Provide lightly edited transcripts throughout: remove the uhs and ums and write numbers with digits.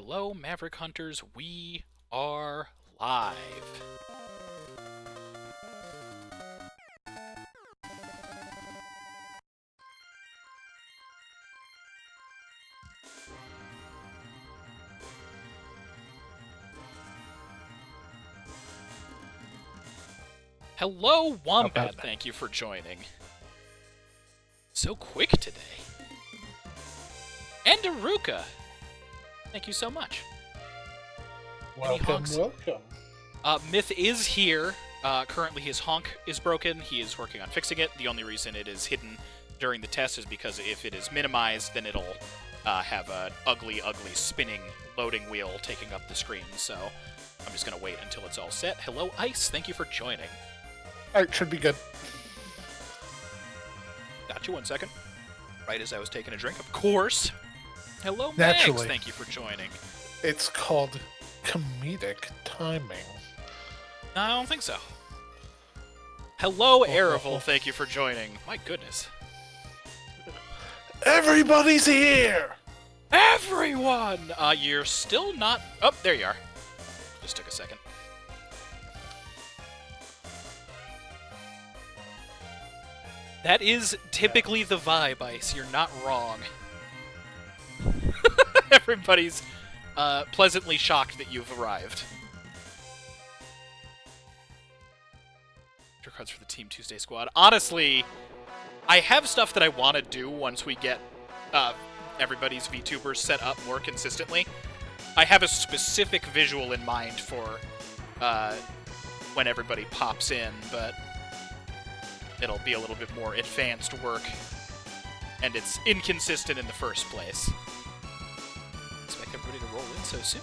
Hello, Maverick Hunters. We are live. Hello, Wombat. Thank you for joining. So quick today. And Aruka. Thank you so much. Welcome. Myth is here. Currently his honk is broken. He is working on fixing it. The only reason it is hidden during the test is because if it is minimized, then it'll have an ugly spinning loading wheel taking up the screen. So I'm just going to wait until it's all set. Hello, Ice. Thank you for joining. Alright, should be good. Got you 1 second. Right as I was taking a drink, of course. Hello, Naturally. Max. Thank you for joining. It's called comedic timing. No, I don't think so. Hello, Aravel. Thank you for joining. My goodness. Everybody's here! Everyone! You're still not... Oh, there you are. Just took a second. That is typically the vibe, Ice. You're not wrong. Everybody's pleasantly shocked that you've arrived. Cards for the Team Tuesday squad. Honestly, I have stuff that I want to do once we get everybody's VTubers set up more consistently. I have a specific visual in mind for when everybody pops in, but it'll be a little bit more advanced work, and it's inconsistent in the first place. Expect everybody to roll in so soon.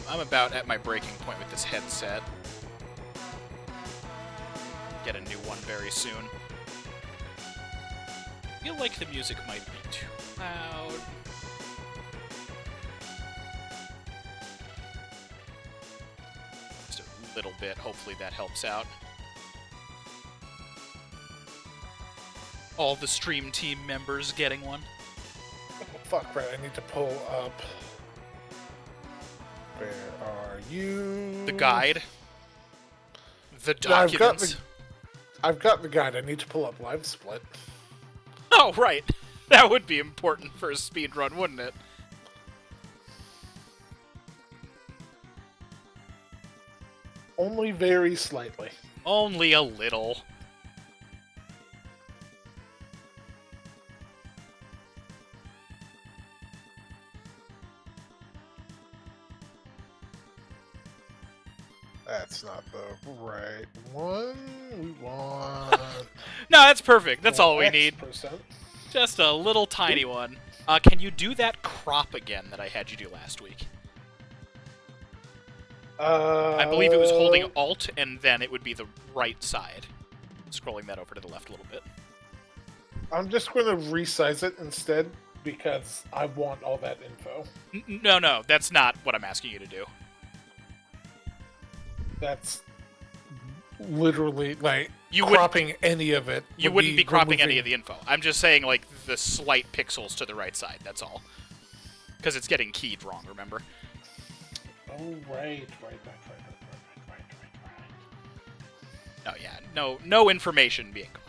I'm about at my breaking point with this headset. Get a new one very soon. I feel like the music might be too loud. Just a little bit. Hopefully that helps out. All the stream team members getting one. Oh, fuck, right, I need to pull up... Where are you? The guide. The documents. I've got the guide. I need to pull up Live Split. Oh, right. That would be important for a speedrun, wouldn't it? Only very slightly. Only a little. That's not the right one. We want... No, that's perfect. That's all we need. X%. Just a little tiny one. Can you do that crop again that I had you do last week? I believe it was holding Alt, and then it would be the right side. Scrolling that over to the left a little bit. I'm just going to resize it instead, because I want all that info. No, that's not what I'm asking you to do. That's literally, like, you cropping any of it. You wouldn't be cropping any of the info. I'm just saying, like, the slight pixels to the right side, that's all. Because it's getting keyed wrong, remember? Oh, right. Oh, yeah. No information being gone.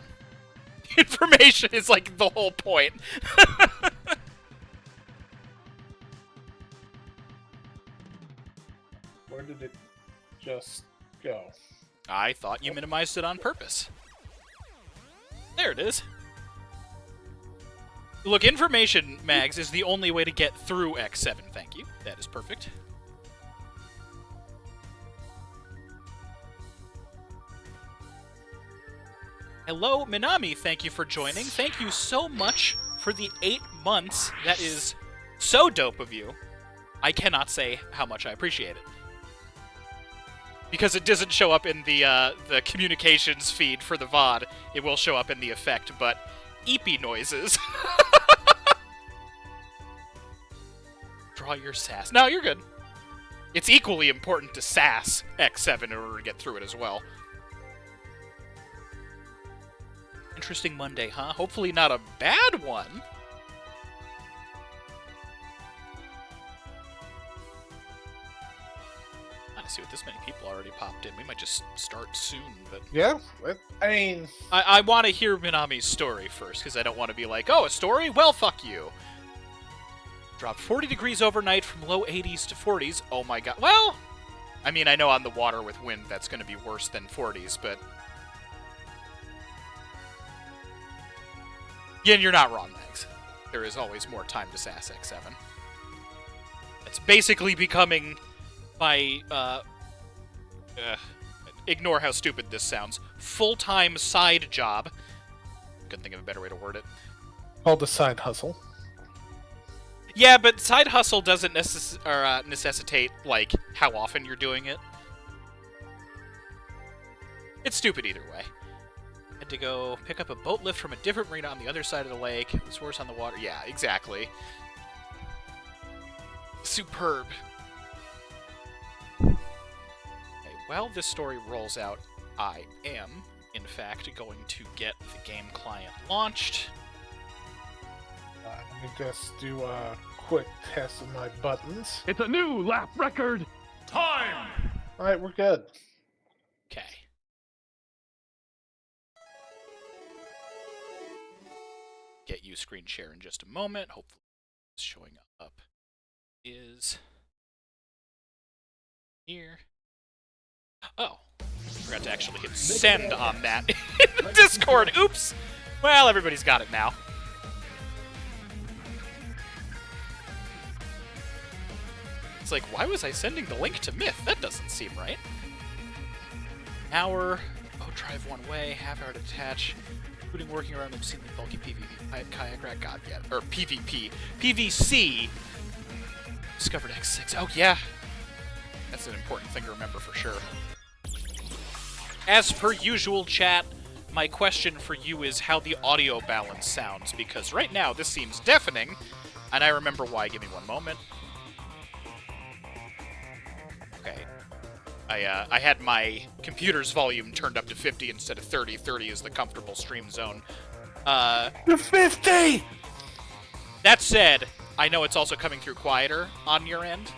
Information is, like, the whole point. Where did it just go? I thought you minimized it on purpose. There it is. Look, information, Mags, is the only way to get through X7. Thank you. That is perfect. Hello, Minami. Thank you for joining. Thank you so much for the 8 months. That is so dope of you. I cannot say how much I appreciate it. Because it doesn't show up in the communications feed for the VOD. It will show up in the effect, but eepy noises. Draw your sass. No, you're good. It's equally important to sass X7 in order to get through it as well. Interesting Monday, huh? Hopefully not a bad one. I don't see what this many people already popped in. We might just start soon, but... Yeah, I mean... I want to hear Minami's story first, because I don't want to be like, oh, a story? Well, fuck you. Dropped 40 degrees overnight from low 80s to 40s. Oh my god. Well, I mean, I know on the water with wind that's going to be worse than 40s, but... Yeah, and you're not wrong, Mags. There is always more time to sass X7. It's basically becoming my, ignore how stupid this sounds, full-time side job. Couldn't think of a better way to word it. Called a side hustle. Yeah, but side hustle doesn't necessitate, like, how often you're doing it. It's stupid either way. Had to go pick up a boat lift from a different marina on the other side of the lake. It was worse on the water. Yeah, exactly. Superb. Okay, while this story rolls out, I am, in fact, going to get the game client launched. Let me just do a quick test of my buttons. It's a new lap record! Time! Alright, we're good. Okay. Get you screen share in just a moment. Hopefully it's showing up. Is here. Oh. Forgot to actually hit send on that in Discord. Oops! Well, everybody's got it now. It's like, why was I sending the link to Myth? That doesn't seem right. Hour. Oh, drive one way. Half hour to detach. Including working around them, seeing the bulky PvP kayak rack. God, yeah. Or PvP. PvC. Discovered X6. Oh, yeah. That's an important thing to remember for sure. As per usual, chat, my question for you is how the audio balance sounds, because right now this seems deafening, and I remember why. Give me one moment. Okay. I had my computer's volume turned up to 50 instead of 30. 30 is the comfortable stream zone. To 50! That said, I know it's also coming through quieter on your end,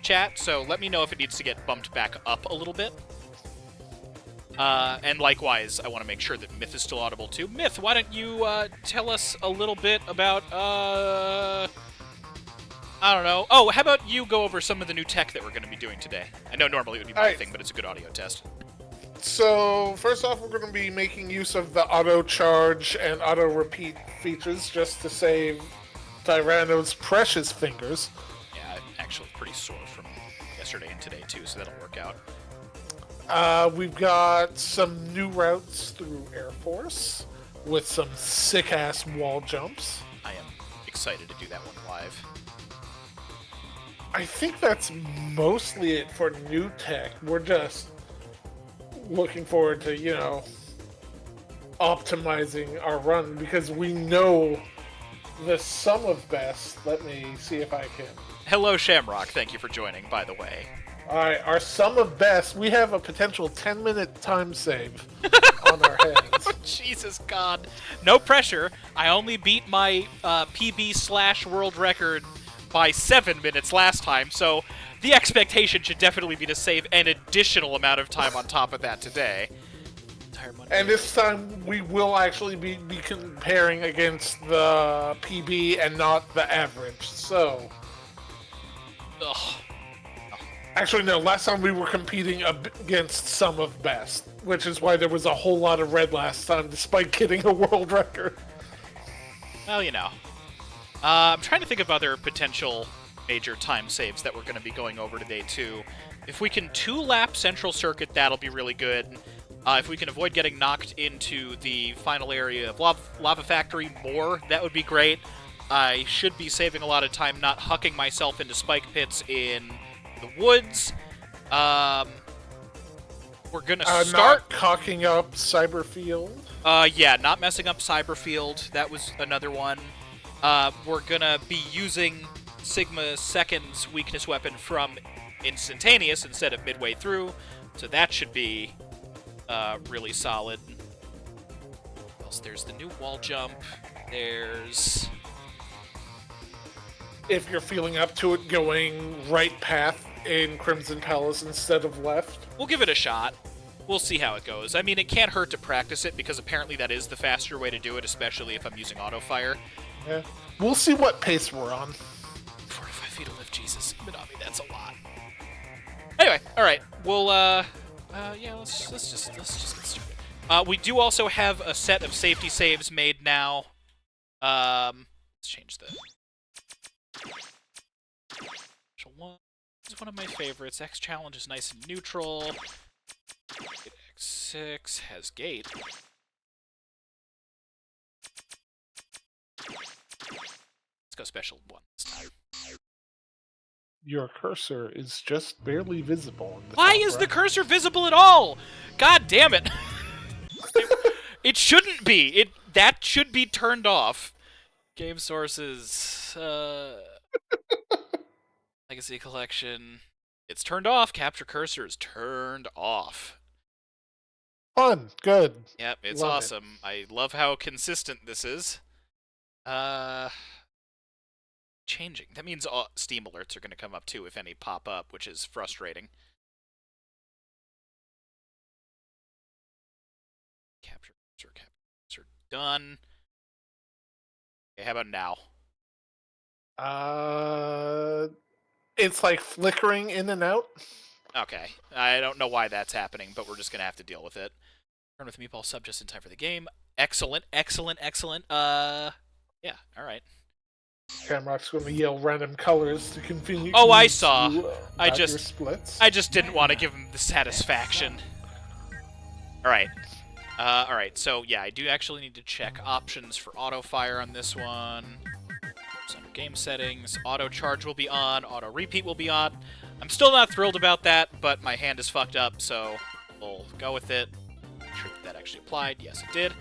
chat, so let me know if it needs to get bumped back up a little bit. And likewise, I want to make sure that Myth is still audible too. Myth, why don't you tell us a little bit about, I don't know. Oh, how about you go over some of the new tech that we're going to be doing today? I know normally it would be my thing, but it's a good audio test. So, first off, we're going to be making use of the auto charge and auto repeat features just to save Tyranno's precious fingers. Yeah, I'm actually pretty sore from yesterday and today too, so that'll work out. We've got some new routes through Air Force with some sick-ass wall jumps. I am excited to do that one live. I think that's mostly it for new tech. We're just looking forward to, you know, optimizing our run because we know the sum of best. Let me see if I can. Hello, Shamrock. Thank you for joining, by the way. Alright, our sum of best, we have a potential 10-minute time save on our hands. Oh, Jesus God. No pressure. I only beat my PB/world record by 7 minutes last time, so the expectation should definitely be to save an additional amount of time on top of that today. And this time we will actually be comparing against the PB and not the average, so... Ugh. Actually, no, last time we were competing against sum of best, which is why there was a whole lot of red last time, despite getting a world record. Well, you know. I'm trying to think of other potential major time saves that we're going to be going over today, too. If we can 2-lap Central Circuit, that'll be really good. If we can avoid getting knocked into the final area of Lava Factory more, that would be great. I should be saving a lot of time not hucking myself into spike pits in the woods. We're gonna start not cocking up Cyberfield. Yeah, not messing up Cyberfield. That was another one. We're gonna be using Sigma Second's weakness weapon from instantaneous instead of midway through, so that should be really solid. else? There's the new wall jump. There's... If you're feeling up to it, going right path in Crimson Palace instead of left. We'll give it a shot. We'll see how it goes. I mean, it can't hurt to practice it, because apparently that is the faster way to do it, especially if I'm using auto-fire. Yeah. We'll see what pace we're on. 45 feet of lift, Jesus. Minami, that's a lot. Anyway, alright. We'll, yeah, let's just get started. We do also have a set of safety saves made now. Let's change the... Special one. This is one of my favorites. X challenge is nice and neutral. X6 has gate. Let's go special one this time. Your cursor is just barely visible. In the Why top is the right. cursor visible at all? God damn it! It shouldn't be. That should be turned off. Game sources. Legacy collection. It's turned off. Capture cursor is turned off. Fun, good. Yep, it's Love it. awesome. I love how consistent this is. Changing. That means Steam alerts are going to come up too, if any pop up, which is frustrating. Capture cursor done. Okay, how about now? It's like flickering in and out. Okay, I don't know why that's happening, but we're just going to have to deal with it. Turn with Meatball sub just in time for the game. Excellent, excellent, excellent. Yeah, alright. Camrock's going to yell random colors to continue. Oh, I saw. I just splits. I just didn't want to give him the satisfaction. Alright. Alright, so yeah, I do actually need to check options for auto-fire on this one. So under game settings, auto-charge will be on, auto-repeat will be on. I'm still not thrilled about that, but my hand is fucked up, so we'll go with it. Make sure that actually applied. Yes, it did.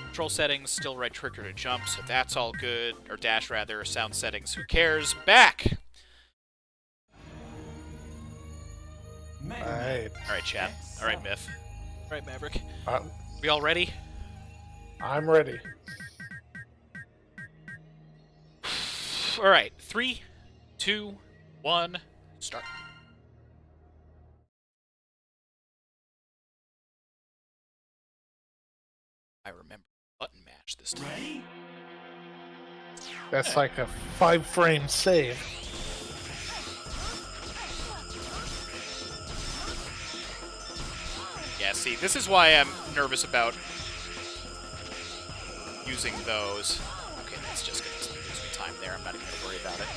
Control settings, still right trigger to jump, so that's all good. Or dash, rather. Sound settings, who cares? Back! Alright. Alright, chat. Alright, Myth. Alright, Maverick. Um, We all ready? I'm ready. Alright, 3, 2, 1, start. I remember button match this time. That's like a 5-frame save. Yeah, see, this is why I'm nervous about using those. Okay, that's just going to lose me time there. I'm not even going to worry about it.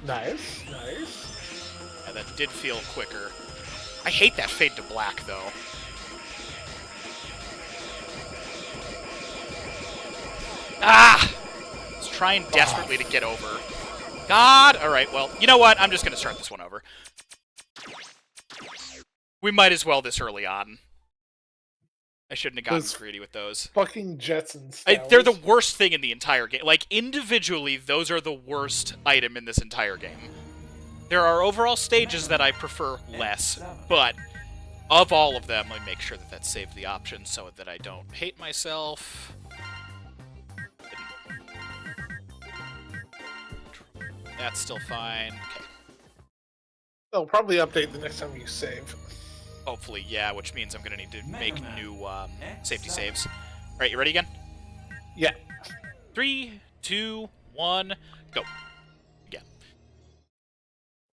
Nice, nice. Yeah, that did feel quicker. I hate that fade to black, though. Ah! I was trying desperately to get over. God! Alright, well, you know what? I'm just going to start this one over. We might as well this early on. I shouldn't have gotten Those greedy with those. Fucking Jetsons. They're the worst thing in the entire game. Like, individually, those are the worst item in this entire game. There are overall stages that I prefer less, but of all of them, I make sure that that's saved the option so that I don't hate myself. That's still fine. Okay. They'll probably update the next time you save. Hopefully, yeah, which means I'm going to need to make new safety saves. All right, you ready again? Yeah. 3, 2, 1, go. Again.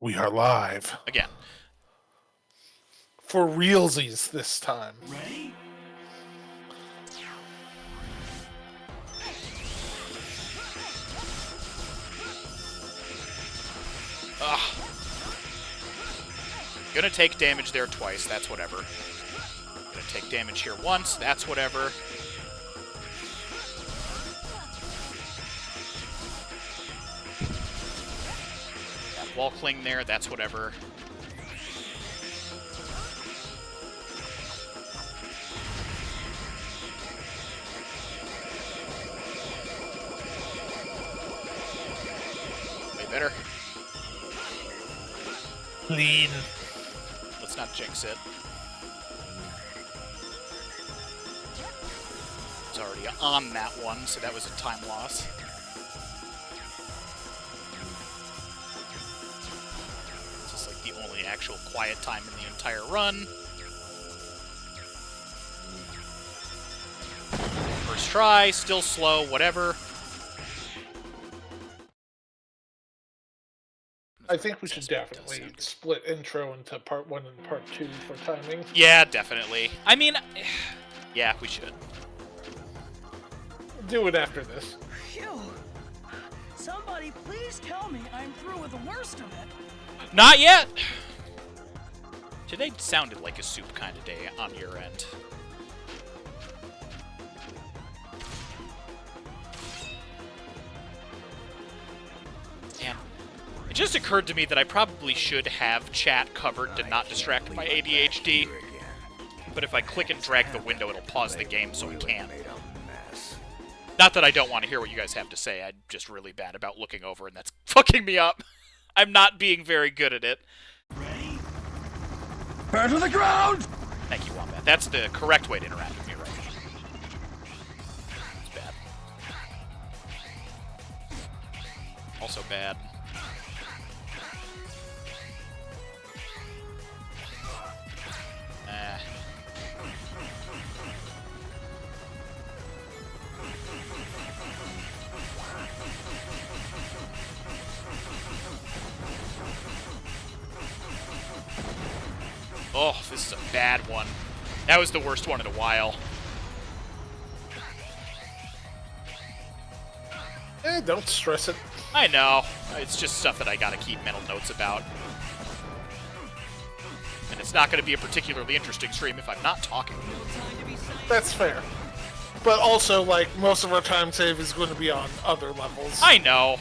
We are live. Again. For realsies this time. Ready? Ugh. Gonna take damage there twice, that's whatever. Gonna take damage here once, that's whatever. That wall cling there, that's whatever. Way better. Clean. Let's not jinx it. It's already on that one, so that was a time loss. This is like the only actual quiet time in the entire run. First try, still slow, whatever. I think we should definitely split intro into part 1 and part 2 for timing. Yeah, definitely. I mean, yeah, we should. Do it after this. Phew. Somebody please tell me I'm through with the worst of it. Not yet! Today sounded like a soup kind of day on your end. Damn. It just occurred to me that I probably should have chat covered to not distract my ADHD. But if I click and drag the window, it'll pause the game so I can. Not that I don't want to hear what you guys have to say, I'm just really bad about looking over, and that's fucking me up. I'm not being very good at it. Ready? Burn to the ground! Thank you, Wombat. That's the correct way to interact with me right now. It's bad. Also bad. Oh, this is a bad one. That was the worst one in a while. Don't stress it. I know. It's just stuff that I gotta keep mental notes about. And it's not gonna be a particularly interesting stream if I'm not talking. That's fair. But also, like, most of our time save is going to be on other levels. I know.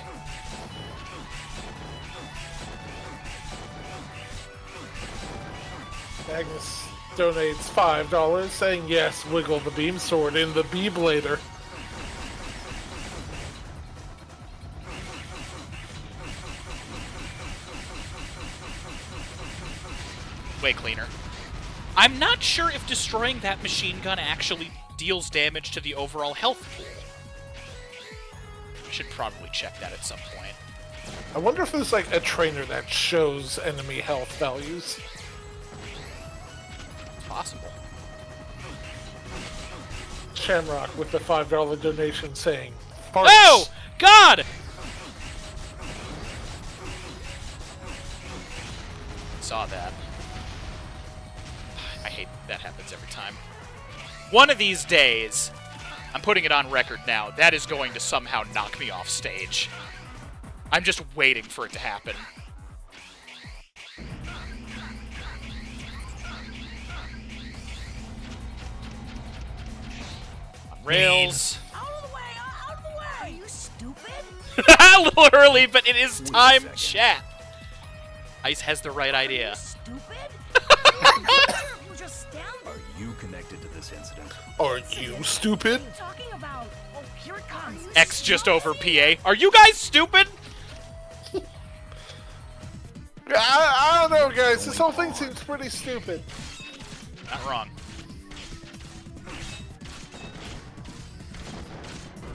Agnes donates $5, saying, yes, wiggle the beam sword in the Beeblader. Way cleaner. I'm not sure if destroying that machine gun actually deals damage to the overall health pool. Should probably check that at some point. I wonder if there's, like, a trainer that shows enemy health values. Possible. Shamrock with the $5 donation saying, farts. Oh! God! Saw that. I hate that happens every time. One of these days, I'm putting it on record now, that is going to somehow knock me off stage. I'm just waiting for it to happen. Rails. Out of the way! Out of the way! Are you stupid? A little early, but it is time chat. Ice has the right idea. Stupid? You just stand there. Are you connected to this incident? Are you stupid? What are you talking about? Oh, here it comes. X just over PA. Are you guys stupid? I don't know, guys. This whole thing seems pretty stupid. Not wrong.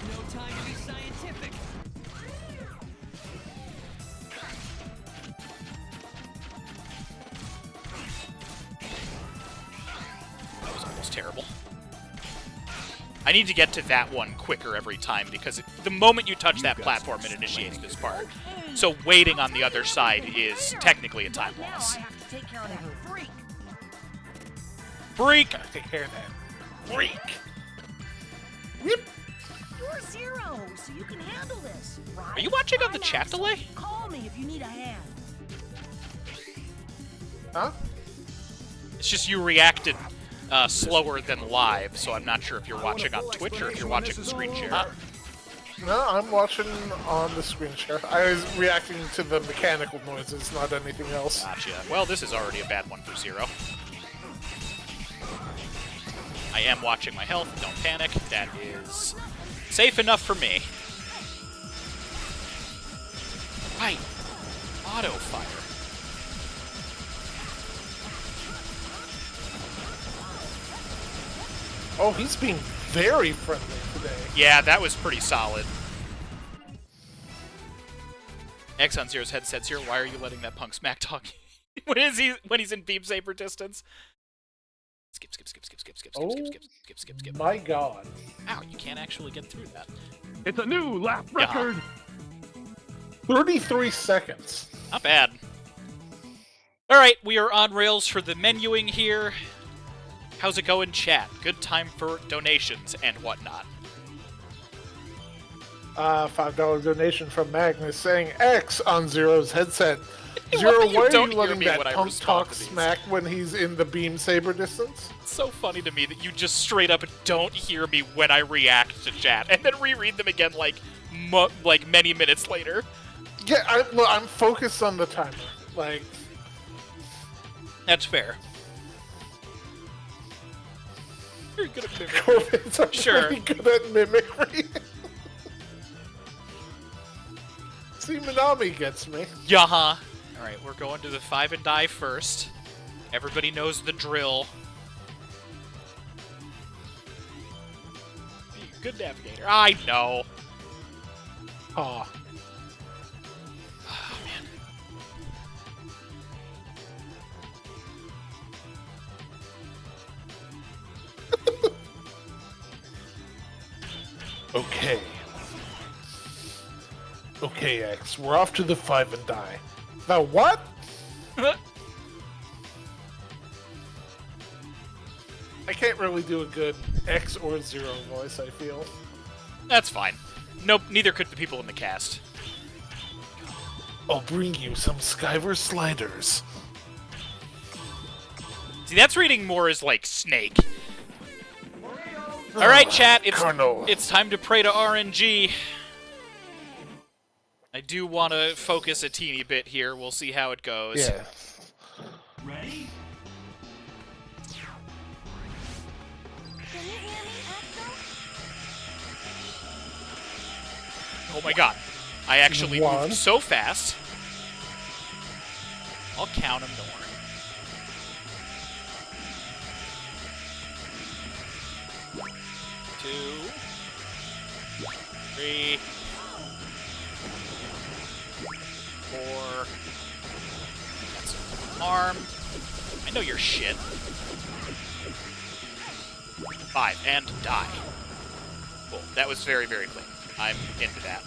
No time to be scientific. That was almost terrible. I need to get to that one quicker every time because the moment you touch that platform, it initiates this part. So waiting on the other side is technically a time Now loss. I have to take care of that freak. Freak! Take care of that. Freak. You're Zero, so you can handle this, right? Are you watching on the I'm chat Axl. delay? Call me if you need a hand. Huh? It's just you reacted slower than live, so I'm not sure if you're watching on Twitch or if you're watching the screen share. No, I'm watching on the screen share. I was reacting to the mechanical noises, not anything else. Gotcha. Well, this is already a bad one for Zero. I am watching my health, don't panic. That is safe enough for me. Right. Auto fire. Oh, he's being very friendly today. Yeah, that was pretty solid. Axl and Zero's headset. Zero, why are you letting that punk smack talk? when he's in beam saber distance? Skip. My God. Ow, you can't actually get through that. It's a new lap record. 33 seconds. Not bad. Alright, we are on rails for the menuing here. How's it going, chat? Good time for donations and whatnot. $5 donation from Magnus saying X on Zero's headset. I Zero, love that you why are don't you hear letting me that when I punk respond talk to these. smack when he's in the beam saber distance? It's so funny to me that you just straight up don't hear me when I react to chat, and then reread them again like many minutes later. Yeah, I'm focused on the timer. Like, That's fair. You're good at mimicry. Corbin's are Sure. pretty good at mimicry. See, Minami gets me. Yaha. Alright, we're going to the 5 and die first. Everybody knows the drill. Good navigator. I know. Aw. Oh, man. Okay. Okay, X, we're off to the 5 and die. Now what? I can't really do a good X or Zero voice, I feel. That's fine. Nope, neither could the people in the cast. I'll bring you some Skyver sliders. See, that's reading more as like Snake. Alright, chat, Colonel. it's time to pray to RNG. I do want to focus a teeny bit here. We'll see how it goes. Yeah. Ready? Can you hear me, Axl? Oh my god. I actually One. moved so fast. I'll count them, don't worry. 2, 3, 4. That's an arm. I know your shit. 5, and die. Cool. That was very, very clean. I'm into that.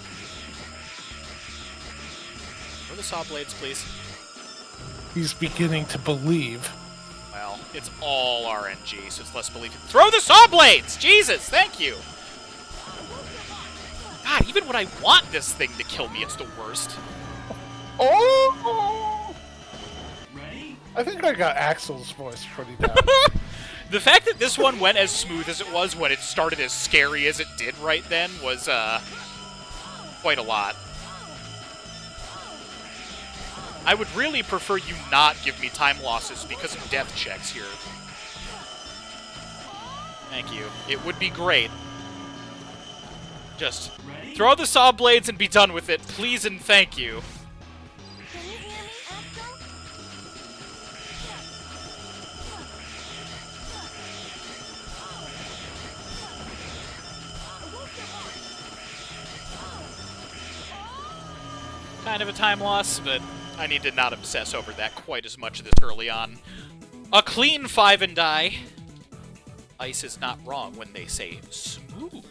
Throw the saw blades, please. He's beginning to believe. Well, it's all RNG, so it's less belief. Throw the saw blades! Jesus, thank you! God, even when I want this thing to kill me, it's the worst. Oh! Ready? I think I got Axel's voice pretty down. The fact that this one went as smooth as it was when it started as scary as it did right then was, quite a lot. I would really prefer you not give me time losses because of death checks here. Thank you. It would be great. Just throw the saw blades and be done with it, please and thank you. Can you hear me, Axl? Kind of a time loss, but I need to not obsess over that quite as much this early on. A clean 5 and die. Ice is not wrong when they say smooth.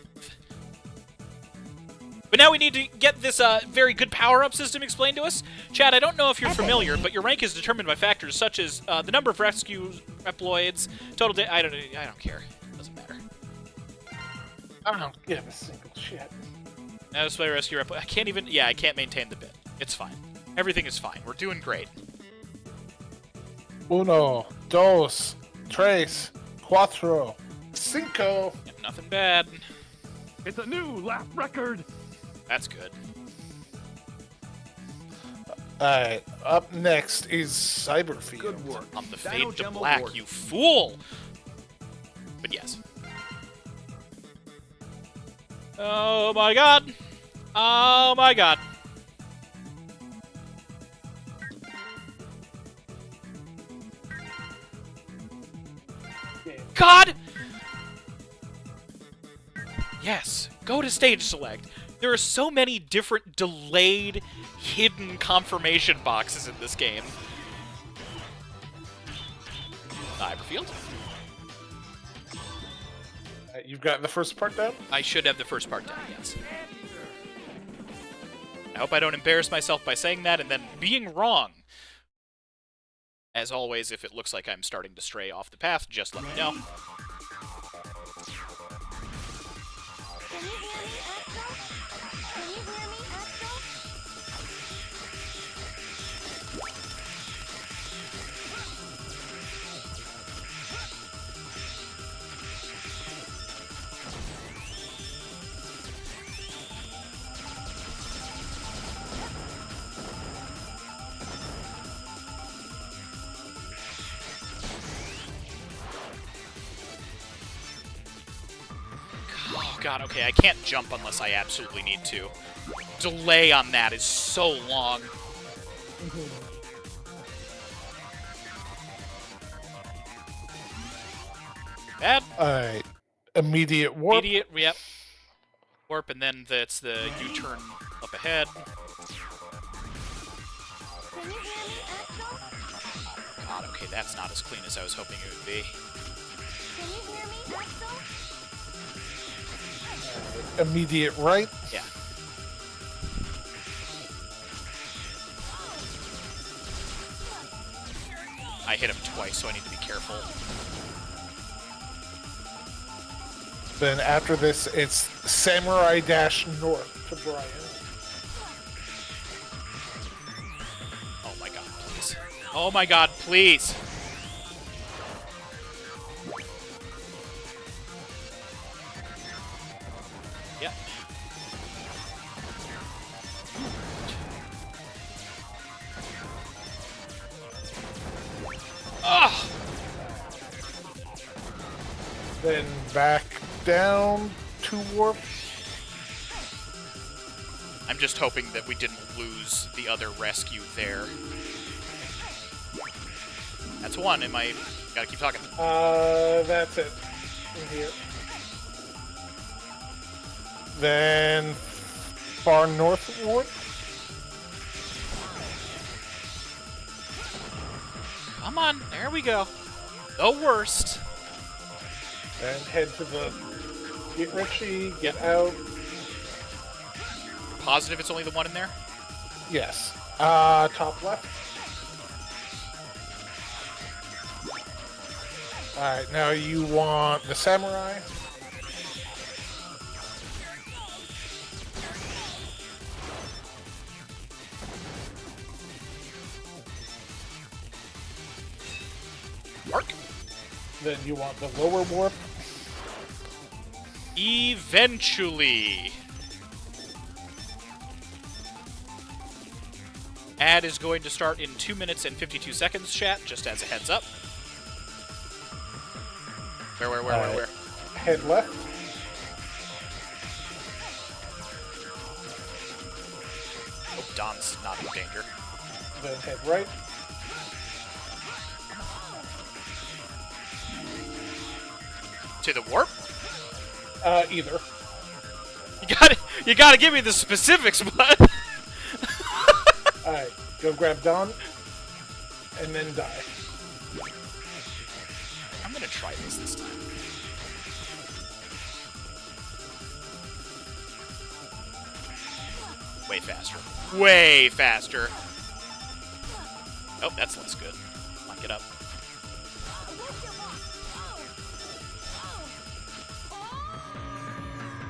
But now we need to get this very good power-up system explained to us. Chad, I don't know if you're familiar, but your rank is determined by factors such as the number of Rescue Reploids, total I don't care. Doesn't matter. I don't give a single shit. Now display Rescue Reploid. I can't even... Yeah, I can't maintain the bit. It's fine. Everything is fine. We're doing great. Uno, dos, tres, cuatro, cinco. Yep, nothing bad. It's a new lap record. That's good. Alright, up next is Cyberfield. Good work. On the Dino fade to Gem black, Award. you fool! But yes. Oh my god! Oh my god! God! Yes, go to stage select. There are so many different delayed, hidden confirmation boxes in this game. Iberfield. You've got the first part down? I should have the first part down, yes. I hope I don't embarrass myself by saying that and then being wrong. As always, if it looks like I'm starting to stray off the path, just let me know. Oh god, okay, I can't jump unless I absolutely need to. Delay on that is so long. Bad. Alright. Immediate warp. Immediate, yep. Warp, and then it's the U-turn up ahead. God, okay, that's not as clean as I was hoping it would be. Immediate right. Yeah. I hit him twice, so I need to be careful. Then after this, it's Samurai Dash North to Brian. Oh my god, please. Oh my god, please! Yep. Ugh! Then back down to warp. I'm just hoping that we didn't lose the other rescue there. That's one. Am I... Gotta keep talking. That's it. In here. Then far north warp. Come on. There we go. The worst. And head to the... Get Richie, get out. Positive it's only the one in there? Yes. Top left. Alright, now you want the samurai. Mark. Then you want the lower warp. Eventually. Ad is going to start in 2 minutes and 52 seconds, chat, just as a heads up. Where? Head left. Oh, Don's not in danger. Then head right. To the warp? Either. You gotta give me the specifics, bud. Alright, go grab Don, and then die. I'm gonna try this time. Way faster. Way faster. Oh, that's less good. Come on, get up.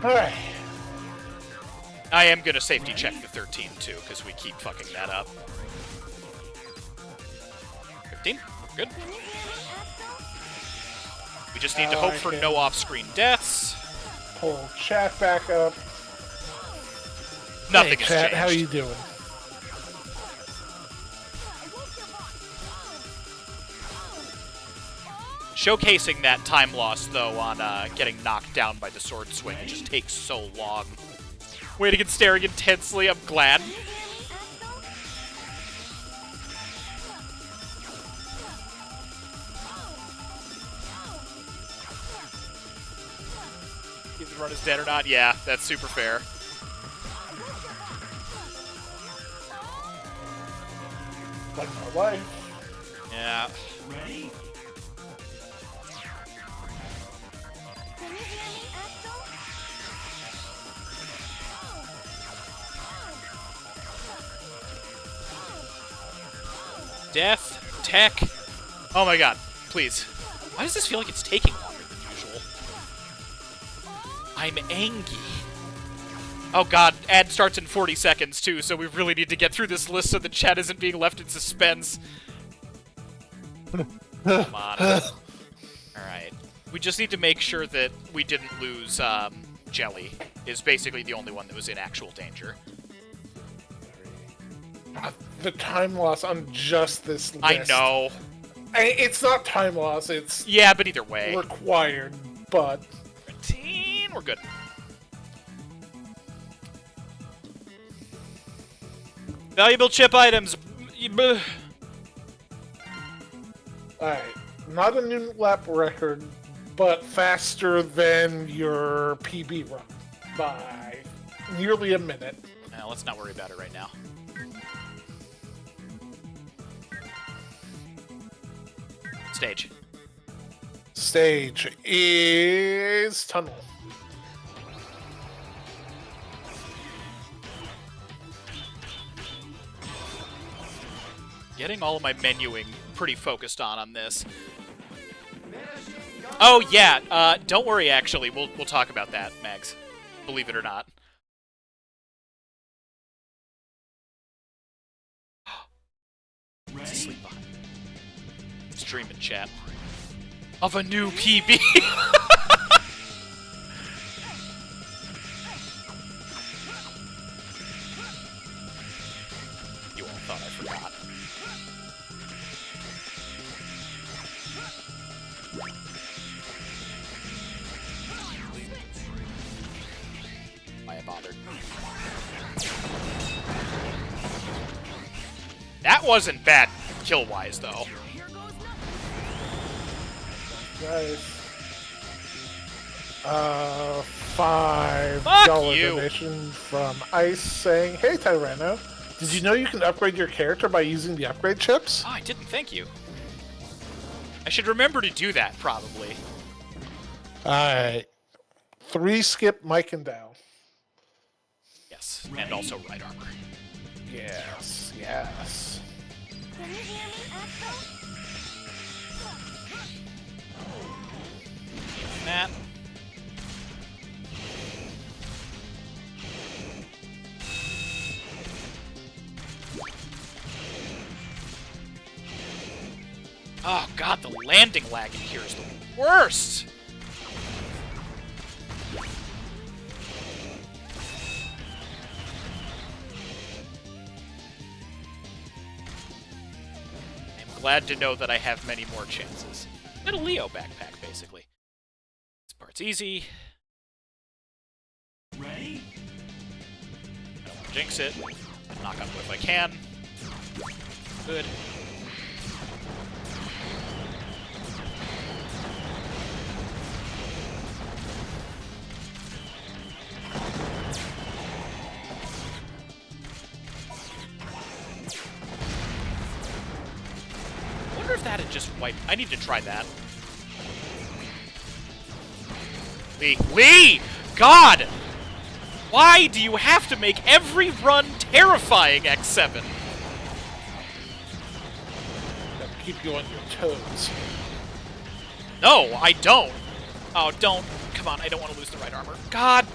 Alright. I am gonna safety check the 13 too, because we keep fucking that up. 15? Good. We just need to hope for no off-screen deaths. Pull chat back up. Nothing hey, has chat, changed. how you doing? Showcasing that time loss, though, on getting knocked down by the sword swing. It just takes so long. Waiting and staring intensely, I'm glad. Give run is dead or not? Yeah, that's super fair. Like my life. Yeah. Ready? Can you hear me, Axl? Death, tech. Oh my god, please. Why does this feel like it's taking longer than usual? I'm angry. Oh god, ad starts in 40 seconds too, so we really need to get through this list so the chat isn't being left in suspense. Come on. Alright. We just need to make sure that we didn't lose, Jelly. Is basically the only one that was in actual danger. The time loss on just this list. I know. It's not time loss, it's Yeah, but either way. required, but... 15, we're good. Valuable chip items. Alright, not a new lap record, but faster than your PB run by nearly a minute. Now, let's not worry about it right now. Stage. Stage is tunnel. Getting all of my menuing pretty focused on this. Oh yeah, don't worry. Actually, we'll talk about that, Mags. Believe it or not. Sleep on. Stream and chat of a new PB. You all thought I forgot. Why I bothered? That wasn't bad kill-wise, though. Nice. $5 you. donation from Ice saying, "Hey Tyranno, did you know you can upgrade your character by using the upgrade chips?" Oh, I didn't, thank you. I should remember to do that, probably. Alright. 3 skip Mike and Dow. Yes, and also right armor. Yes, yes. Can you hear me, Axl? That. Oh god, the landing lag in here is the worst! I'm glad to know that I have many more chances. Get a Leo backpack, basically. This part's easy. Ready? I don't want to jinx it. Knock on wood if I can. Good. I wonder if that had just wiped. I need to try that. Lee! God! Why do you have to make every run terrifying, X7? That'll keep you on your toes. No, I don't. Oh, don't. Come on, I don't want to lose the right armor. God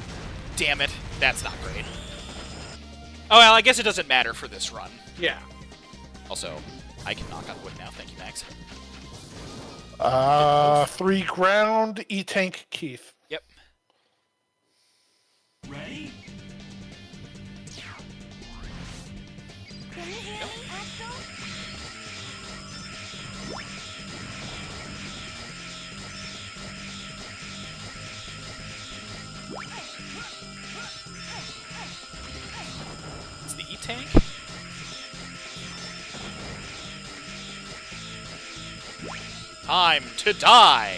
damn it. That's not great. Oh, well, I guess it doesn't matter for this run. Yeah. Also, I can knock on wood now. Thank you, Max. 3 ground, E-Tank, Keith. Yep. Ready? Can you hear me, Axl? Is the E-Tank? Time to die!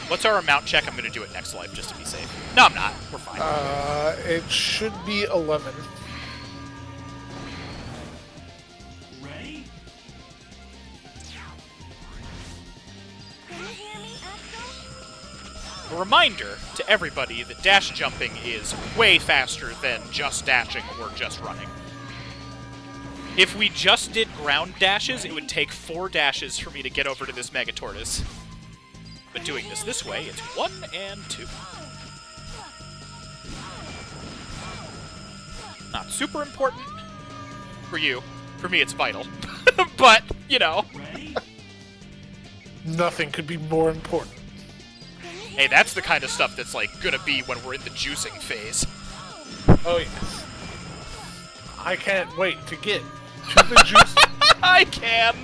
What's our amount check? I'm gonna do it next life just to be safe. No, I'm not. We're fine. It should be 11. Ready? Can you hear me, Axl? A reminder to everybody that dash jumping is way faster than just dashing or just running. If we just did ground dashes, it would take 4 dashes for me to get over to this Mega Tortoise. But doing this way, it's 1 and 2. Not super important for you. For me, it's vital. But, you know. Ready? Nothing could be more important. Hey, that's the kind of stuff that's, like, gonna be when we're in the juicing phase. Oh, yes. I can't wait to get to the juice. I can!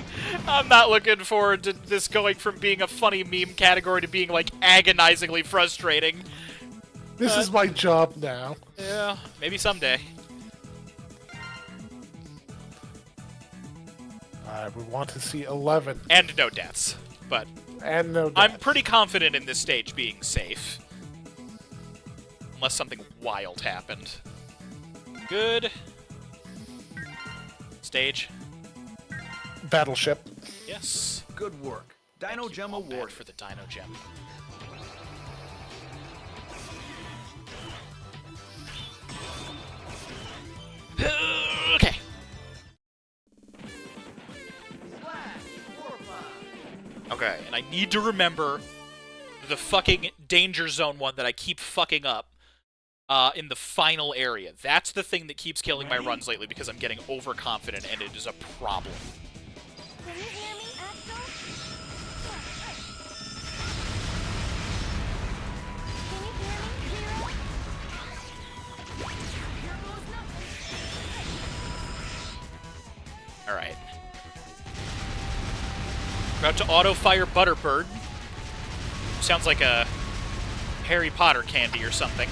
I'm not looking forward to this going from being a funny meme category to being, like, agonizingly frustrating. This is my job now. Yeah, maybe someday. We want to see 11. And no deaths. But And no I'm deaths. pretty confident in this stage being safe. Unless something wild happened. Good. Stage. Battleship. Yes. Good work. Dino Gem All bad award. for the Dino Gem. Okay. Okay, and I need to remember the fucking danger zone one that I keep fucking up in the final area. That's the thing that keeps killing my runs lately because I'm getting overconfident and it is a problem. Can you hear me, Axl? Can you hear me, Zero? Alright. About to auto-fire Butterbird. Sounds like a Harry Potter candy or something.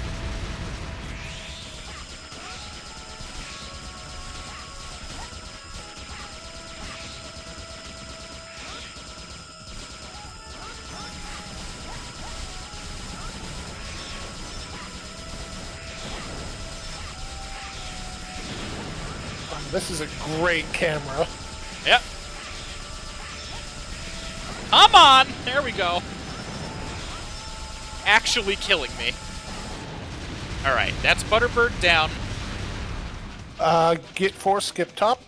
This is a great camera. Yep. Come on! There we go. Actually killing me. Alright, that's Butterbird down. Get 4, skip top.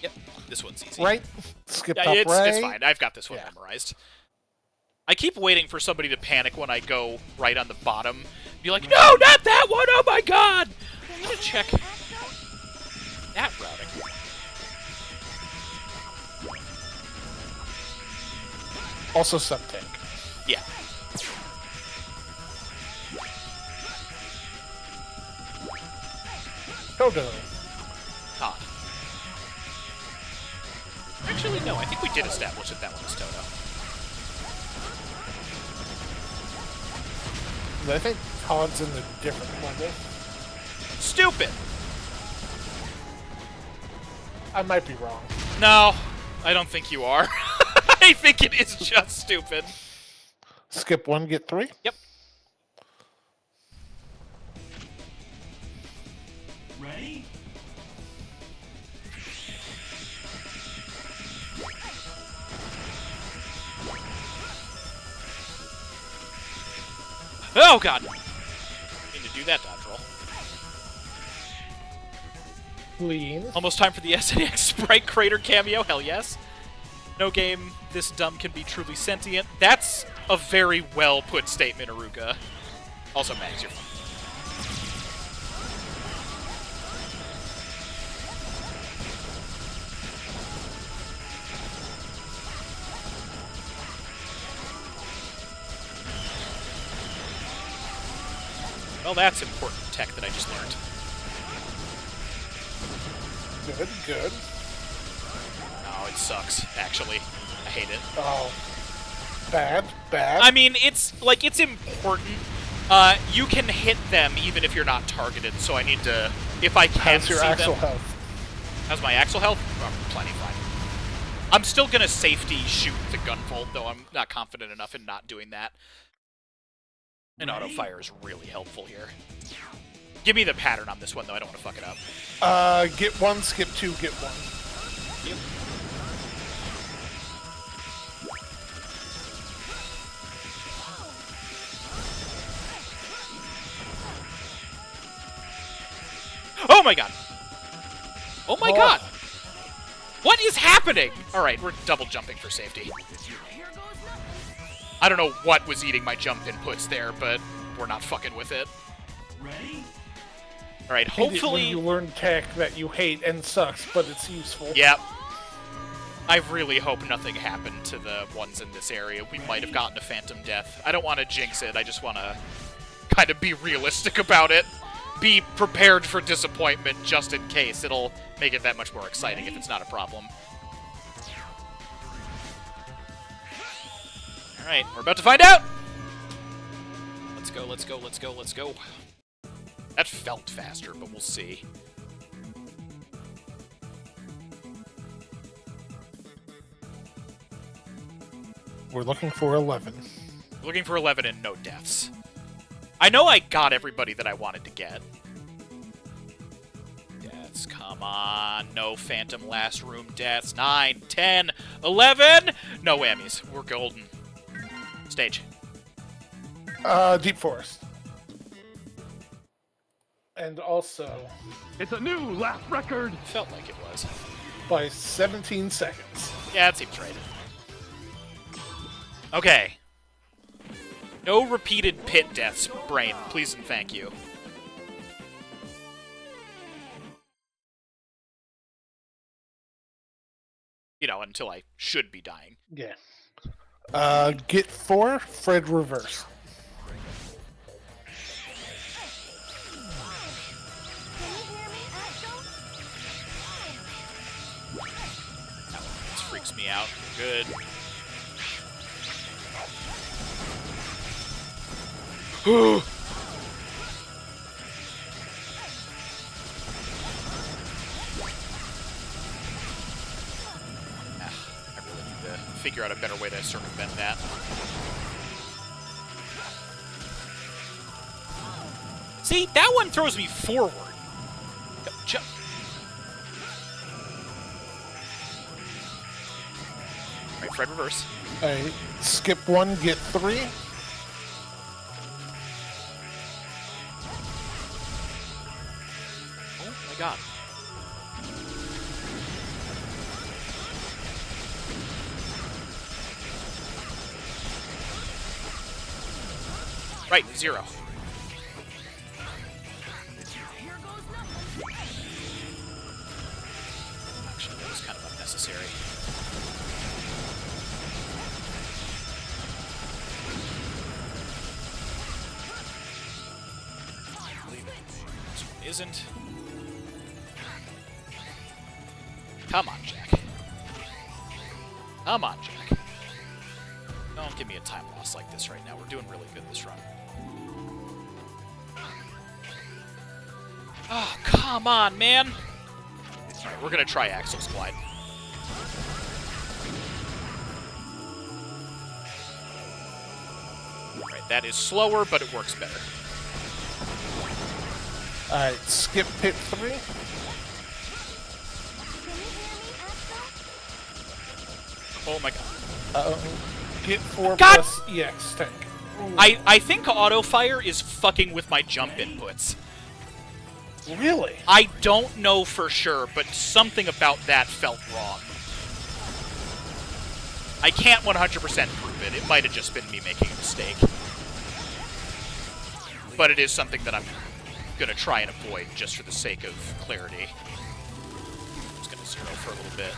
Yep, this one's easy. Right. Skip Yeah, top it's right. fine. I've got this one Yeah. memorized. I keep waiting for somebody to panic when I go right on the bottom. Be like, no, not that one! Oh my god! I'm gonna check that routing. Also sub-tank. Yeah. Toto. Todd. Actually, no, I think we did establish that that one is Toto. I think Todd's in the different level. Stupid! I might be wrong. No, I don't think you are. I think it is just stupid. Skip 1, get 3. Yep. Ready? Oh god! Need to do that dodge roll. Lean. Almost time for the SNX Sprite Crater cameo, hell yes. No game this dumb can be truly sentient. That's a very well put statement, Aruka. Also, Mags, you're fine. Well, that's important tech that I just learned. Good, good. Oh, it sucks, actually. I hate it. Oh. Bad, bad. I mean, it's, like, it's important. You can hit them even if you're not targeted, so I need to, if I can How's your see Axl them. health? How's my Axl health? Oh, plenty fine. I'm still gonna safety shoot the gunvolt, though I'm not confident enough in not doing that. And auto fire is really helpful here. Give me the pattern on this one, though. I don't want to fuck it up. Get one, skip two, get one. Yep. Oh my god! Oh my god! What is happening? Alright, we're double jumping for safety. I don't know what was eating my jump inputs there, but we're not fucking with it. Ready? Alright, Hate it when hopefully... you learn tech that you hate and sucks, but it's useful. Yep. I really hope nothing happened to the ones in this area. We might have gotten a phantom death. I don't want to jinx it, I just want to kind of be realistic about it. Be prepared for disappointment just in case. It'll make it that much more exciting if it's not a problem. Alright, we're about to find out! Let's go, let's go, let's go, let's go. That felt faster, but we'll see. We're looking for 11. Looking for 11 and no deaths. I know I got everybody that I wanted to get. Deaths, come on. No phantom last room deaths. 9, 10, 11! No whammies. We're golden. Stage. Deep Forest. And also, It's a new lap record. Felt like it was. by 17 seconds. Yeah, that seems right. Okay. No repeated pit deaths, Brain. Please and thank you. You know, until I should be dying. Yeah. Get 4, Fred reverse. Can you hear me, Axl? This freaks me out. Good. I really need to figure out a better way to circumvent that. See, that one throws me forward. Jump. Right, Fred reverse. Alright, skip 1, get 3. Oh my god. Right, 0. Actually, that was kind of unnecessary. I believe this one isn't. Come on, Jack. Come on, Jack. Don't give me a time loss like this right now. We're doing really good this run. Oh, come on, man! Alright, we're gonna try Axl's Glide. Alright, that is slower, but it works better. Alright, skip pit 3. Can you hear me, Axl? Oh my god. Get 4 God! plus EX tank. I think auto fire is fucking with my jump inputs. Really? I don't know for sure, but something about that felt wrong. I can't 100% prove it. It might have just been me making a mistake. But it is something that I'm going to try and avoid just for the sake of clarity. I'm just going to 0 for a little bit.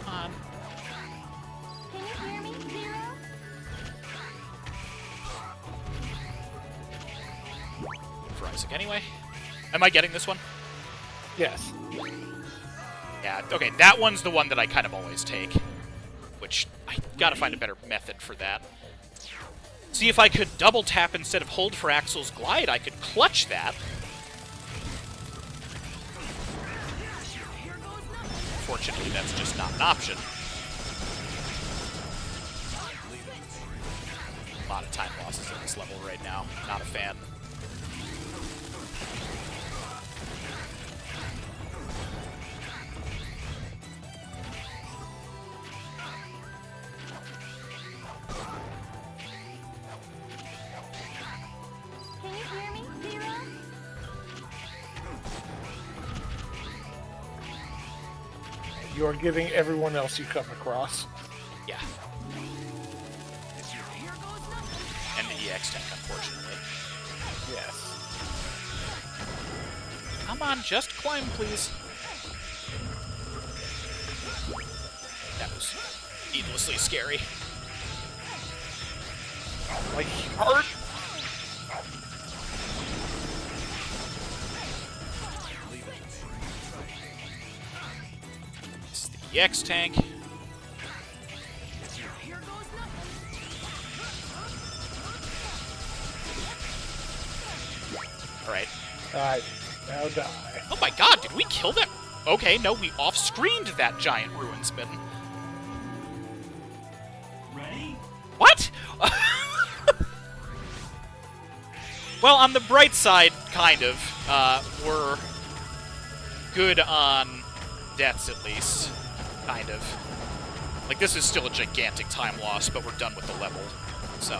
Come on. Can you hear me, Zero? For Isaac anyway. Am I getting this one? Yes. Yeah, okay, that one's the one that I kind of always take. Which, I gotta find a better method for that. See, if I could double tap instead of hold for Axl's Glide, I could clutch that. unfortunately, that's just not an option. A lot of time losses at this level right now. Not a fan. Can you hear me, Zero? You are getting everyone else you come across. Yeah. And the EX tank, unfortunately. Yes. Come on, just climb, please. That was needlessly scary. My heart. It's the EX tank. Alright. Alright, now die. Oh my god, did we kill that? Okay, no, we off-screened that giant ruin smitten. Ready? What? Well, on the bright side, kind of. We're good on deaths, at least. Kind of. Like, this is still a gigantic time loss, but we're done with the level. So...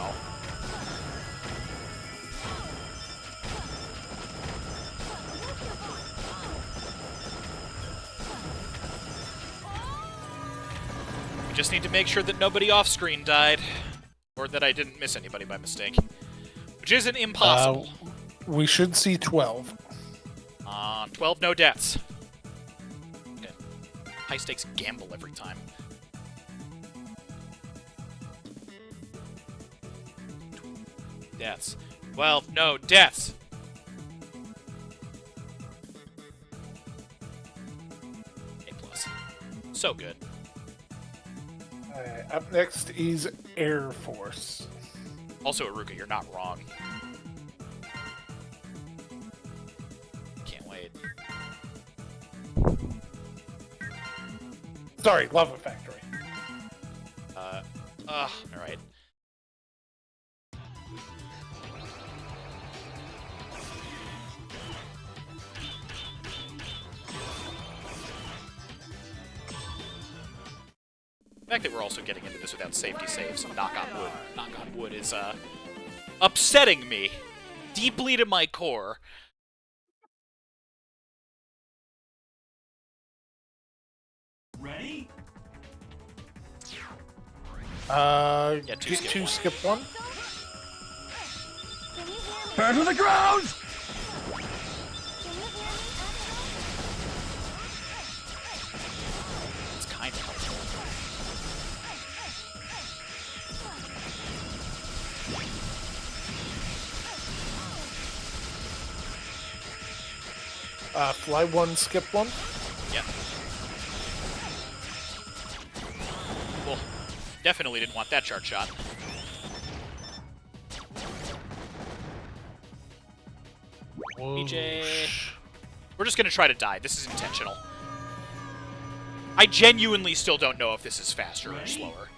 we just need to make sure that nobody off-screen died. Or that I didn't miss anybody by mistake. Which isn't impossible. We should see 12. 12 no deaths. Okay. High-stakes gamble every time. Deaths. 12 no deaths! A+. So good. Alright, up next is Air Force. Also, Aruka, you're not wrong. Can't wait. Sorry, Lava Factory. Alright. The fact that we're also getting into this without safety saves, knock on wood, is, upsetting me. Deeply to my core. Ready? Yeah, Get two skip two, one. skip one. Can you hear me? Burn to the ground! Can you hear me, Axl? It's kind of helpful. Fly one, skip one. Yeah. Well, definitely didn't want that charge shot. BJ. We're just gonna try to die. This is intentional. I genuinely still don't know if this is faster or slower.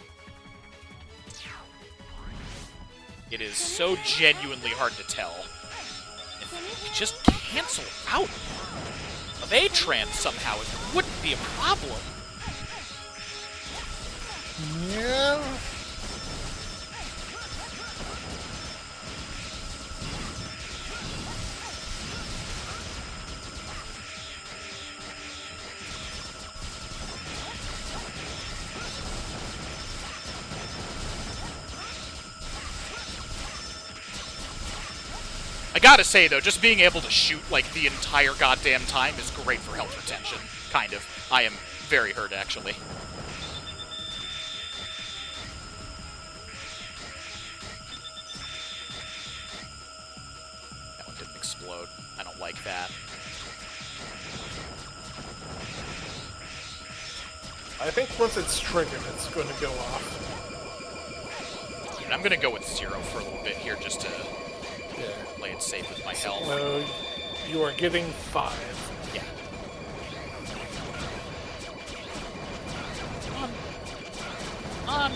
It is so genuinely hard to tell. If we could just cancel out of A-Trans somehow, it wouldn't be a problem. Yeah. I gotta say, though, just being able to shoot, like, the entire goddamn time is great for health retention. Kind of. I am very hurt, actually. That one didn't explode. I don't like that. I think once it's triggered, it's going to go off. And I'm gonna go with Zero for a little bit here, just to Yeah. play it safe with my health. You are getting 5. Yeah. on.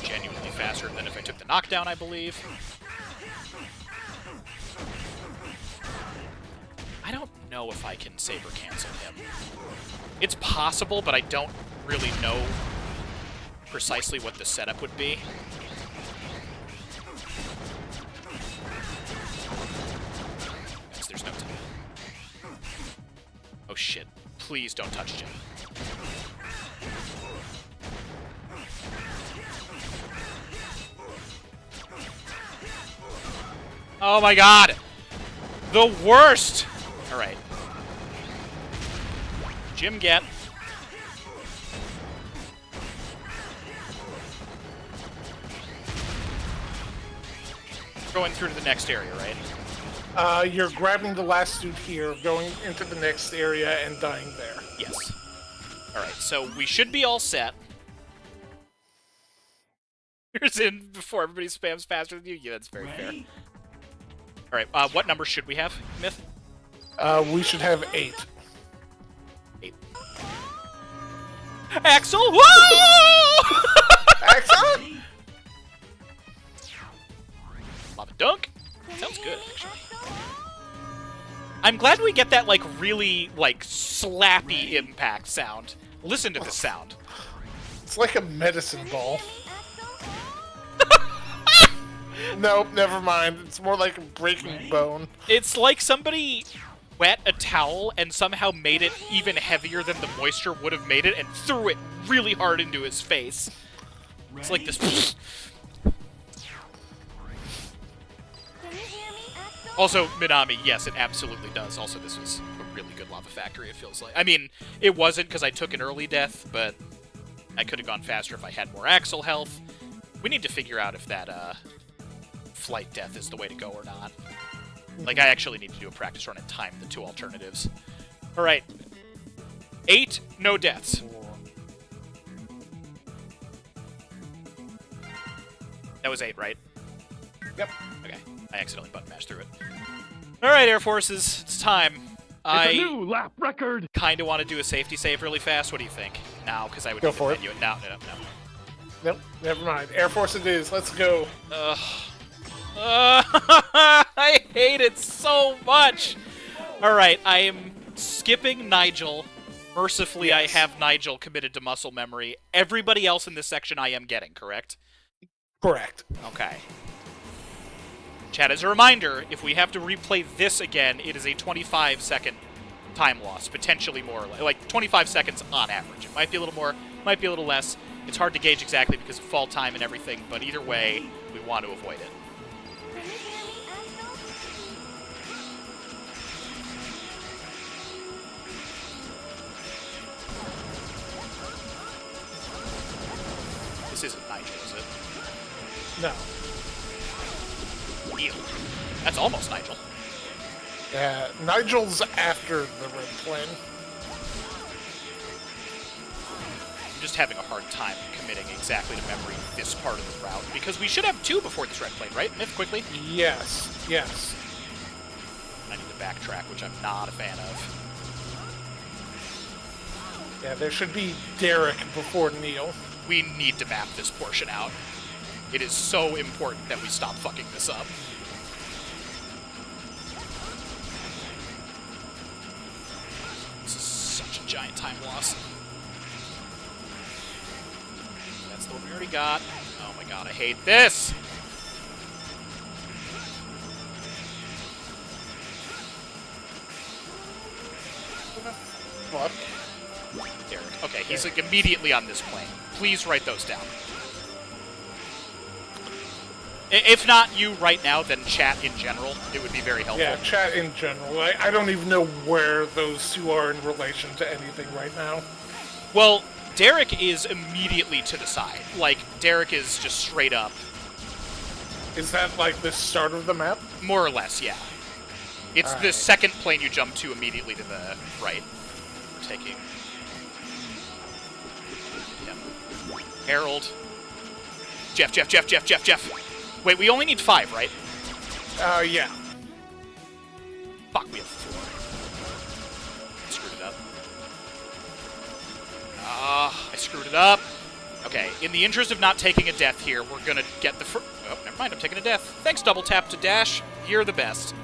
Genuinely faster than if I took the knockdown, I believe. I don't know if I can saber cancel him. It's possible, but I don't really know precisely what the setup would be. Yes, there's no time. Oh shit. Please don't touch Jim. Oh my god! The worst! Alright. Jim get. Going through to the next area, right? You're grabbing the last suit here, going into the next area, and dying there. Yes. Alright, so we should be all set. Here's in before everybody spams faster than you. Yeah, that's very fair. Alright, what number should we have, Myth? We should have 8. 8. Axl! Whoa! Axl? Lava dunk? Sounds good, actually. I'm glad we get that, like, really, like, slappy impact sound. Listen to the sound. It's like a medicine ball. Nope, never mind. It's more like a breaking bone. It's like somebody wet a towel and somehow made it even heavier than the moisture would have made it and threw it really hard into his face. It's like this. Can you hear me, Axl? Also, Minami, yes, it absolutely does. Also, this was a really good lava factory, it feels like. I mean, it wasn't because I took an early death, but I could have gone faster if I had more Axl health. We need to figure out if that, flight death is the way to go or not. Like, I actually need to do a practice run and time the two alternatives. Alright. 8, no deaths. That was 8, right? Yep. Okay. I accidentally button mashed through it. Alright, Air Forces. It's time. It's a new lap record. Kind of want to do a safety save really fast. What do you think? Now, because I would Go need to for it. menu it. No. Nope, never mind. Air Force it is. Let's go. I hate it so much. Alright, I am skipping Nigel. Mercifully, Yes. I have Nigel committed to muscle memory. Everybody else in this section I am getting, correct? Correct. Okay. Chat, as a reminder, if we have to replay this again, it is a 25-second time loss, potentially more, like 25 seconds on average. It might be a little more, might be a little less. It's hard to gauge exactly because of fall time and everything, but either way, we want to avoid it. Can you hear me, Axl? This isn't Nigel, is it? No. Ew. That's almost Nigel. Nigel's after the red plane. I'm just having a hard time committing exactly to memory this part of the route, because we should have 2 before this red plane, right? Myth, quickly. Yes, yes. I need to backtrack, which I'm not a fan of. Yeah, there should be Derek before Neil. We need to map this portion out. It is so important that we stop fucking this up. This is such a giant time loss. That's the one we already got. Oh my god, I hate this! What? Derek. Okay, he's like immediately on this plane. Please write those down. If not you right now, then chat in general. It would be very helpful. Yeah, chat in general. I don't even know where those two are in relation to anything right now. Well, Derek is immediately to the side. Like, Derek is just straight up. Is that like the start of the map? More or less, yeah. It's the Alright. second plane you jump to immediately to the right. We're taking... Yeah. Harold. Jeff. Wait, we only need 5, right? Yeah. Fuck, we have 4. Screwed it up. I screwed it up. Okay, in the interest of not taking a death here, we're gonna get the oh, never mind, I'm taking a death. Thanks, double tap to dash. You're the best.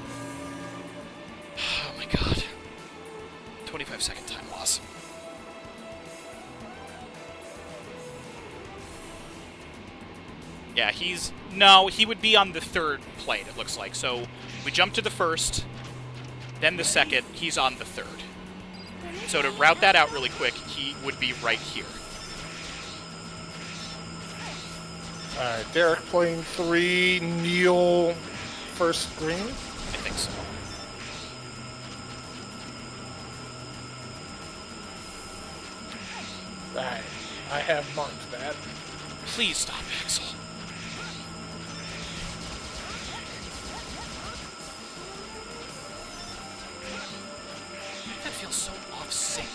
Oh my god. 25-second time loss. Yeah, no, he would be on the 3rd plane, it looks like. So, we jump to the 1st, then the 2nd, he's on the 3rd. So to route that out really quick, he would be right here. Alright, Derek playing 3, Neil first green. I think so. Alright, I have marked that. Please stop, Axl. That feels so off sync.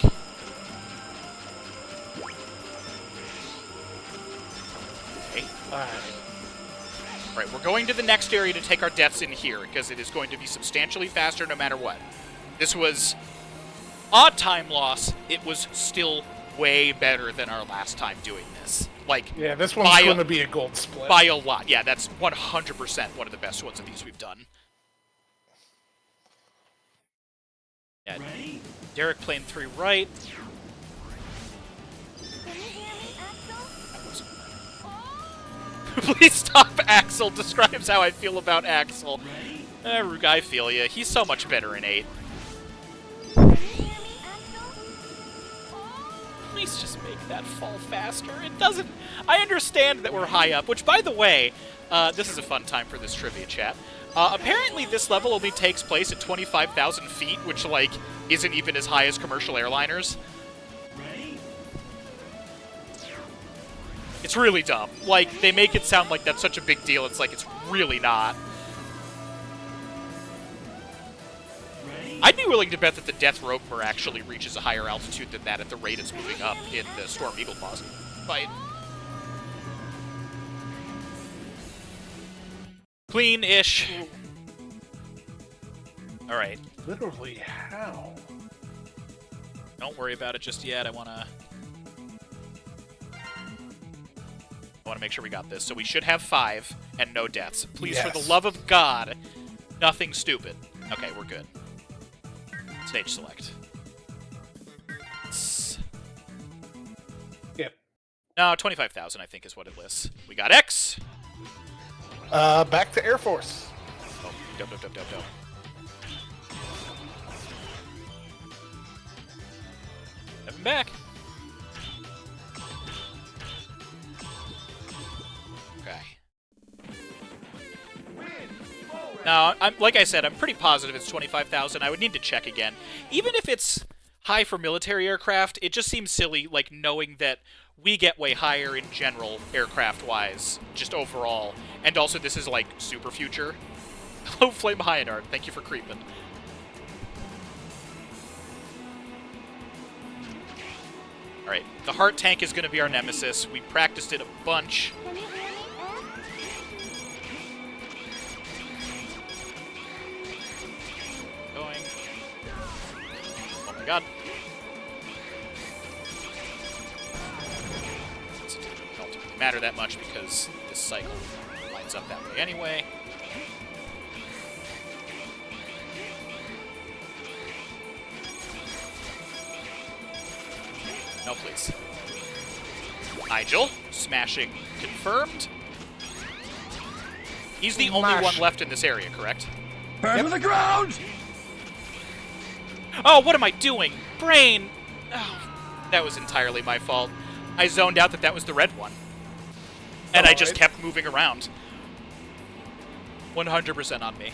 Okay. Alright, we're going to the next area to take our deaths in here, because it is going to be substantially faster no matter what. This was odd time loss. It was still way better than our last time doing this. Like, yeah, this one's going to be a gold split. By a lot. Yeah, that's 100% one of the best ones of these we've done. Yeah, Derek playing 3 right. Can you hear me, Axl? Please stop, Axl. Describes how I feel about Axl. I feel ya. He's so much better in 8. Can you hear me, Axl? Please just make that fall faster. It doesn't... I understand that we're high up, which, by the way, this is a fun time for this trivia chat. Apparently this level only takes place at 25,000 feet, which, like, isn't even as high as commercial airliners. It's really dumb. Like, they make it sound like that's such a big deal. It's like, it's really not. I'd be willing to bet that the Death Roper actually reaches a higher altitude than that at the rate it's moving up in the Storm Eagle boss fight. Clean-ish. Alright. Literally, how? Don't worry about it just yet. I want to make sure we got this. So we should have 5 and no deaths. Please, yes. for the love of God, nothing stupid. Okay, we're good. Stage select. Yep. No, 25,000 I think is what it lists. We got X. Back to Air Force. Oh, dope. Have him back. Okay. Now, like I said, I'm pretty positive it's 25,000. I would need to check again. Even if it's high for military aircraft, it just seems silly, like, knowing that we get way higher in general, aircraft-wise, just overall. And also, this is, like, super future. Hello, Flame Hyanard. Thank you for creeping. Alright, the heart tank is going to be our nemesis. We practiced it a bunch. Can you hear me, Going. Oh my god. It doesn't ultimately matter that much because this cycle lines up that way anyway. No, please. Nigel, smashing confirmed. He's the only one left in this area, correct? Burn to the ground! Oh, what am I doing? Brain! Oh, that was entirely my fault. I zoned out that was the red one. And I just kept moving around. 100% on me.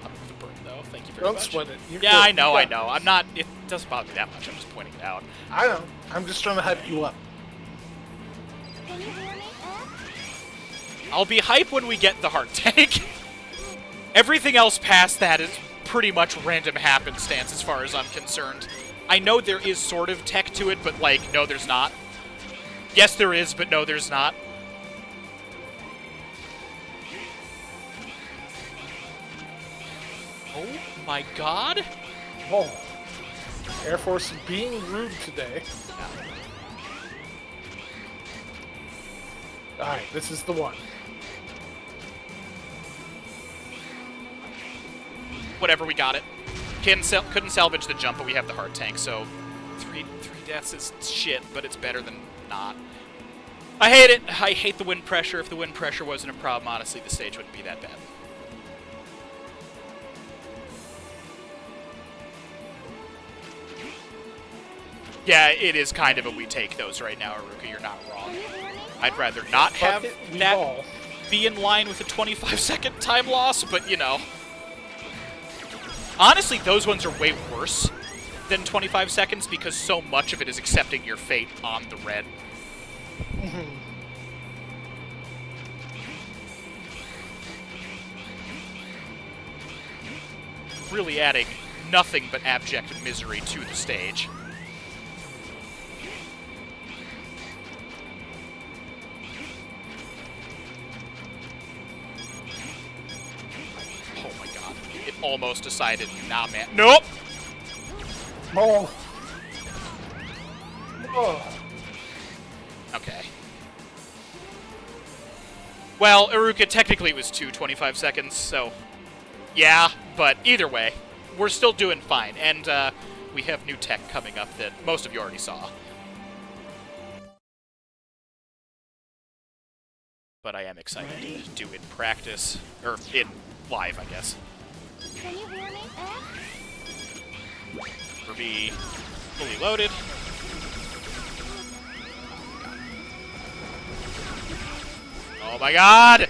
Up with the burn, though. Thank you very much. Don't sweat it. You're Yeah, good. I know. I'm not... It doesn't bother me that much. I'm just pointing it out. I know. I'm just trying to hype you up. Can you hear me, I'll be hype when we get the heart tank. Everything else past that is pretty much random happenstance as far as I'm concerned. I know there is sort of tech to it, but, like, no, there's not. Yes, there is, but no, there's not. Oh my god. Oh. Air Force being rude today. Alright, this is the one. Whatever, we got it. Couldn't salvage the jump, but we have the hard tank, so three deaths is shit, but it's better than not. I hate it. I hate the wind pressure. If the wind pressure wasn't a problem, honestly, the stage wouldn't be that bad. Yeah, it is kind of a we take those right now, Aruka. You're not wrong. I'd rather not have that be in line with a 25-second time loss, but, you know. Honestly, those ones are way worse than 25 seconds because so much of it is accepting your fate on the red. Really adding nothing but abject misery to the stage. Oh my god. It almost decided, nah, man. Nope! Oh. Oh. Okay. Well, Aruka, technically it was 25 seconds, so... Yeah, but either way, we're still doing fine, and we have new tech coming up that most of you already saw. But I am excited to do in practice, or in live, I guess. Can you hear me, X? Ruby fully loaded. Oh my god!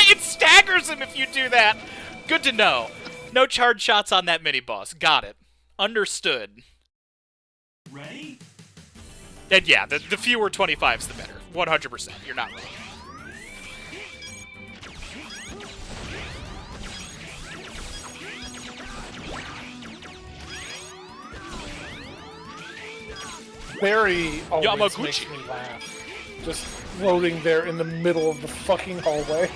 It staggers him if you do that! Good to know. No charge shots on that mini-boss. Got it. Understood. Ready? And yeah, the fewer 25s, the better. 100%. You're not wrong. Barry always Yamaguchi. makes me laugh. Just floating there in the middle of the fucking hallway.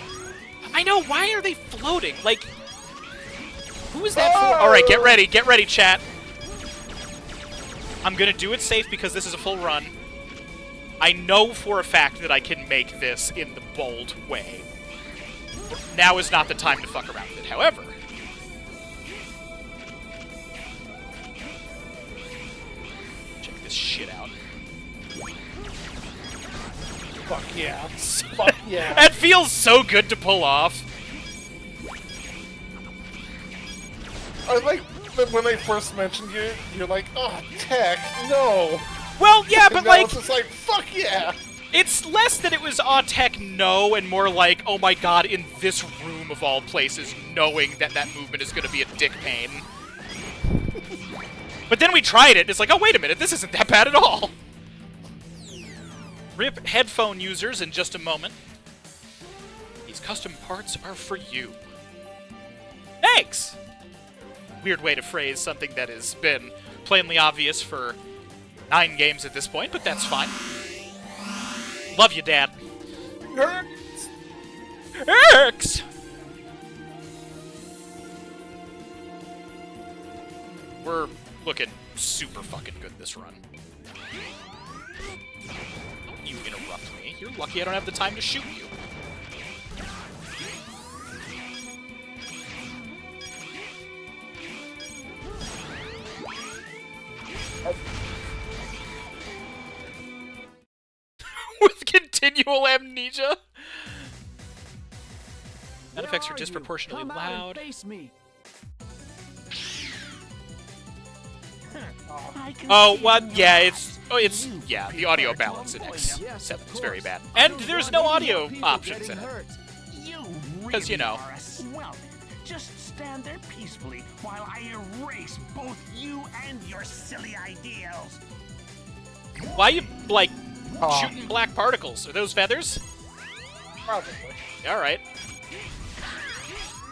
I know, why are they floating? Like, who is that for? Alright, get ready, chat. I'm gonna do it safe because this is a full run. I know for a fact that I can make this in the bold way. Now is not the time to fuck around with it, however. Check this shit out. Fuck yeah. Fuck yeah. That feels so good to pull off. I like that when I first mentioned you, you're like, oh, tech, no. Well, yeah, but And now like... it's just like, fuck yeah. It's less that it was aw tech no, and more like, oh my god, in this room of all places, knowing that that movement is gonna be a dick pain. But then we tried it, and it's like, oh wait a minute, this isn't that bad at all. RIP headphone users in just a moment. These custom parts are for you. Thanks! Weird way to phrase something that has been plainly obvious for 9 games at this point, but that's fine. Love you, Dad. X! We're looking super fucking good this run. Don't you interrupt me. You're lucky I don't have the time to shoot you. With continual amnesia. Sound effects are disproportionately Come out and loud. face me. I can Oh, see what? in your Yeah, eyes. it's Oh, it's, yeah, the audio balance in X7 is very bad. And there's no audio options in it. Because, you know. Well, just stand there peacefully while I erase both you and your silly ideals. Why you, like, shooting black particles? Are those feathers? Probably. Alright.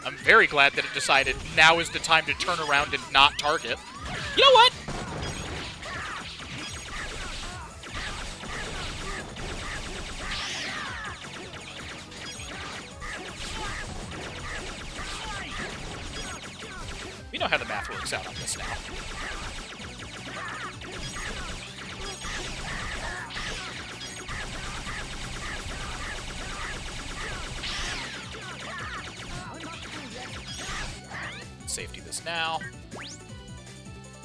I'm very glad that it decided now is the time to turn around and not target. You know what? We know how the math works out on this now. Safety this now.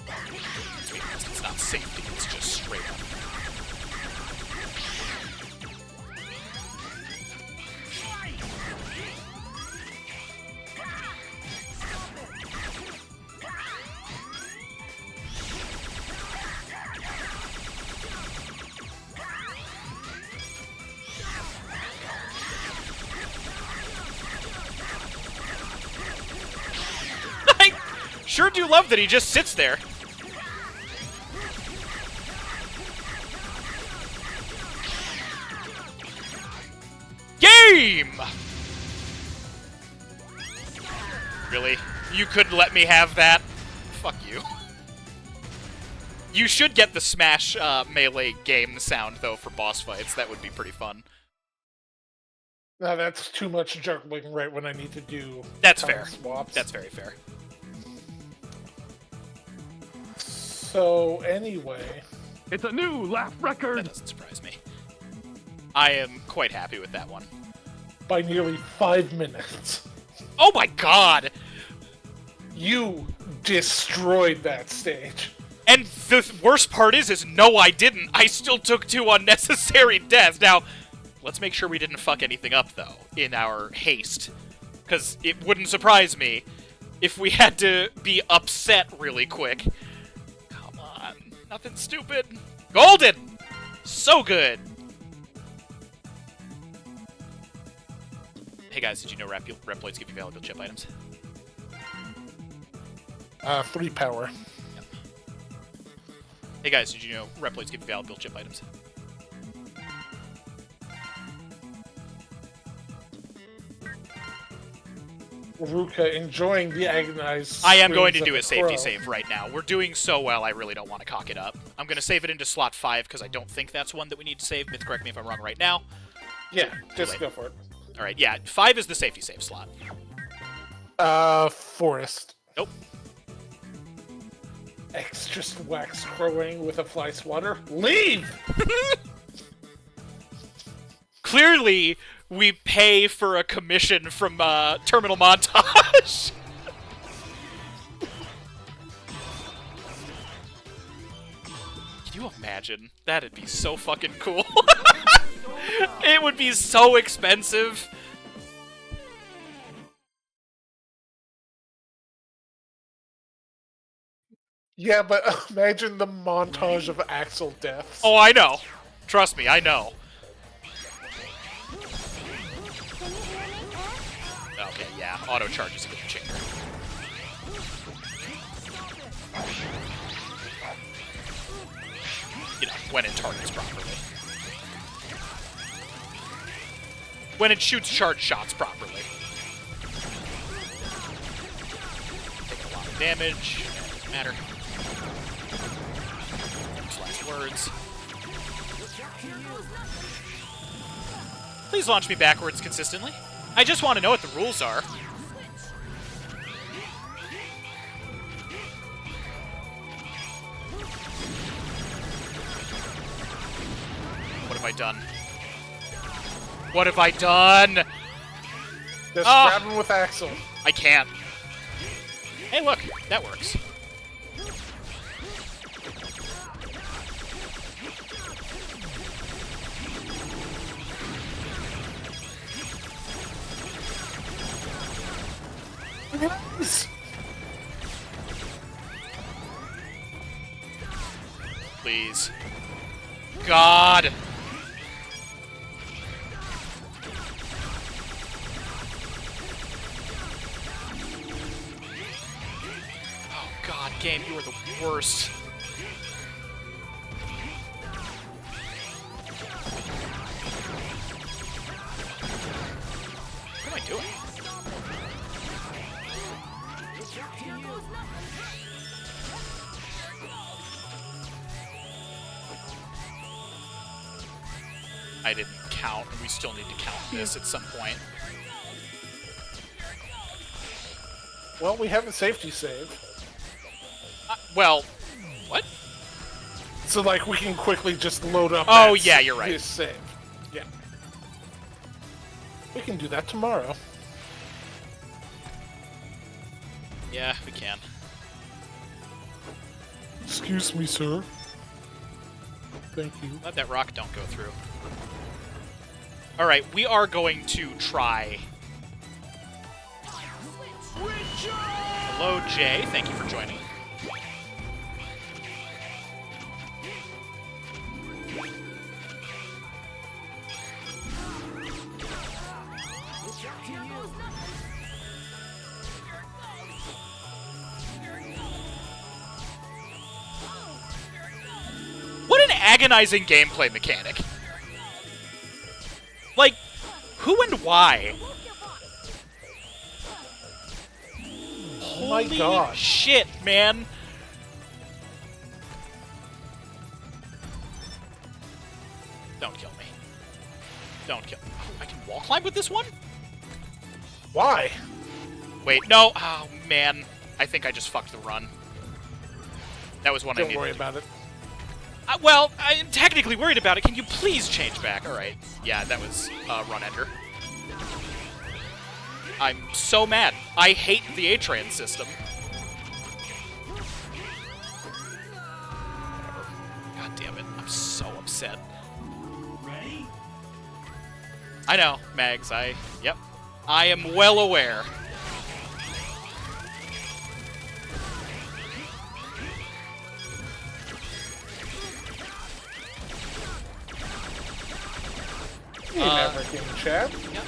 It's not safety, it's just straight up. Sure do love that he just sits there. Game! Really? You couldn't let me have that? Fuck you. You should get the Smash melee game sound, though, for boss fights. That would be pretty fun. No, that's too much juggling right when I need to do That's time fair. swaps. That's very fair. So, anyway... It's a new laugh record! That doesn't surprise me. I am quite happy with that one. By nearly 5 minutes. Oh my god! You destroyed that stage. And the worst part is no, I didn't. I still took 2 unnecessary deaths. Now, let's make sure we didn't fuck anything up, though, in our haste. Because it wouldn't surprise me if we had to be upset really quick. Come on. Nothing stupid. Golden! So good! Hey guys, did you know Reploids give you valuable chip items? 3 power. Yep. Hey guys, did you know Reploids give you valuable chip items? Ruka enjoying the agonized. I am going to screams do of a safety crow. save right now. We're doing so well, I really don't want to cock it up. I'm going to save it into slot 5 because I don't think that's one that we need to save. Myth, correct me if I'm wrong right now. Yeah, just late. go for it. Alright, yeah, 5 is the safety save slot. Forest. Nope. X just wax crowing with a fly swatter. Leave! Clearly, we pay for a commission from Terminal Montage. Can you imagine? That'd be so fucking cool. It would be so expensive. Yeah, but imagine the montage of Axl deaths. Oh, I know. Trust me, I know. Okay, yeah, auto charge is a good chinger. You know, when it targets properly. When it shoots charge shots properly. Taking a lot of damage. Doesn't matter. Those last words. Please launch me backwards consistently. I just want to know what the rules are. What have I done? What have I done? Just grab him with Axl. I can't. Hey, look, that works. Please. God! Oh God, game, you are the worst. What am I doing? I didn't count, and we still need to count this at some point. Well, we have a safety save. Well, what? So, like, we can quickly just load up. Oh, that yeah, you're right. This save. Yeah. We can do that tomorrow. Yeah, we can. Excuse me, sir. Thank you. Let that rock don't go through. Alright, we are going to try. Hello, Jay. Thank you for joining. What an agonizing gameplay mechanic. Like, who and why? Oh my Holy god. shit, man. Don't kill me. Don't kill me. Oh, I can wall climb with this one? Why? Wait, no. Oh, man. I think I just fucked the run. That was one I Don't needed worry to- about it. Well, I'm technically worried about it. Can you please change back? Alright. Yeah, that was run ender. I'm so mad. I hate the A-Tran system. God damn it. I'm so upset. Ready? I know, Mags. Yep. I am well aware. You never game chat. Yep.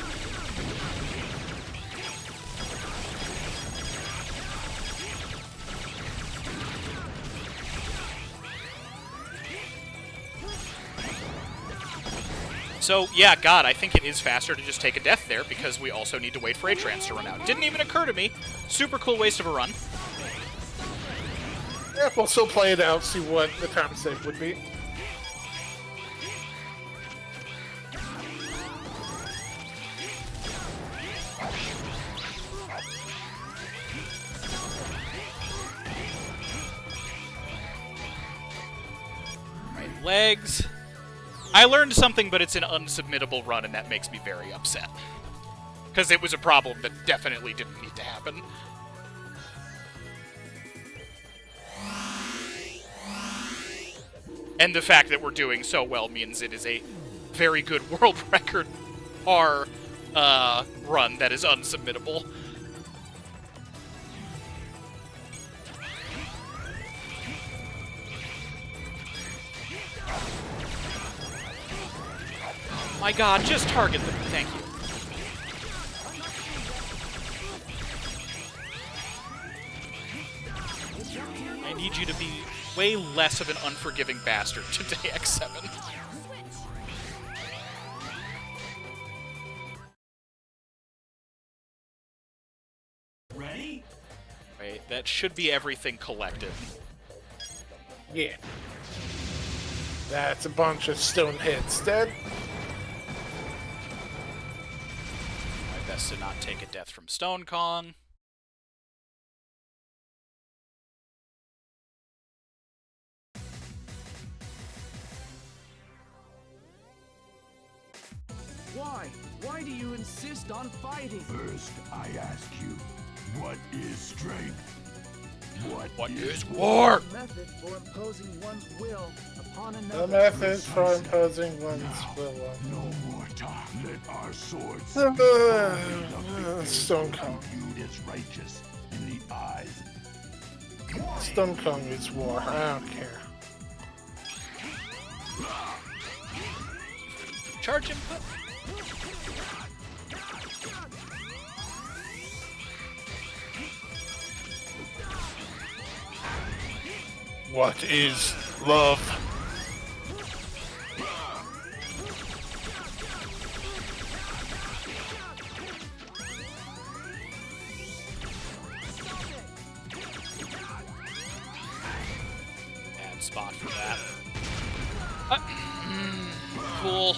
So, yeah, God, I think it is faster to just take a death there because we also need to wait for A-Trans to run out. Didn't even occur to me. Super cool waste of a run. Yeah, we'll still play it out, see what the time save would be. Right, legs. I learned something, but it's an unsubmittable run, and that makes me very upset. Because it was a problem that definitely didn't need to happen. And the fact that we're doing so well means it is a very good world record R run that is unsubmittable. My god, just target them. Thank you. I need you to be way less of an unforgiving bastard today, X7. Ready? Wait, that should be everything collected. Yeah. That's a bunch of stone heads dead. My best to not take a death from Stone Kong. Why? Why do you insist on fighting? First, I ask you, what is strength? What is war? The method for imposing one's will upon The another. method for imposing one's will No more talk. Let our swords Stone Kong. viewed as righteous in the eyes. Stone Kong is war. I don't care. charge input. What is love? Bad spot for that. Cool.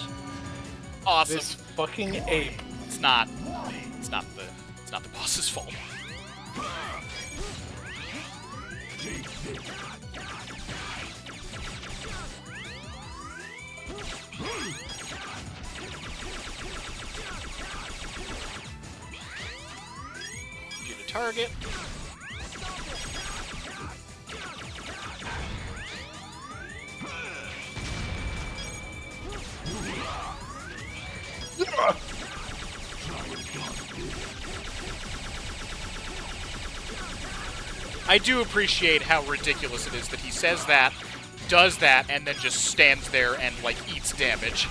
Awesome. This fucking ape. It's not the boss's fault. Do the target. I do appreciate how ridiculous it is that he says that, does that, and then just stands there and, like, eats damage.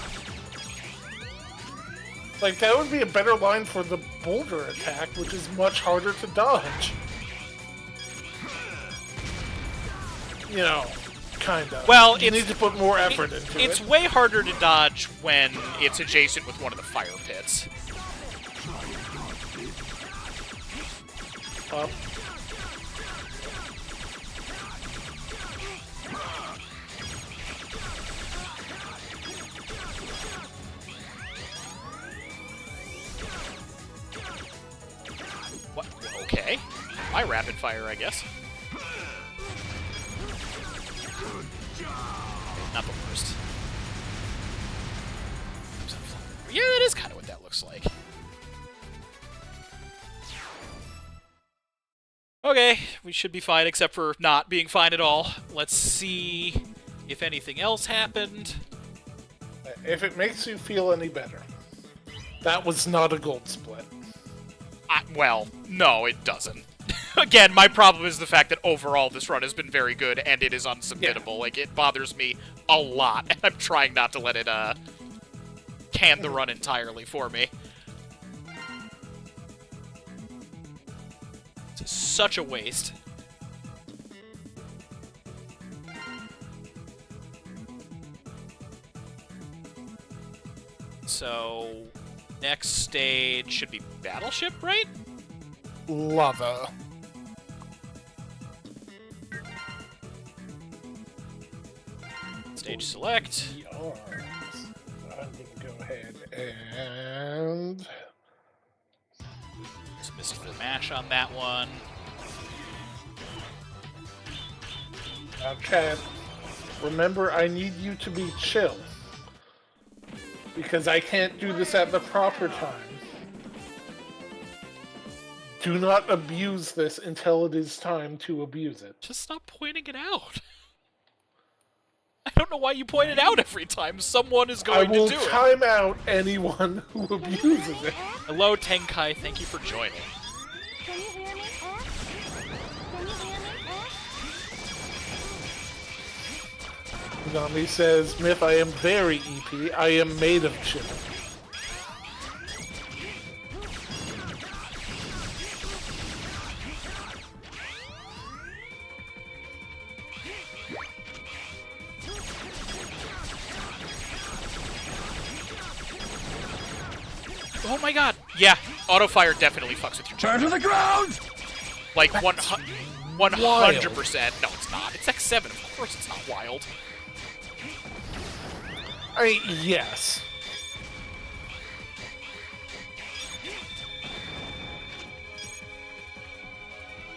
Like, that would be a better line for the boulder attack, which is much harder to dodge. You know, kind of. Well, you need to put more effort into it. It's way harder to dodge when it's adjacent with one of the fire pits. Up. What? Okay. My rapid fire, I guess. Not the worst. Yeah, that is kind of what that looks like. Okay, we should be fine except for not being fine at all. Let's see if anything else happened. If it makes you feel any better, that was not a gold split. Well, no, it doesn't. Again, my problem is the fact that overall this run has been very good and it is unsubmittable. Yeah. Like, it bothers me a lot, and I'm trying not to let it, can the run entirely for me. It's such a waste. So, next stage should be Battleship, right? Lava. Stage select. I'm gonna go ahead and Just missed the mash on that one. now, Chad. Remember, I need you to be chill because I can't do this at the proper time. Do not abuse this until it is time to abuse it. Just stop pointing it out. I don't know why you point it out every time someone is going I will to do it. time out anyone who abuses it. Hello, Tenkai. Thank you for joining. Can you hear me, X? Can you hear me, X? Nami says, Myth, I am very EP. I am made of chill. Oh my god. Yeah, auto fire definitely fucks with your Turn charge. to the ground! Like 100%. No, it's not. It's X7. Of course it's not wild. Yes.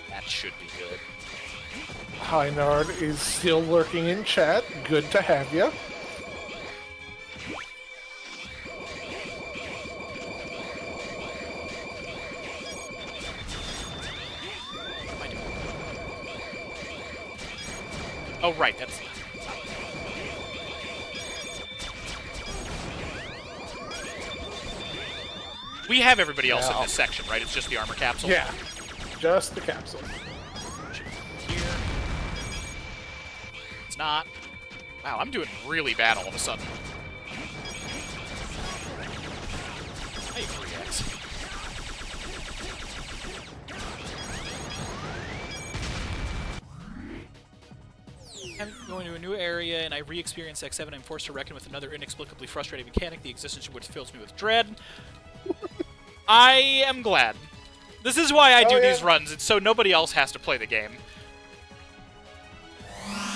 That should be good. Heinard is still lurking in chat. Good to have you. What am I doing? Oh, right. That's... We have everybody else in this section, right? It's just the armor capsule? Yeah. Just the capsule. Here. It's not. Wow, I'm doing really bad all of a sudden. I'm going to a new area and I re-experience X7. I'm forced to reckon with another inexplicably frustrating mechanic, the existence of which fills me with dread. I am glad. This is why I do these runs. It's so nobody else has to play the game.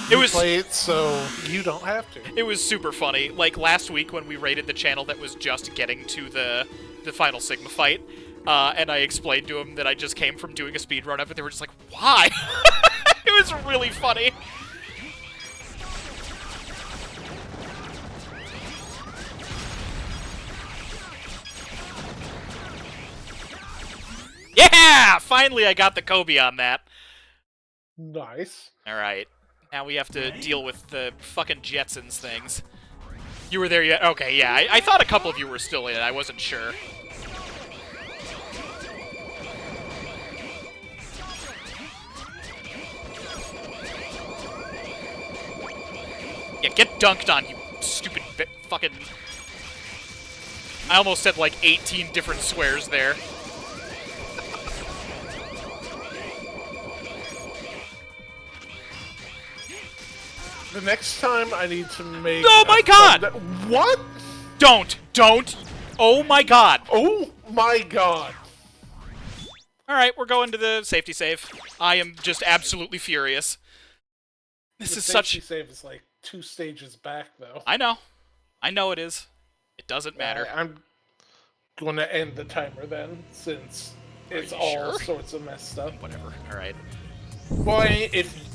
Play it so you don't have to. It was super funny. Like last week when we raided the channel that was just getting to the final Sigma fight, and I explained to them that I just came from doing a speedrun of it, they were just like, why? It was really funny. Yeah! Finally I got the Kobe on that. Nice. Alright. Now we have to deal with the fucking Jetsons things. You were there yet? Okay, yeah. I thought a couple of you were still in it. I wasn't sure. Yeah, get dunked on, you stupid fucking... I almost said like 18 different swears there. The next time I need to make... Oh my god! What? Don't! Oh my god! Oh my god. Alright, we're going to the safety save. I am just absolutely furious. This is such... The safety save is like 2 stages back, though. I know. I know it is. It doesn't matter. I'm going to end the timer then, since it's you all sure? sorts of messed up. Whatever. Alright. Boy, if...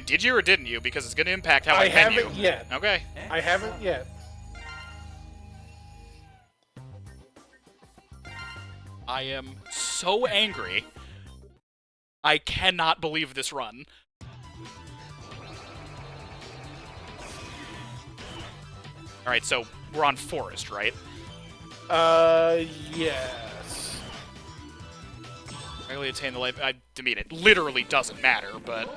Did you or didn't you? Because it's going to impact how I haven't menu. yet. Okay. I haven't yet. I am so angry. I cannot believe this run. Alright, so we're on Forest, right? Yes. Rarely attain the life... I mean, it literally doesn't matter, but...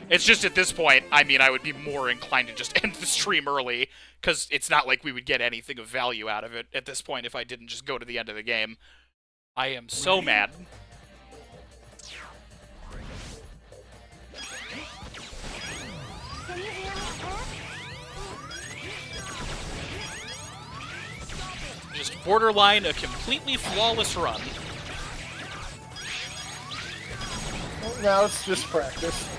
It's just at this point, I mean, I would be more inclined to just end the stream early, because it's not like we would get anything of value out of it at this point if I didn't just go to the end of the game. I am so mad. Can you hear me, X? Just borderline a completely flawless run. Now it's just practice.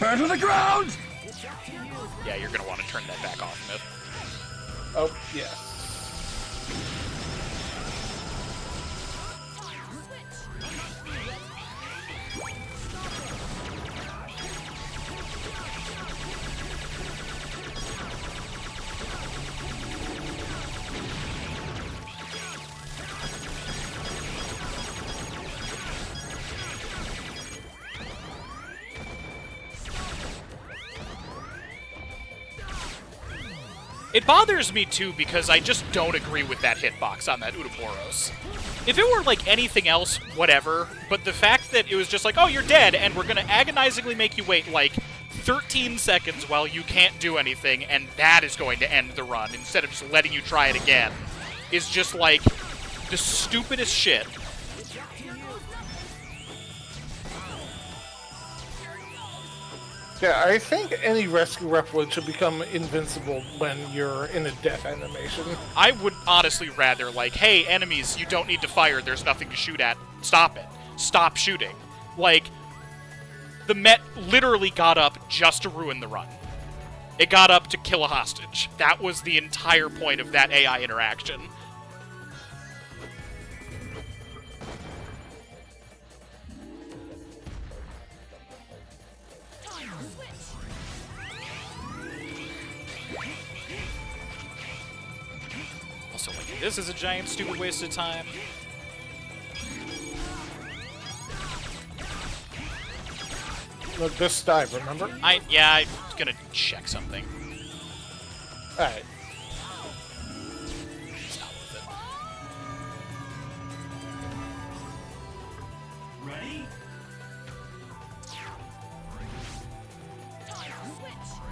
Burn to the ground! Yeah, you're gonna want to turn that back off, Myth. Oh, yeah. It bothers me, too, because I just don't agree with that hitbox on that Ouroboros. If it were, like, anything else, whatever, but the fact that it was just like, oh, you're dead, and we're gonna agonizingly make you wait, like, 13 seconds while you can't do anything, and that is going to end the run, instead of just letting you try it again, is just, like, the stupidest shit. Yeah, I think any Rescue Reploid should become invincible when you're in a death animation. I would honestly rather, like, hey, enemies, you don't need to fire, there's nothing to shoot at. Stop it. Stop shooting. Like, the Met literally got up just to ruin the run. It got up to kill a hostage. That was the entire point of that AI interaction. Also, like, this is a giant, stupid waste of time. Look, this dive, remember? Yeah, I'm gonna check something. Alright. It's not worth it. Ready?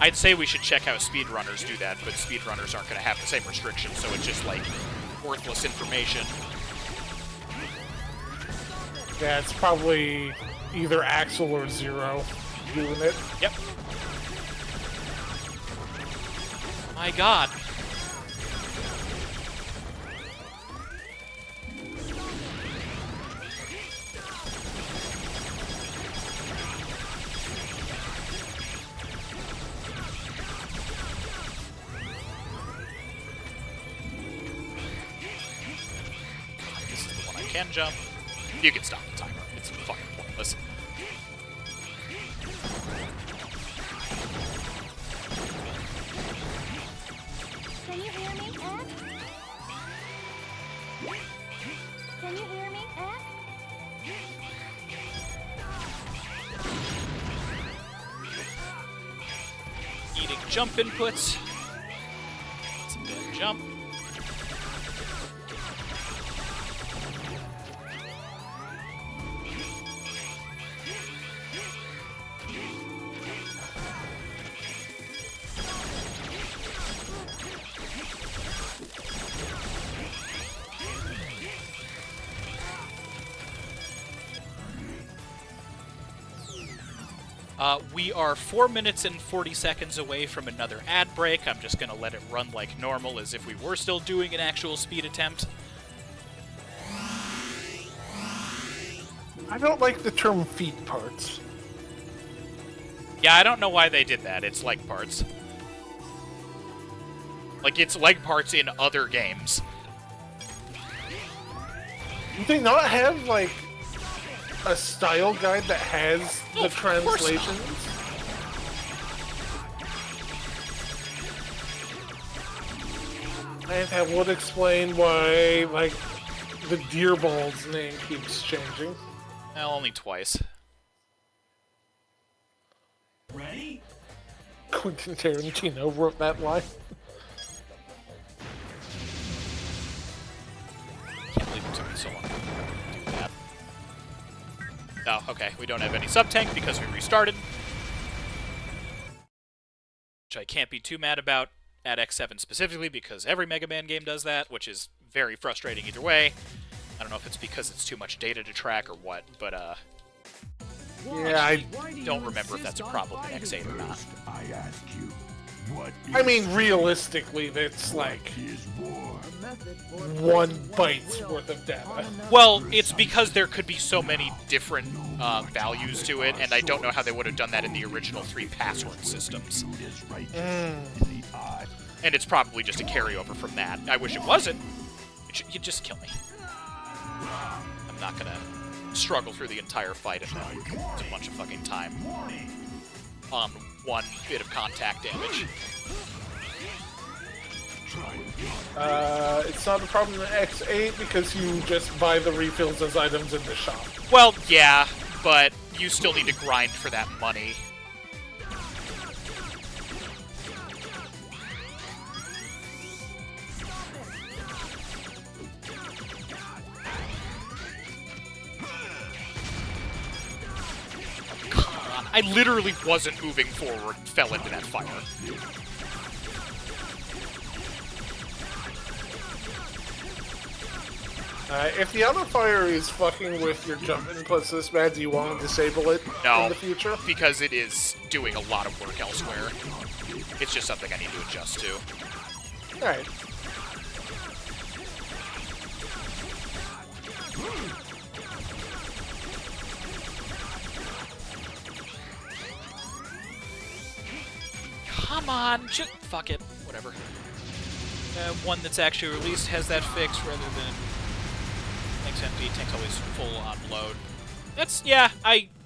I'd say we should check how speedrunners do that, but speedrunners aren't going to have the same restrictions, so it's just, like, worthless information. Yeah, it's probably either Axl or Zero doing it. Yep. My god. This is the one I can jump. You can stop the timer. It's fucking pointless. Can you hear me, X? Can you hear me, X? Eating jump inputs. It's a dead jump. We are 4 minutes and 40 seconds away from another ad break. I'm just going to let it run like normal as if we were still doing an actual speed attempt. I don't like the term feet parts. Yeah, I don't know why they did that. It's leg parts. Like, it's leg parts in other games. Do they not have, like, a style guide that has the Of course not. translations? And that would explain why, like, the Deerball's name keeps changing. Well, only twice. Ready? Quentin Tarantino wrote that line. Can't believe it took me so long to do that. Oh, okay. We don't have any sub-tank because we restarted. Which I can't be too mad about at X7 specifically, because every Mega Man game does that, which is very frustrating either way. I don't know if it's because it's too much data to track or what, but, Yeah, I don't remember if that's a problem in X8 or not. I ask you, what mean, realistically, that's like is war? 1 byte's worth of data. Well, it's because there could be so many different values to it, and I don't know how they would have done that in the original 3 password systems. And it's probably just a carryover from that. I wish it wasn't. You'd just kill me. I'm not gonna struggle through the entire fight and then lose a bunch of fucking time on 1 bit of contact damage. It's not a problem in X8 because you just buy the refills as items in the shop. Well, yeah, but you still need to grind for that money. Come on, I literally wasn't moving forward and fell into that fire. If the other fire is fucking with your jump inputs this bad, do you want to disable it No, in the future? because it is doing a lot of work elsewhere. It's just something I need to adjust to. Alright. Come on, just fuck it. Whatever. One that's actually released has that fixed rather than tank's empty, tank's always full on load. That's, yeah,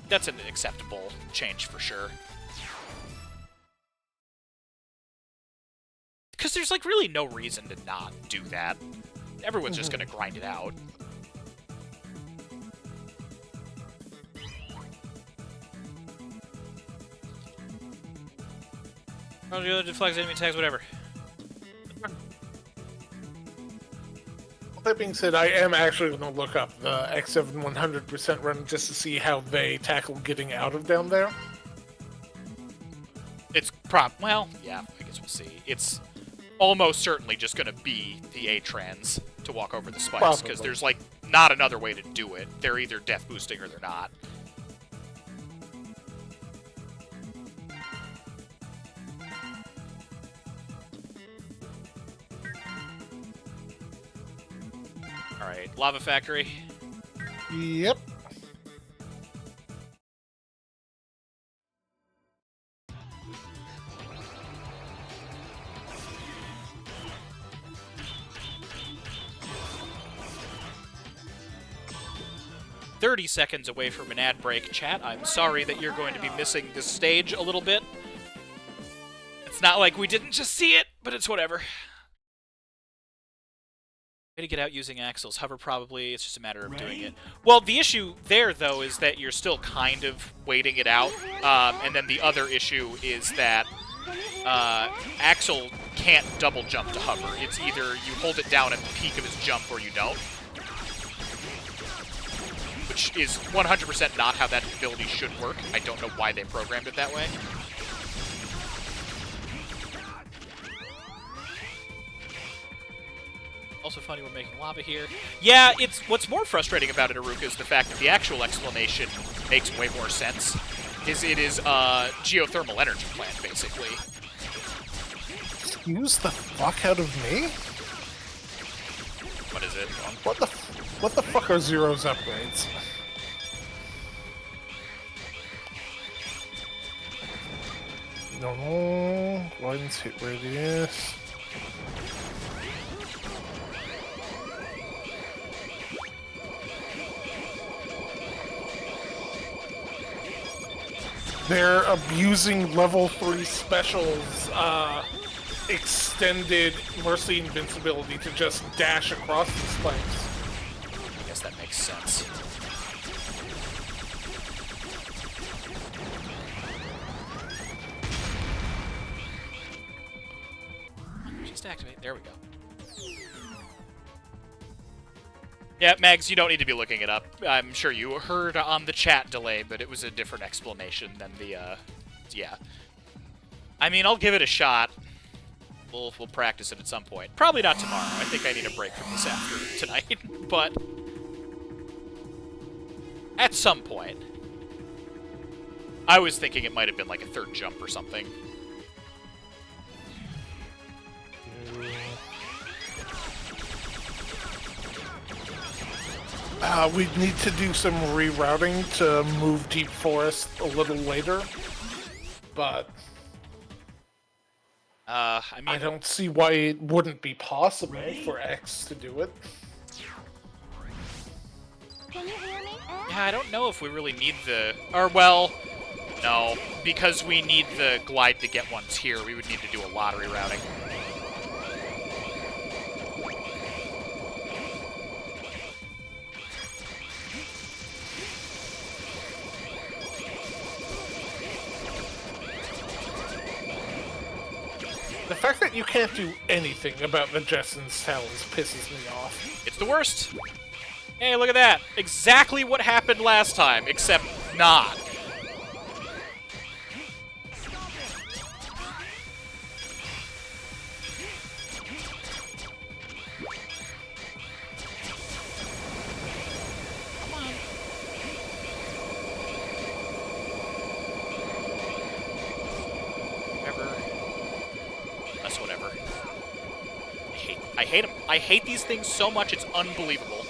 that's an acceptable change for sure. Because there's, like, really no reason to not do that. Everyone's just gonna grind it out. Deflects enemy attacks, whatever. That being said, I am actually going to look up the X7 100% run just to see how they tackle getting out of down there. It's Well, yeah, I guess we'll see. It's almost certainly just going to be the A-trans to walk over the spikes, because there's, like, not another way to do it. They're either death boosting or they're not. Alright, Lava Factory. Yep. "30 seconds away from an ad break, chat. I'm sorry that you're going to be missing this stage a little bit. It's not like we didn't just see it, but it's whatever. Way to get out using Axl's hover, probably. It's just a matter of doing it. Well, the issue there, though, is that you're still kind of waiting it out. And then the other issue is that Axl can't double jump to hover. It's either you hold it down at the peak of his jump or you don't. Which is 100% not how that ability should work. I don't know why they programmed it that way. Also funny we're making lava here. Yeah, it's what's more frustrating about it, Aruka, is the fact that the actual explanation makes way more sense. It is a geothermal energy plant, basically. Excuse the fuck out of me? What is it? What the fuck are Zero's upgrades? No, Guidance, hit radius. They're abusing level 3 specials, extended Mercy invincibility to just dash across the spikes. I guess that makes sense. Just activate. There we go. Yeah, Mags, you don't need to be looking it up. I'm sure you heard on the chat delay, but it was a different explanation than the, yeah. I mean, I'll give it a shot. We'll practice it at some point. Probably not tomorrow. I think I need a break from this after tonight, but at some point. I was thinking it might have been like a third jump or something. We need to do some rerouting to move Deep Forest a little later, but I mean, I don't see why it wouldn't be possible for X to do it. Can you hear me? yeah, I don't know if we really need the, or well, no, because we need the glide to get ones here, we would need to do a lot of rerouting. The fact that you can't do anything about the Jessen's talons pisses me off. It's the worst. Hey, look at that. Exactly what happened last time, except not. I hate them. I hate these things so much, it's unbelievable.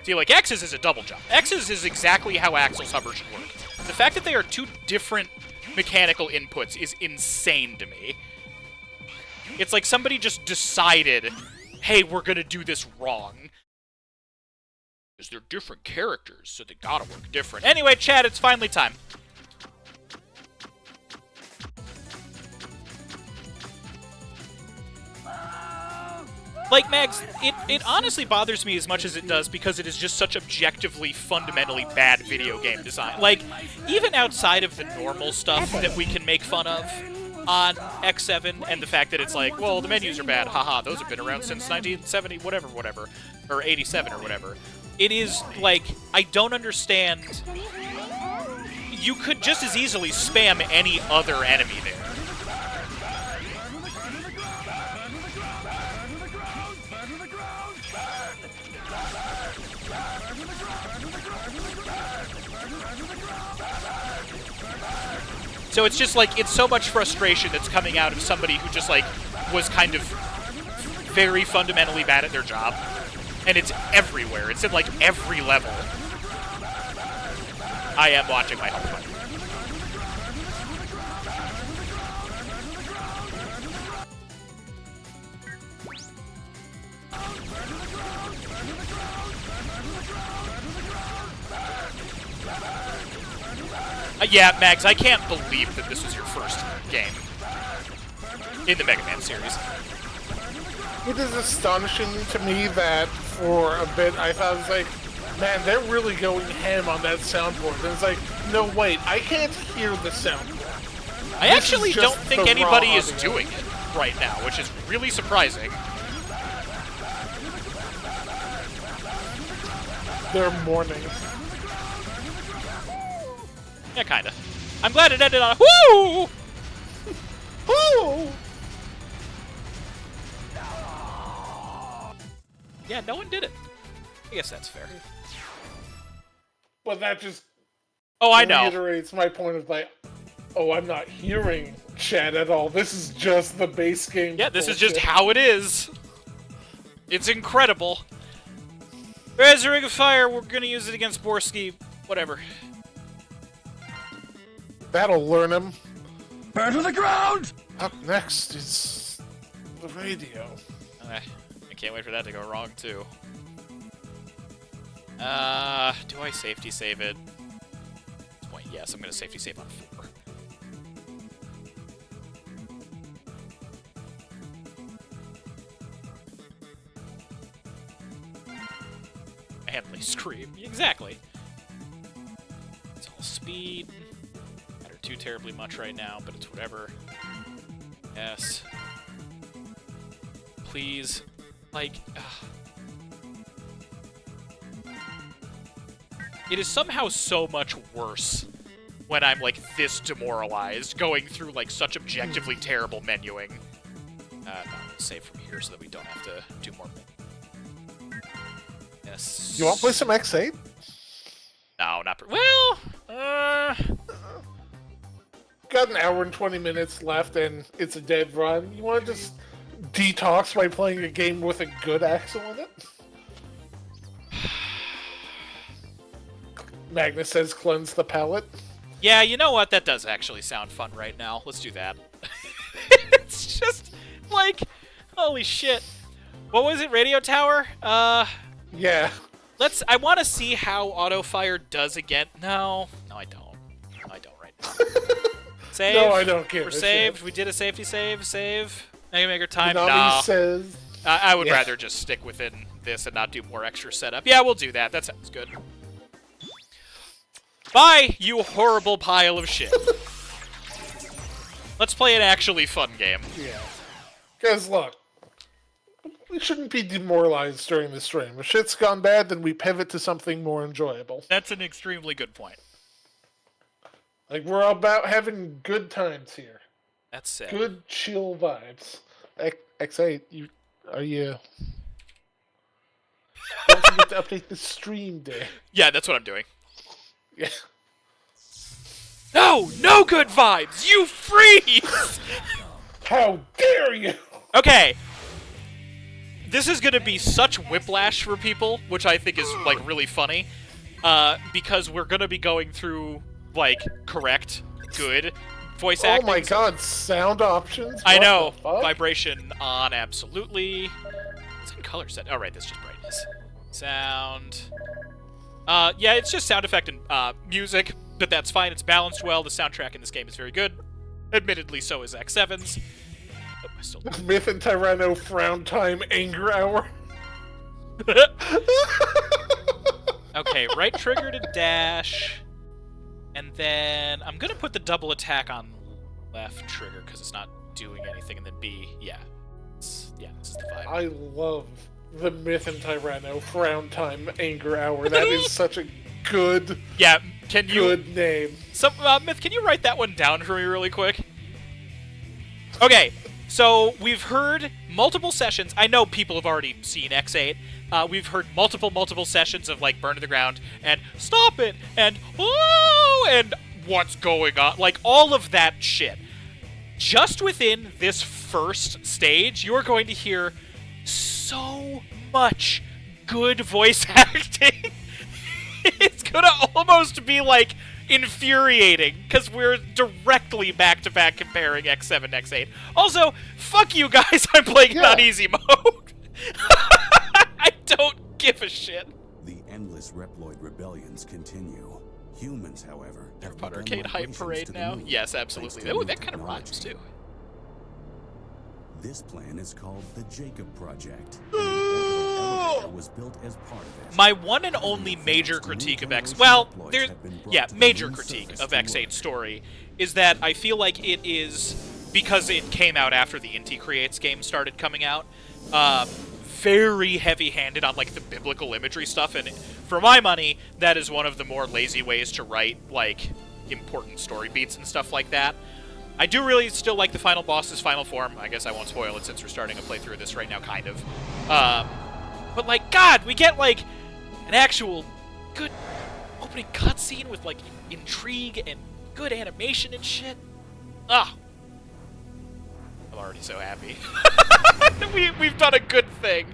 See, like, X's is a double jump. X's is exactly how Axl's hover should work. The fact that they are two different mechanical inputs is insane to me. It's like somebody just decided, hey, we're gonna do this wrong. Because they're different characters, so they gotta work different. Anyway, chat, it's finally time. Like, Mags, it honestly bothers me as much as it does because it is just such objectively, fundamentally bad video game design. Like, even outside of the normal stuff that we can make fun of on X7, and the fact that it's like, well, the menus are bad, haha, those have been around since 1970, whatever, or 87 or whatever. It is, like, I don't understand. You could just as easily spam any other enemy there. So it's just like, it's so much frustration that's coming out of somebody who just like was kind of very fundamentally bad at their job. And it's everywhere. It's in like every level. I am watching my health bar. Yeah, Mags, I can't believe that this was your first game in the Mega Man series. It is astonishing to me that for a bit I thought it was like, man, they're really going ham on that soundboard. And it's like, no, wait, I can't hear the soundboard. I actually don't think anybody is audio. doing it right now, which is really surprising. They're mourning. Yeah, kinda. I'm glad it ended on a whoo! Woo! Yeah, no one did it. I guess that's fair. But that just Oh, I know. reiterates my point of like, oh, I'm not hearing chat at all. This is just the base game. Yeah, this is bullshit. just how it is. It's incredible. There's a ring of fire. We're gonna use it against Borsky. Whatever. That'll learn him. Burn to the ground! Up next is the radio. Okay. I can't wait for that to go wrong, too. Do I safety save it? At this point, yes, I'm gonna safety save on 4. Manly scream. Exactly. It's all speed. Matter too terribly much right now, but it's whatever. Yes. Please. Like, it is somehow so much worse when I'm, like, this demoralized, going through, like, such objectively terrible menuing. No, we'll save from here so that we don't have to do more. Yes. You want to play some X8? No, not... Well, Got an hour and 20 minutes left and it's a dead run. You want to just detox by playing a game with a good Axl in it? Magnus says cleanse the palate. Yeah, you know what? That does actually sound fun right now. Let's do that. It's just, like, holy shit. What was it, Radio Tower? Yeah. I want to see how auto fire does again. No, I don't. No, I don't right now. Save. No, I don't care. We're saved. We did a safety save. Save. Mega Maker time. Konami No. says... I would Yeah. rather just stick within this and not do more extra setup. Yeah, we'll do that. That sounds good. Bye, you horrible pile of shit. Let's play an actually fun game. Yeah. Because, look, we shouldn't be demoralized during the stream. If shit's gone bad, then we pivot to something more enjoyable. That's an extremely good point. Like, we're about having good times here. That's sad. Good, chill vibes. X8, are you... Don't forget to update the stream day. Yeah, that's what I'm doing. Yeah. No good vibes! You freeze! How dare you! Okay. This is gonna be such whiplash for people, which I think is, like, really funny. Because we're gonna be going through, like, correct, good voice acting. Oh my god, sound options? I What know. the fuck? Vibration on, absolutely. What's that color set? Oh, right, that's just brightness. Sound. Yeah, it's just sound effect and music, but that's fine. It's balanced well. The soundtrack in this game is very good. Admittedly, so is X7's. Oh, I still Myth and Tyranno frown time anger hour. Okay, right trigger to dash, and then I'm gonna put the double attack on left trigger because it's not doing anything, and then B, yeah, this is the vibe. I love the Myth and Tyranno frown time anger hour. That is such a good, Yeah, can you? good name. Some Myth, can you write that one down for me really quick? Okay, so we've heard multiple sessions. I know people have already seen X8. We've heard multiple sessions of like burn to the ground and stop it and oh and what's going on, like all of that shit. Just within this first stage, you're going to hear so much good voice acting. It's gonna almost be like infuriating because we're directly back to back comparing X7 and X8. Also, fuck you guys, I'm playing it on easy mode. I don't give a shit. The endless Reploid rebellions continue. Humans, however, have Pod begun Arcade Hype migrations Parade to the now? moon, Yes, thanks absolutely. to Oh, new that kind of rhymes technology. too. This plan is called the Jacob Project. and an orbital elevator was built as part of it. My one and only major critique of X... Well, there's... Yeah, major critique of X8's story is that I feel like it is, because it came out after the Inti Creates game started coming out, very heavy-handed on, like, the biblical imagery stuff, and for my money, that is one of the more lazy ways to write, like, important story beats and stuff like that. I do really still like the final boss's final form. I guess I won't spoil it since we're starting a playthrough of this right now, kind of. But, like, God, we get, like, an actual good opening cutscene with, like, intrigue and good animation and shit. Ah! I'm already so happy. We've done a good thing.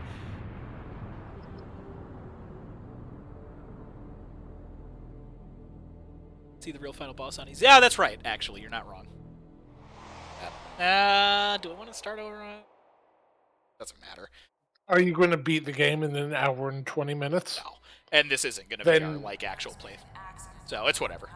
See the real final boss on easy. Yeah, that's right, actually. You're not wrong. Do I want to start over? Doesn't matter. Are you going to beat the game in an hour and 20 minutes? No. And this isn't going to be our, like, actual play. So, it's whatever.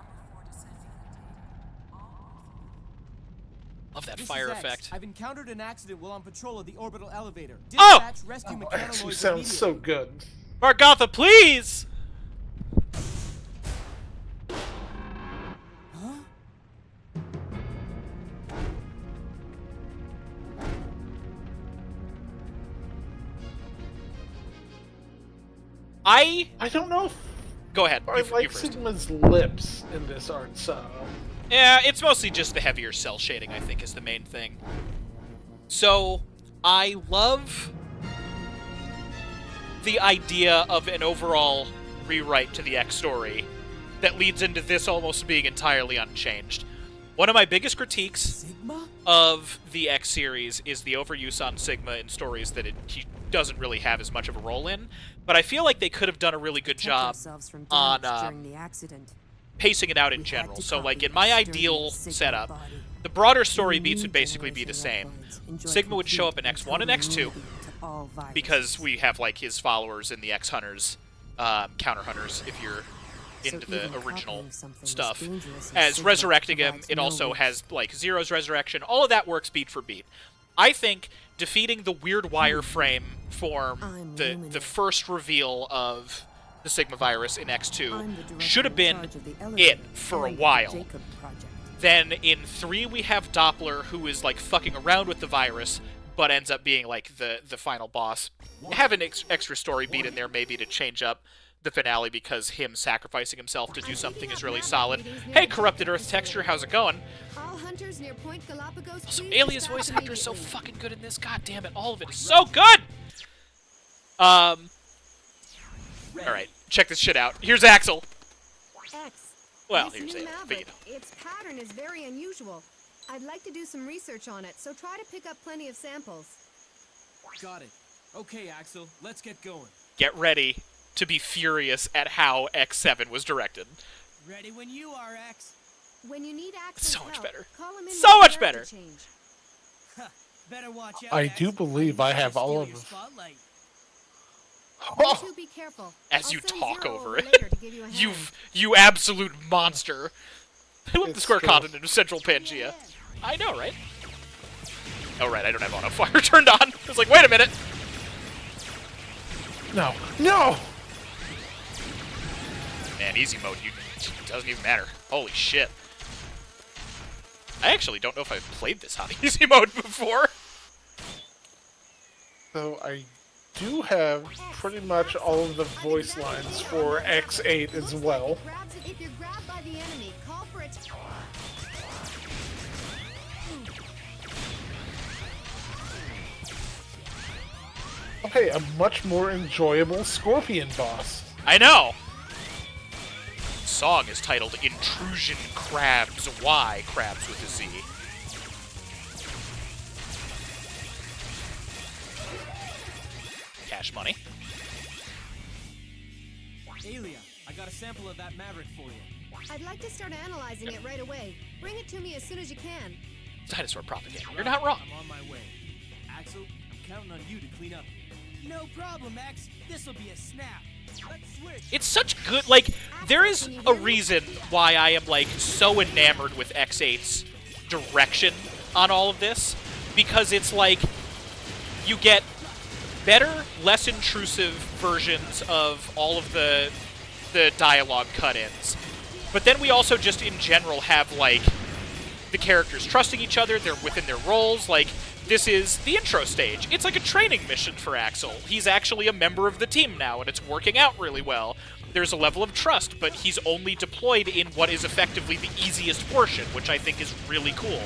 Love that fire effect. I've encountered an accident while on patrol of the orbital elevator. Oh! Dispatch rescue Actually mechanoids sounds so immediately. good. Margotha, please! I don't know if Go ahead. I You like first. Sigma's lips in this art style. Yeah, it's mostly just the heavier cell shading, I think, is the main thing. So, I love the idea of an overall rewrite to the X story that leads into this almost being entirely unchanged. One of my biggest critiques Sigma? of the X series is the overuse on Sigma in stories that he doesn't really have as much of a role in, but I feel like they could have done a really good job on pacing it out in general. So, like, in my ideal setup, the broader story beats would basically be the same. Sigma would show up in X1 and X2, because we have, like, his followers in the X-Hunters, counter-hunters, if you're into the original stuff. As resurrecting him, it also has, like, Zero's resurrection. All of that works beat for beat. I think defeating the weird wireframe form, the first reveal of the Sigma virus in X2, should have been it for a while. Then in 3 we have Doppler, who is, like, fucking around with the virus, but ends up being, like, the final boss. Have an extra story beat in there maybe to change up the finale, because him sacrificing himself to do something is really solid. Hey, Corrupted Earth Texture, how's it going? Also, Alias voice actor is so fucking good in this. God damn it, all of it is so good! Alright, check this shit out. Here's Axl. Well, here's A, but you know. Its pattern is very unusual. I'd like to do some research on it, so try to pick up plenty of samples. Got it. Okay, Axel, let's get going. Get ready to be furious at how X7 was directed. Ready when you are, X. When you need access, So much better. Call him in So with much a better. change. Better watch out, I X. do believe I have all Steal of your them. spotlight. You Oh, two be careful. As I'll you send talk Zero over it. later to give you a hand. You absolute monster. I love the It's square true. continent of Central Pangea. I know, right? Oh, right, I don't have auto fire turned on. I was like, wait a minute. No. No! Man, easy mode, it doesn't even matter. Holy shit. I actually don't know if I've played this on easy mode before. So I do have pretty much all of the voice lines for X8 as well. If you're grabbed by the enemy, call for it. Okay, a much more enjoyable Scorpion boss. I know. Song is titled Intrusion Crabs. Why crabs with a Z? Cash money. Alia, I got a sample of that Maverick for you. I'd like to start analyzing it right away. Bring it to me as soon as you can. Dinosaur propaganda. You're not wrong. I'm on my way. Axl, I'm counting on you to clean up. No problem, X. This'll be a snap. Let's switch. It's such good, like, there is a reason why I am, like, so enamored with X8's direction on all of this, because it's like, you get better, less intrusive versions of all of the dialogue cut-ins, but then we also just, in general, have, like, the characters trusting each other, they're within their roles, like, this is the intro stage. It's like a training mission for Axl. He's actually a member of the team now, and it's working out really well. There's a level of trust, but he's only deployed in what is effectively the easiest portion, which I think is really cool.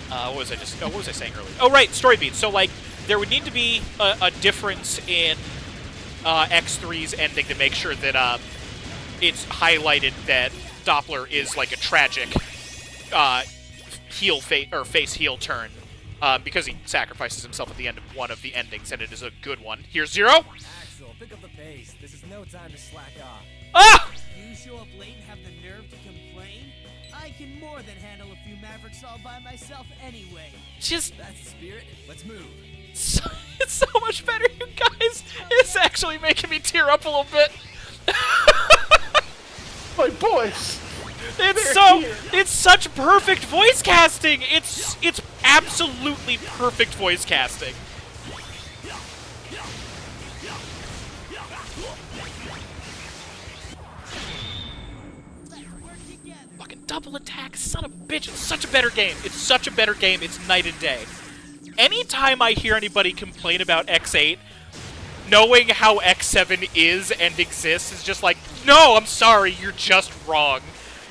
What was I saying earlier? Oh, right, story beats. So, like, there would need to be a difference in X3's ending to make sure that it's highlighted that Doppler is, like, a tragic face heel turn, because he sacrifices himself at the end of one of the endings, and it is a good one. Here's Zero. Axl, pick up the pace. This is no time to slack off. Ah! You show up late and have the nerve to complain? I can more than handle a few Mavericks all by myself anyway. Just, That's the spirit. Let's move. it's so much better, you guys. It's actually making me tear up a little bit. My boys! It's such perfect voice casting. It's absolutely perfect voice casting. Fucking double attack, son of a bitch. It's such a better game. It's such a better game. It's night and day. Anytime I hear anybody complain about X8, knowing how X7 is and exists is just like, no, I'm sorry, you're just wrong.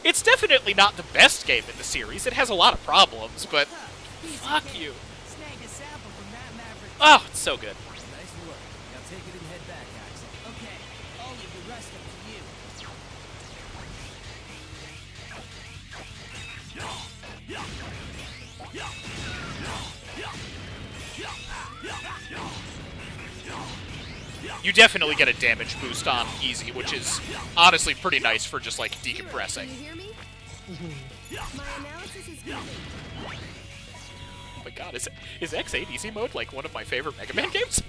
It's definitely not the best game in the series. It has a lot of problems, but fuck you. Snag a sample from that Maverick. Oh, it's so good. Nice work. Now take it and head back, Axl. Okay, I'll leave the rest up to you. You definitely get a damage boost on easy, which is honestly pretty nice for just, like, decompressing. Can you hear me? My analysis is complete. Oh my god, is X8 easy mode like one of my favorite Mega Man games?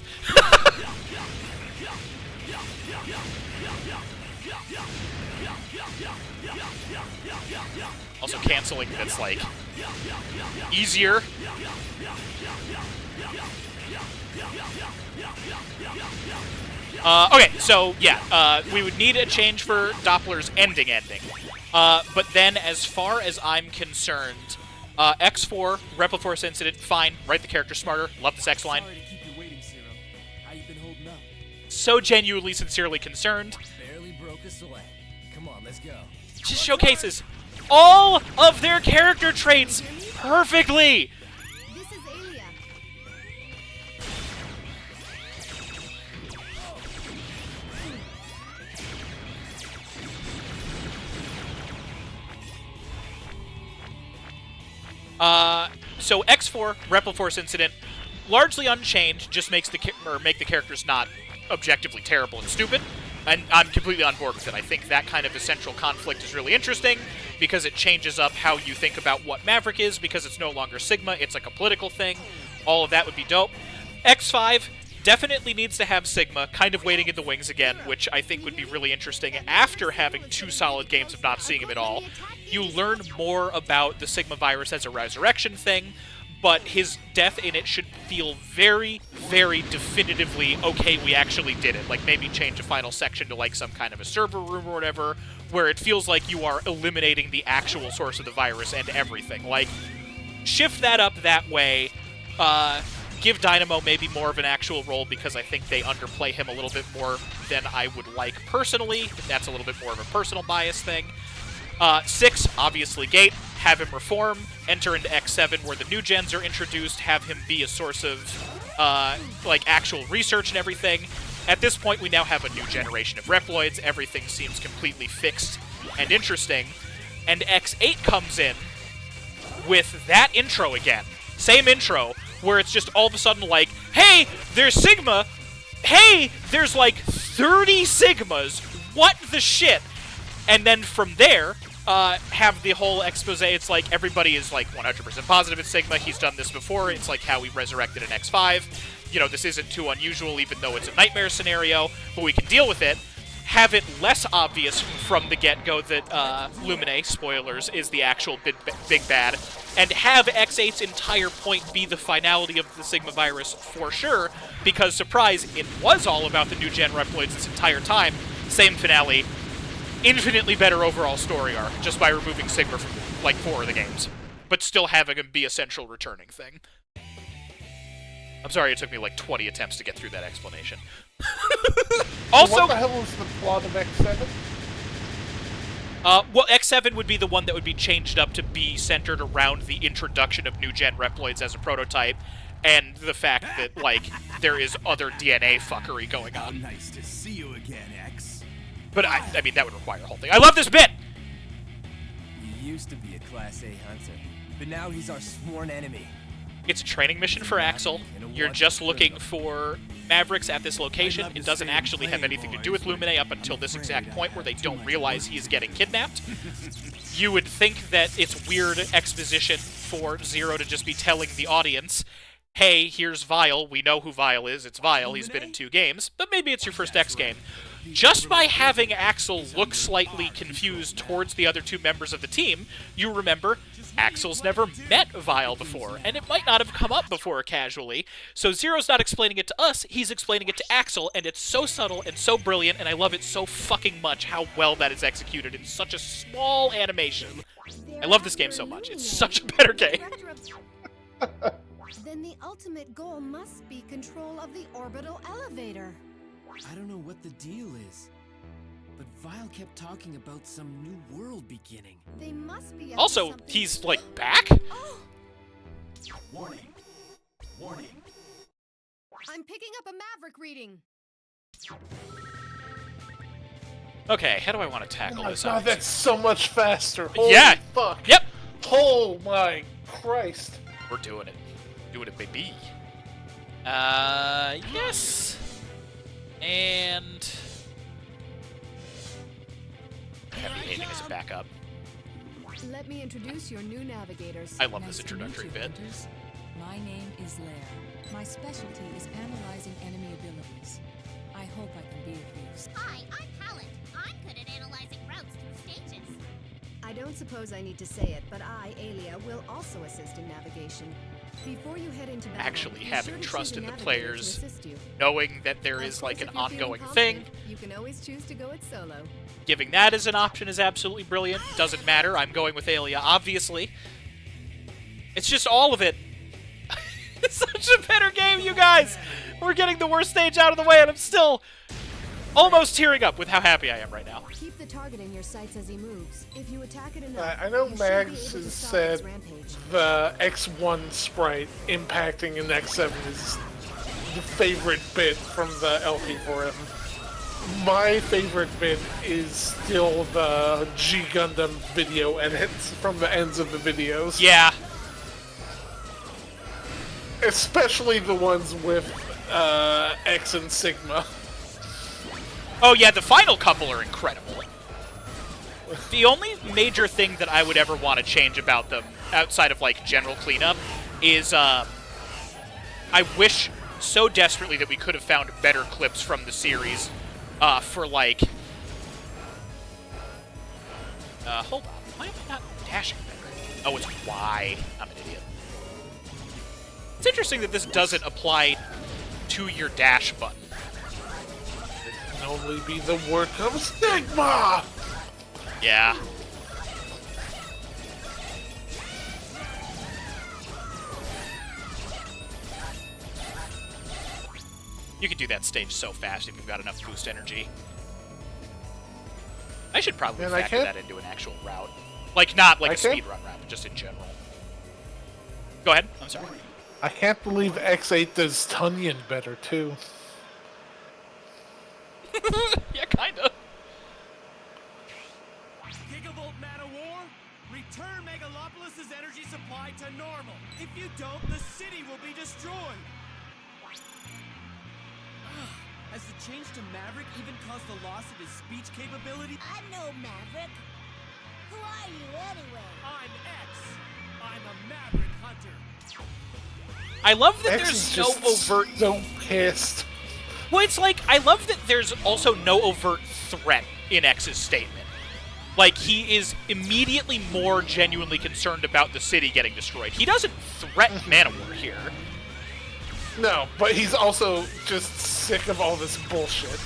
Also canceling that's, like, easier. Okay, so, yeah, we would need a change for Doppler's ending. But then, as far as I'm concerned, X4, Repliforce Incident, fine. Write the character smarter. Love this X line. Sorry to keep you waiting, Zero. How you been holding up? So genuinely, sincerely concerned. Barely broke a sweat. Come on, let's go. Just showcases all of their character traits perfectly. This is Alia. So X4, Repliforce Incident, largely unchanged, just makes the make the characters not objectively terrible and stupid, and I'm completely on board with it. I think that kind of essential conflict is really interesting, because it changes up how you think about what Maverick is, because it's no longer Sigma, it's like a political thing. All of that would be dope. X5, definitely needs to have Sigma kind of waiting in the wings again, which I think would be really interesting. After having 2 solid games of not seeing him at all, you learn more about the Sigma virus as a resurrection thing, but his death in it should feel very, very definitively, okay, we actually did it. Like, maybe change a final section to, like, some kind of a server room or whatever, where it feels like you are eliminating the actual source of the virus and everything. Like, shift that up that way, give Dynamo maybe more of an actual role, because I think they underplay him a little bit more than I would like personally. That's a little bit more of a personal bias thing. 6, obviously Gate. Have him reform, enter into X7 where the new gens are introduced, have him be a source of, like, actual research and everything. At this point, we now have a new generation of Reploids. Everything seems completely fixed and interesting. And X8 comes in with that intro again. Same intro, where it's just all of a sudden like, hey, there's Sigma! Hey, there's like 30 Sigmas! What the shit? And then from there, have the whole expose. It's like everybody is like 100% positive it's Sigma. He's done this before. It's like how we resurrected an X5. You know, this isn't too unusual, even though it's a nightmare scenario, but we can deal with it. Have it less obvious from the get-go that Lumine, spoilers, is the actual big bad, and have X8's entire point be the finality of the Sigma virus for sure, because, surprise, it was all about the new gen Reploids this entire time. Same finale. Infinitely better overall story arc, just by removing Sigma from, like, 4 of the games. But still having him be a central returning thing. I'm sorry it took me like 20 attempts to get through that explanation. Also, what the hell is the plot of X7? Well, X7 would be the one that would be changed up to be centered around the introduction of new-gen Reploids as a prototype, and the fact that, like, there is other DNA fuckery going on. Nice to see you again, X. But, I mean, that would require a whole thing. I love this bit! He used to be a Class A hunter, but now he's our sworn enemy. It's a training mission for Axl. You're just looking for Mavericks at this location. It doesn't actually have anything to do with Lumine up until this exact point where they don't realize he's getting kidnapped. You would think that it's weird exposition for Zero to just be telling the audience, hey, here's Vile. We know who Vile is. It's Vile. He's been in 2 games. But maybe it's your first X game. Just by having Axl look slightly confused towards the other 2 members of the team, you remember Axl's never met Vile before, and it might not have come up before casually. So Zero's not explaining it to us, he's explaining it to Axl, and it's so subtle and so brilliant, and I love it so fucking much how well that is executed in such a small animation. I love this game so much. It's such a better game. Then the ultimate goal must be control of the orbital elevator. I don't know what the deal is, but Vile kept talking about some new world beginning. They must be up Also, to something. he's, like, back? Oh, Warning. Warning. I'm picking up a Maverick reading. Okay, how do I want to tackle Oh my this? god, that's so much faster. Holy Yeah. fuck. Yep. Oh my Christ. We're doing it. Doing it, baby. Yes. And heavy aiding as a backup. Let me introduce your new navigators. I love this introductory bit. My name is Lair. My specialty is analyzing enemy abilities. I hope I can be of use. Hi, I'm Pallet. I'm good at analyzing routes through stages. I don't suppose I need to say it, but I, Alia, will also assist in navigation. Before you head into battle, Actually be having sure to trust choose a in the navigator players, to assist you. knowing that there Of is course, like an if you're feeling ongoing thing, confident, you can always choose to go it solo. giving that as an option is absolutely brilliant. Doesn't matter, I'm going with Alia, obviously. It's just all of it. It's such a better game, you guys! We're getting the worst stage out of the way, and I'm still almost tearing up with how happy I am right now. Keep the target in your sights as he moves. If you attack it enough, I know you should Mags be able to has stop said its rampage. the X1 sprite impacting an X7 is the favorite bit from the LP for him. My favorite bit is still the G Gundam video edits from the ends of the videos. Yeah. Especially the ones with X and Sigma. Oh yeah, the final couple are incredible. The only major thing that I would ever want to change about them, outside of like general cleanup, is I wish so desperately that we could have found better clips from the series for, like... hold on. Why am I not dashing better? Oh, it's Y. I'm an idiot. It's interesting that this doesn't apply to your dash button. It can only be the work of Stigma! Yeah. You can do that stage so fast if you've got enough boost energy. I should probably factor that into an actual route. Like, not like a speedrun route, but just in general. Go ahead. I'm sorry. I can't believe X8 does Tunyon better, too. Yeah, kinda. Gigavolt Man of War, return Megalopolis' energy supply to normal. If you don't, the city will be destroyed. Has the change to Maverick even caused the loss of his speech capability? I'm no Maverick. Who are you anyway? I'm X. I'm a Maverick hunter. I love that X there's no overt... so pissed. Well, it's like, I love that there's also no overt threat in X's statement. Like, he is immediately more genuinely concerned about the city getting destroyed. He doesn't threaten Manowar here. No, but he's also just sick of all this bullshit.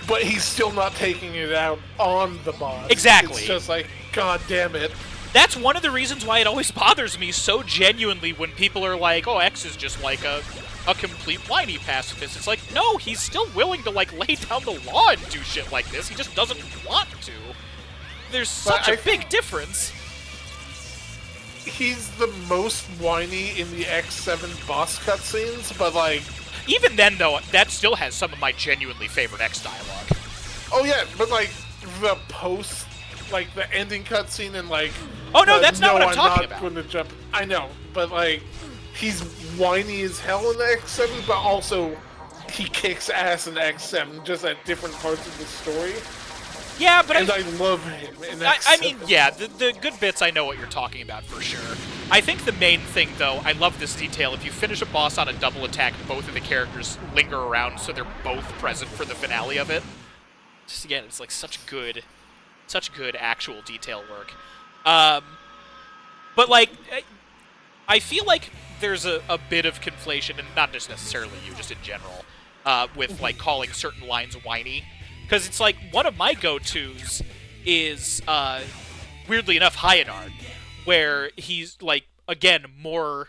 But he's still not taking it out on the boss. Exactly. It's just like, god damn it. That's one of the reasons why it always bothers me so genuinely when people are like, oh, X is just like a complete whiny pacifist. It's like, no, he's still willing to, like, lay down the law and do shit like this. He just doesn't want to. There's such a big difference. He's the most whiny in the X7 boss cutscenes, but, like... Even then, though, that still has some of my genuinely favorite X dialogue. Oh, yeah, but, like, the post... Like, the ending cutscene and, like... Oh, no, that's not what I'm talking about. Going to jump. I know, but, like, he's whiny as hell in the X7, but also he kicks ass in the X7, just at different parts of the story. Yeah, but I love him in X7. I mean, yeah, the good bits, I know what you're talking about for sure. I think the main thing, though, I love this detail. If you finish a boss on a double attack, both of the characters linger around so they're both present for the finale of it. Just, again, it's like such good actual detail work. But, like, I feel like there's a bit of conflation, and not just necessarily you, just in general, with, like, calling certain lines whiny. Because it's like, one of my go-tos is, weirdly enough, Hyanard, where he's, like, again, more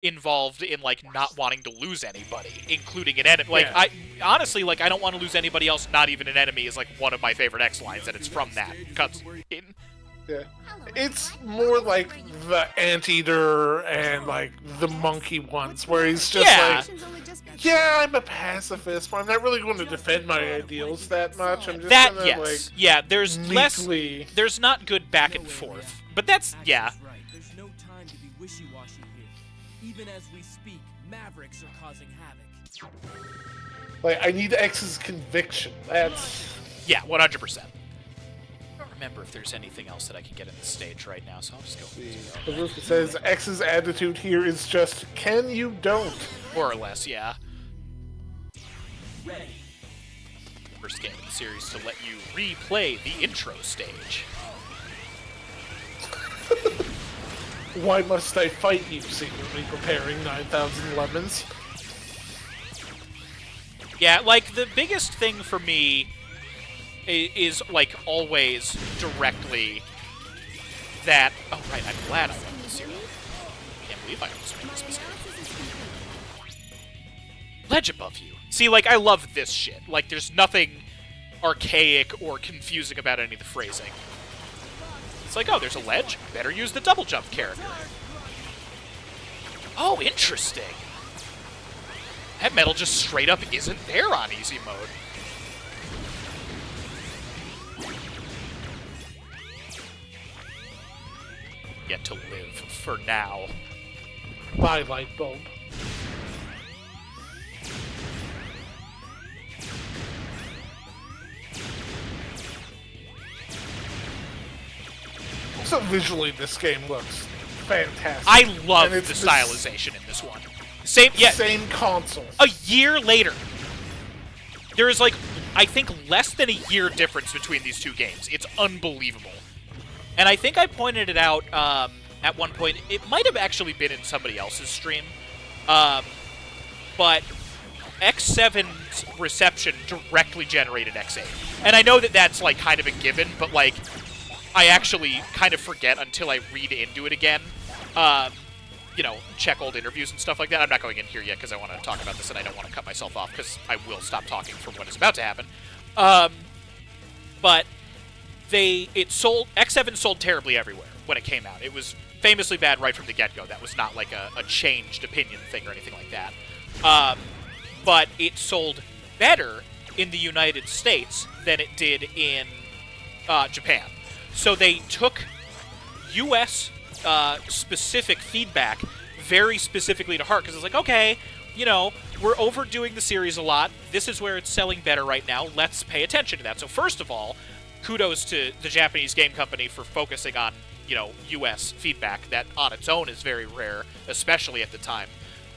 involved in, like, not wanting to lose anybody, including an enemy. Like, Yeah. I honestly, like, I don't want to lose anybody else, not even an enemy, is, like, one of my favorite X lines, and it's from that cutscene. Yeah. It's more like the Anteater and, like, the monkey ones, where he's just like, yeah, I'm a pacifist, but I'm not really going to defend my ideals that much. I'm just gonna, yes. like, yeah, there's meekly... less... There's not good back and forth. But that's... Yeah. Right. There's no time to be wishy-washy here. Even as we speak, Mavericks are causing havoc. Like, I need X's conviction. That's... Yeah, 100%. I don't remember if there's anything else that I can get in this stage right now, so I'll just go. The roof says X's attitude here is just, can you don't? More or less, yeah. First game in the series to let you replay the intro stage. Why must I fight you, secretly preparing 9,000 lemons? Yeah, like, the biggest thing for me is, like, always directly that... Oh, right, I'm glad I went to Zero. I can't believe I almost made this mistake. Ledge above you. See, like, I love this shit. Like, there's nothing archaic or confusing about any of the phrasing. It's like, oh, there's a ledge? Better use the double jump character. Oh, interesting. That metal just straight up isn't there on easy mode. Yet to live for now. My light bulb. So visually, this game looks fantastic. I love the this stylization in this one. Same console. A year later. There is, like, I think less than a year difference between these two games. It's unbelievable. And I think I pointed it out at one point. It might have actually been in somebody else's stream. But X7's reception directly generated X8. And I know that that's, like, kind of a given, but, like, I actually kind of forget until I read into it again. You know, check old interviews and stuff like that. I'm not going in here yet because I want to talk about this and I don't want to cut myself off because I will stop talking for what is about to happen. But X7 sold terribly everywhere when it came out. It was famously bad right from the get-go. That was not like a changed opinion thing or anything like that. But it sold better in the United States than it did in Japan. So they took U.S. Specific feedback very specifically to heart, because it's like, okay, you know, we're overdoing the series a lot. This is where it's selling better right now. Let's pay attention to that. So first of all, kudos to the Japanese game company for focusing on, you know, U.S. feedback that on its own is very rare, especially at the time.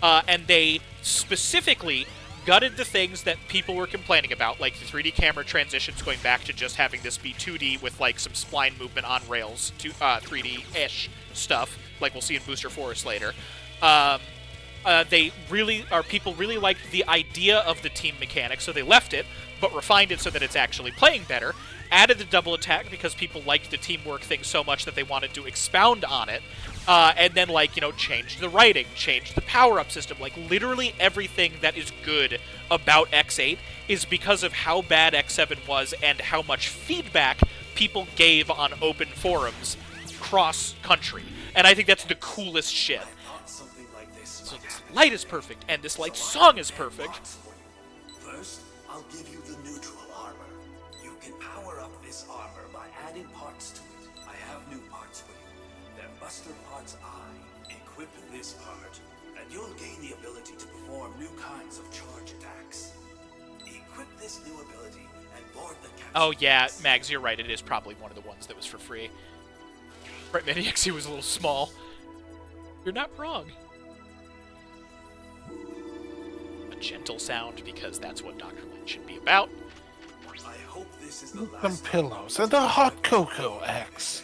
And they specifically gutted the things that people were complaining about, like the 3D camera transitions going back to just having this be 2D with, like, some spline movement on rails to 3D-ish stuff, like we'll see in Booster Forest later. People really liked the idea of the team mechanic, so they left it, but refined it so that it's actually playing better. Added the double attack because people liked the teamwork thing so much that they wanted to expound on it. And then, like, you know, changed the writing, changed the power-up system. Like, literally everything that is good about X8 is because of how bad X7 was and how much feedback people gave on open forums cross-country. And I think that's the coolest shit. So this light is perfect, and this light song is perfect. First, I'll give you the neutral armor. You can power up this armor by adding parts to it. I have new parts for you. They're Buster Parts I. Equip this part, and you'll gain the ability to perform new kinds of charge attacks. Equip this new ability and board the capsule. Oh yeah, Mags, you're right. It is probably one of the ones that was for free. Right, Maniacs, he was a little small. You're not wrong. A gentle sound, because that's what Dr. Lynch should be about. I hope this is the last. Some pillows and a hot cocoa, X.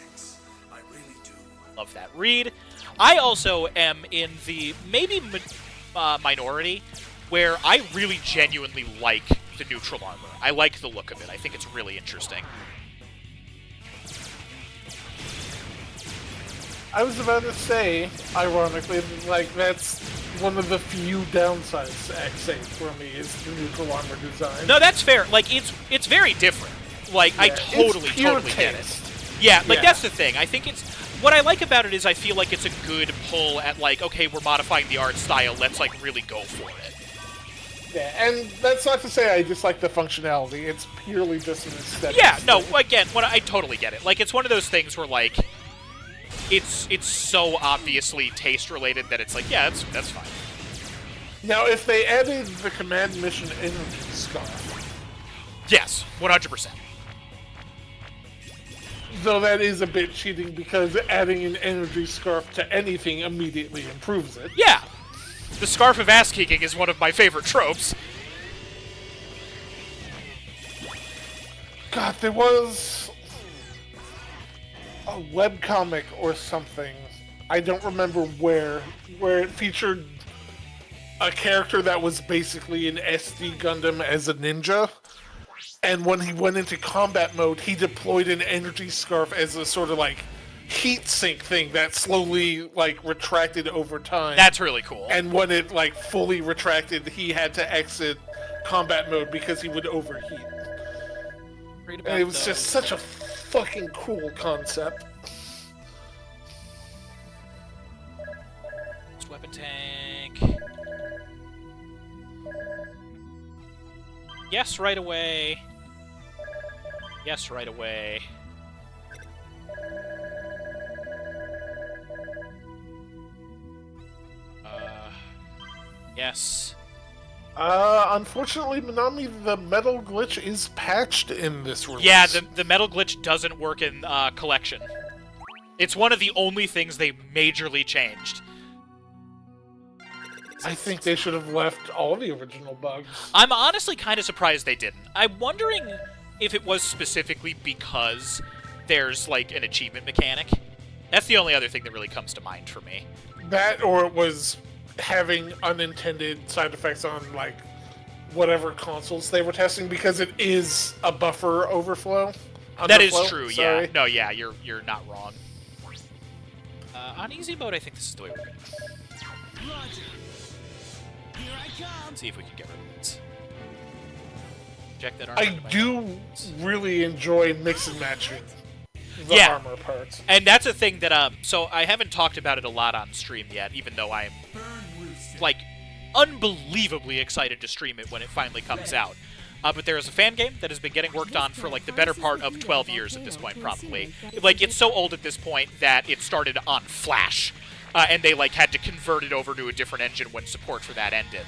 I really do. Love that read. I also am in the maybe minority where I really genuinely like the neutral armor. I like the look of it. I think it's really interesting. I was about to say, ironically, like, that's one of the few downsides to X8 for me is the neutral armor design. No, that's fair. Like, it's very different. Like, yeah, I totally get it. Yeah, like, that's the thing. I think it's... What I like about it is I feel like it's a good pull at, like, okay, we're modifying the art style, let's, like, really go for it. Yeah, and that's not to say I dislike the functionality. It's purely just an aesthetic. Yeah, no, again, I totally get it. Like, it's one of those things where, like... It's so obviously taste-related that it's like, yeah, that's fine. Now, if they added the command mission energy scarf... Yes, 100%. Though that is a bit cheating, because adding an energy scarf to anything immediately improves it. Yeah! The Scarf of Ass-Kicking is one of my favorite tropes. God, there was... a webcomic or something, I don't remember where it featured a character that was basically an SD Gundam as a ninja, and when he went into combat mode, he deployed an energy scarf as a sort of, like, heat sink thing that slowly, like, retracted over time. That's really cool. And when it, like, fully retracted, he had to exit combat mode because he would overheat. And it was just such a fucking cool concept. Weapon tank. Yes, right away. Yes, right away. Yes. Unfortunately, Minami, the metal glitch is patched in this release. Yeah, the metal glitch doesn't work in Collection. It's one of the only things they majorly changed. I think they should have left all the original bugs. I'm honestly kind of surprised they didn't. I'm wondering if it was specifically because there's, like, an achievement mechanic. That's the only other thing that really comes to mind for me. That, or it was having unintended side effects on, like, whatever consoles they were testing, because it is a buffer overflow. That is Underflow, true, sorry. yeah. No, yeah, you're not wrong. On easy mode, I think this is the way we're going. Roger. Here I come. Let's see if we can get rid of this. Check that armor. I do really enjoy mix and matching the Yeah. armor parts. And that's a thing that, so I haven't talked about it a lot on stream yet, even though I'm, like, unbelievably excited to stream it when it finally comes out. But there is a fan game that has been getting worked on for, like, the better part of 12 years at this point, probably. Like, it's so old at this point that it started on Flash, and they, like, had to convert it over to a different engine when support for that ended.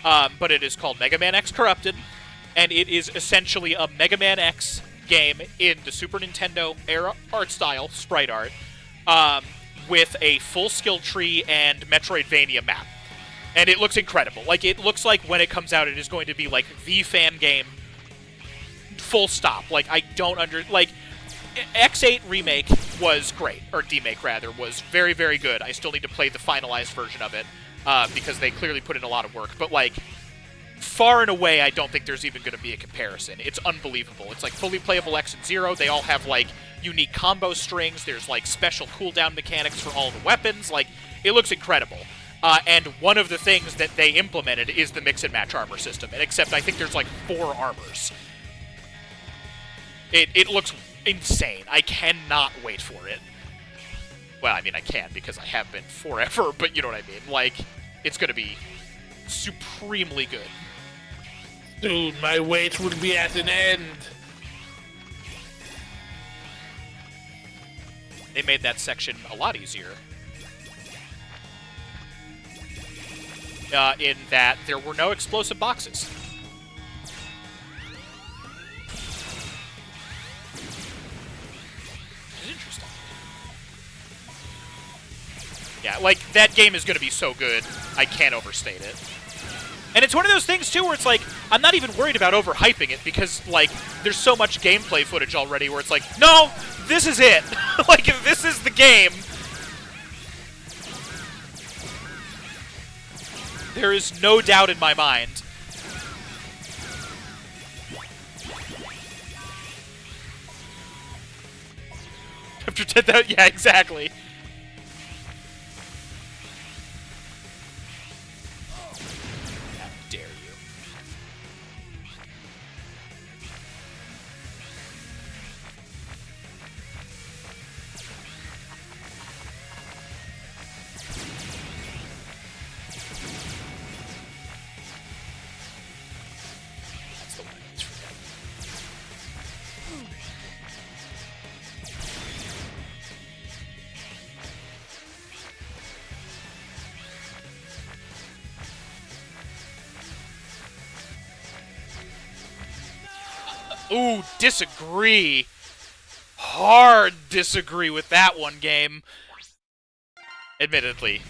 But it is called Mega Man X Corrupted, and it is essentially a Mega Man X game in the Super Nintendo era art style, sprite art, with a full skill tree and Metroidvania map. And it looks incredible. Like, it looks like when it comes out, it is going to be, like, the fan game, full stop. Like, I don't like, X8 Remake was great, or Demake, rather, was very, very good. I still need to play the finalized version of it, because they clearly put in a lot of work. But, like, far and away, I don't think there's even going to be a comparison. It's unbelievable. It's, like, fully playable X and Zero. They all have, like, unique combo strings. There's, like, special cooldown mechanics for all the weapons. Like, it looks incredible. And one of the things that they implemented is the mix-and-match armor system. And except I think there's, like, 4 armors. It looks insane. I cannot wait for it. Well, I mean, I can, because I have been forever, but you know what I mean. Like, it's going to be supremely good. Dude, my wait would be at an end. They made that section a lot easier. In that there were no explosive boxes. Which is interesting. Yeah, like, that game is going to be so good, I can't overstate it. And it's one of those things, too, where it's like, I'm not even worried about overhyping it, because, like, there's so much gameplay footage already where it's like, no, this is it! Like, this is the game! There is no doubt in my mind. After 10,000, yeah, exactly. How dare you. That's the one I always forget. Ooh, disagree. Hard disagree with that one, game. Admittedly,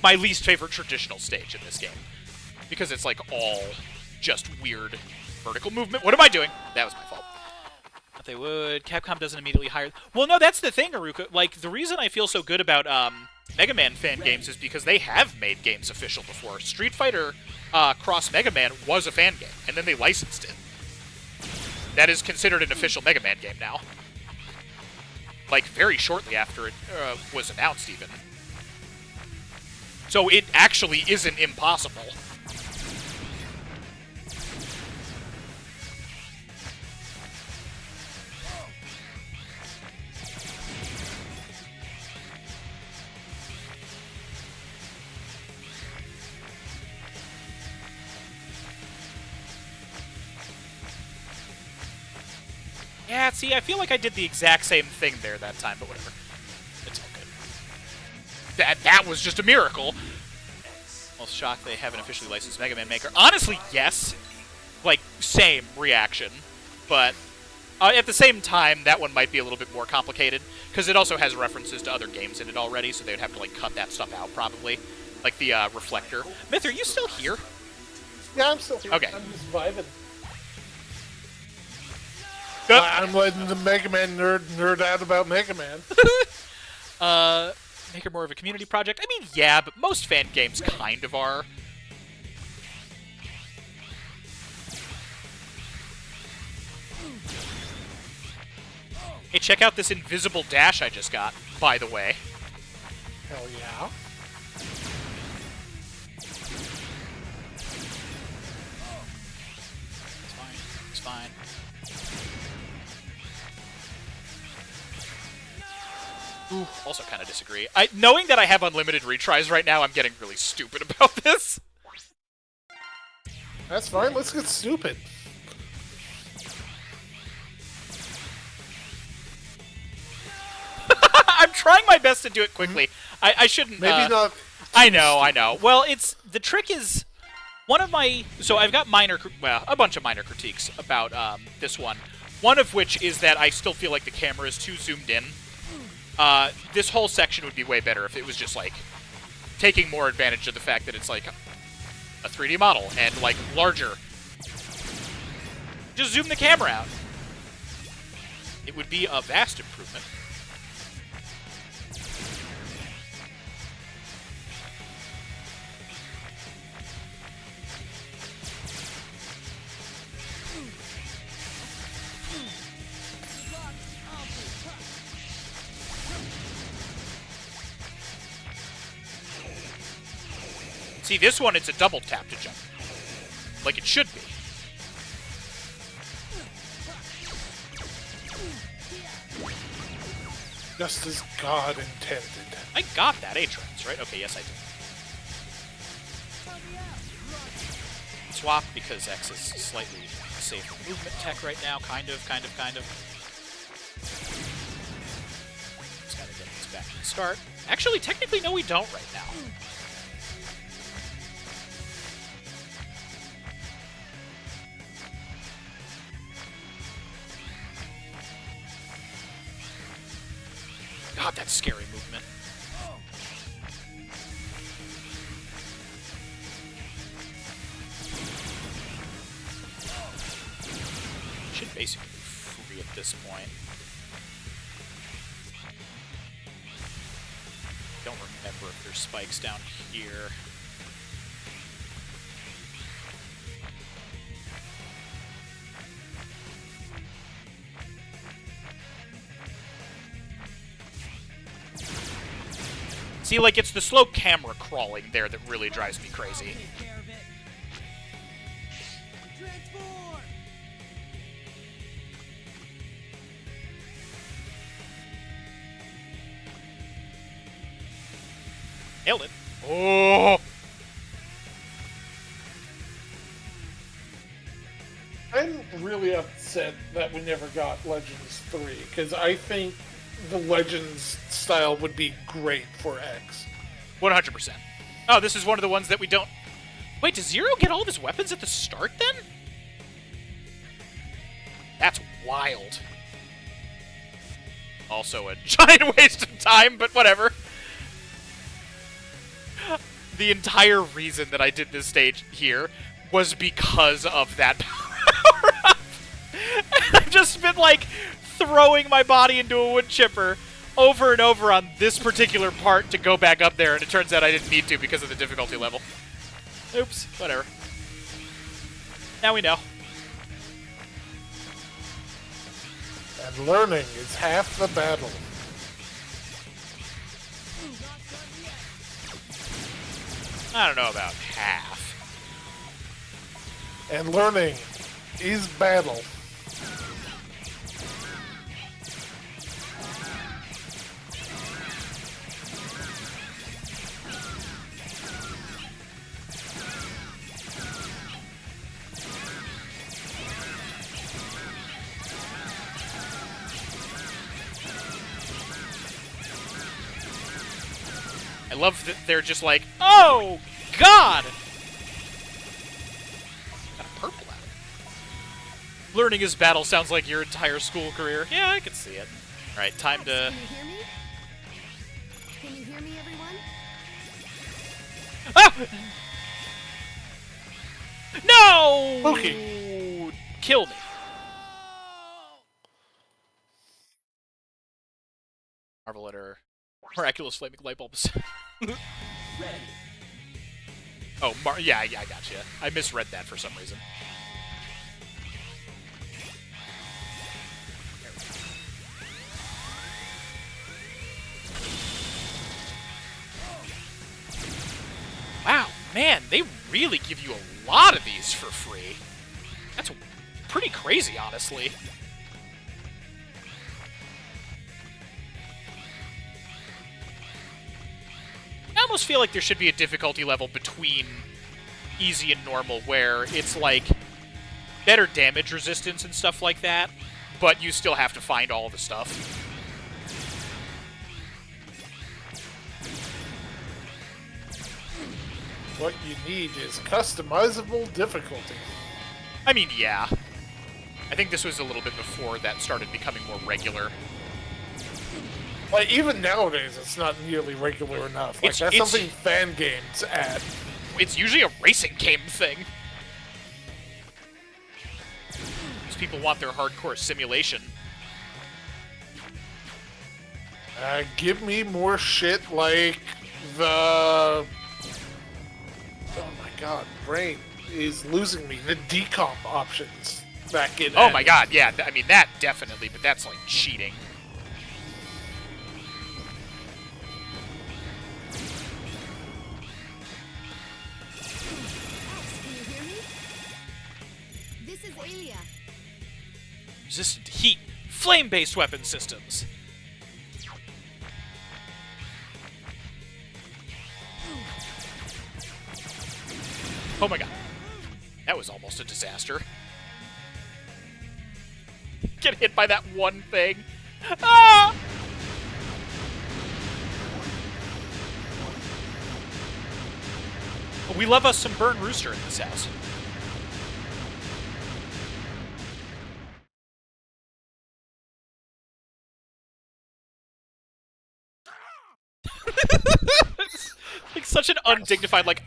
my least favorite traditional stage in this game. Because it's, like, all just weird vertical movement. What am I doing? That was my fault. But they would. Capcom doesn't immediately hire... Well, no, that's the thing, Aruka. Like, the reason I feel so good about Mega Man fan games is because they have made games official before. Street Fighter Cross Mega Man was a fan game, and then they licensed it. That is considered an official Mega Man game now. Like, very shortly after it was announced, even. So it actually isn't impossible. Yeah, see, I feel like I did the exact same thing there that time, but whatever. It's all good. That was just a miracle. Most shocked they haven't officially licensed Mega Man Maker. Honestly, yes. Like, same reaction. But at the same time, that one might be a little bit more complicated, because it also has references to other games in it already, so they'd have to, like, cut that stuff out, probably. Like the reflector. Myth, are you still here? Yeah, I'm still here. Okay. I'm just vibing. I'm letting the Mega Man nerd out about Mega Man. Make her more of a community project. I mean, yeah, but most fan games kind of are. Hey, check out this invisible dash I just got, by the way. Hell yeah. It's fine. It's fine. Ooh, also kind of disagree. Knowing that I have unlimited retries right now, I'm getting really stupid about this. That's fine. Let's get stupid. I'm trying my best to do it quickly. I shouldn't... Maybe not... I know. Well, the trick is... One of my... So I've got a bunch of minor critiques about this one. One of which is that I still feel like the camera is too zoomed in. This whole section would be way better if it was just, like, taking more advantage of the fact that it's, like, a 3D model and, like, larger. Just zoom the camera out. It would be a vast improvement. See, this one, it's a double tap to jump. Like it should be. Just as God intended. I got that A-Trans, right? Okay, yes, I did. Swap, because X is slightly safer movement tech right now. Kind of. Just gotta get this back to the start. Actually, technically, no, we don't right now. God, that's scary movement. Should basically be free at this point. Don't remember if there's spikes down here. See, like, it's the slow camera crawling there that really drives me crazy. Nailed it. Oh! I'm really upset that we never got Legends 3, because I think the Legends style would be great for X. 100%. Oh, this is one of the ones that we don't... Wait, does Zero get all of his weapons at the start, then? That's wild. Also a giant waste of time, but whatever. The entire reason that I did this stage here was because of that power-up. And I've just been, like, throwing my body into a wood chipper over and over on this particular part to go back up there, and it turns out I didn't need to because of the difficulty level. Oops, whatever. Now we know. And learning is half the battle. I don't know about half. And learning is battle. I love that they're just like, oh, God! Got a purple out of it. Learning is battle sounds like your entire school career. Yeah, I can see it. All right, time to... Can you hear me? Can you hear me, everyone? Ah! No! Okay. Kill me. Marvel at her miraculous flaming light bulbs. Oh, yeah, I gotcha. I misread that for some reason. Wow, man, they really give you a lot of these for free. That's pretty crazy, honestly. I almost feel like there should be a difficulty level between easy and normal where it's like better damage resistance and stuff like that, but you still have to find all the stuff. What you need is customizable difficulty. I mean, yeah. I think this was a little bit before that started becoming more regular. Like, even nowadays, it's not nearly regular enough. Like, that's something fan games add. It's usually a racing game thing. Because people want their hardcore simulation. Give me more shit like the... Oh my god, brain is losing me. The decomp options back in. Oh my god, yeah. I mean, that definitely, but that's like cheating. Can you hear me? This is Alia. Resistant to heat. Flame-based weapon systems. Oh my god. That was almost a disaster. Get hit by that one thing. Ah! We love us some Burn Rooster in this house. Like such an undignified, like...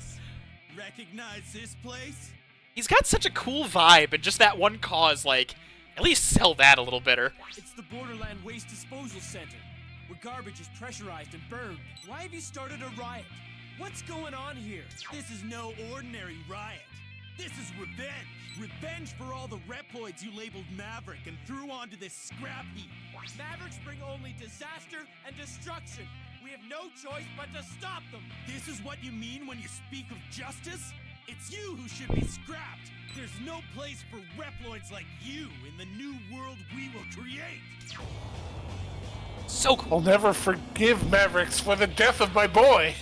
Recognize this place? He's got such a cool vibe, and just that one cause, like, at least sell that a little better. It's the Borderland Waste Disposal Center, where garbage is pressurized and burned. Why have you started a riot? What's going on here? This is no ordinary riot. This is revenge. Revenge for all the Reploids you labeled Maverick and threw onto this scrap heap. Mavericks bring only disaster and destruction. We have no choice but to stop them. This is what you mean when you speak of justice? It's you who should be scrapped. There's no place for Reploids like you in the new world we will create. So cool. I'll never forgive Mavericks for the death of my boy.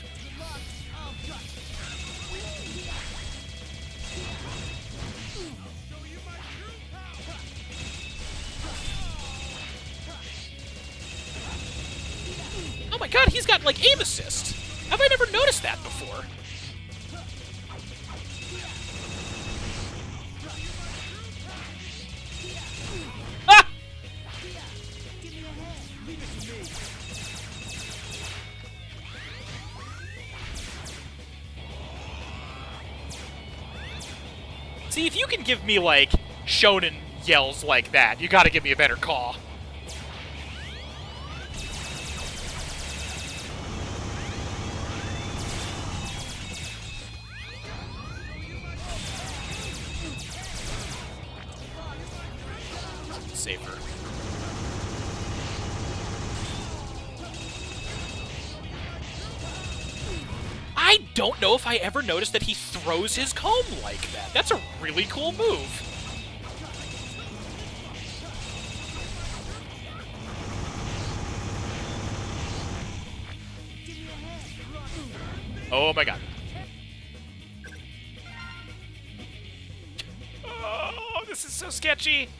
Oh my god, he's got, like, aim assist! Have I never noticed that before? Ah! See, if you can give me, like, shonen yells like that, you gotta give me a better call. Safer. I don't know if I ever noticed that he throws his comb like that. That's a really cool move. Oh my god. Oh, this is so sketchy.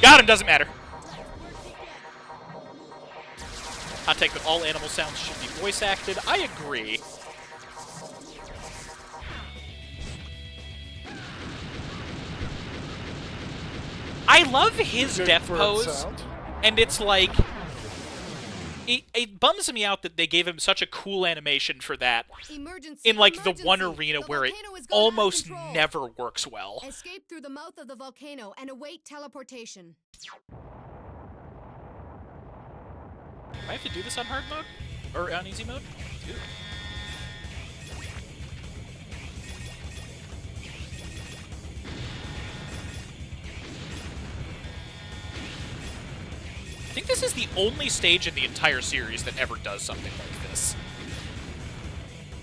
Got him, doesn't matter. Hot take that all animal sounds should be voice acted. I agree. I love his death pose, and it's like, it bums me out that they gave him such a cool animation for that Emergency, in, like, the emergency. one arena The where it volcano has gone out of almost control. never works well. Escape through the mouth of the volcano and await teleportation. Do I have to do this on hard mode? Or on easy mode? Dude. I think this is the only stage in the entire series that ever does something like this.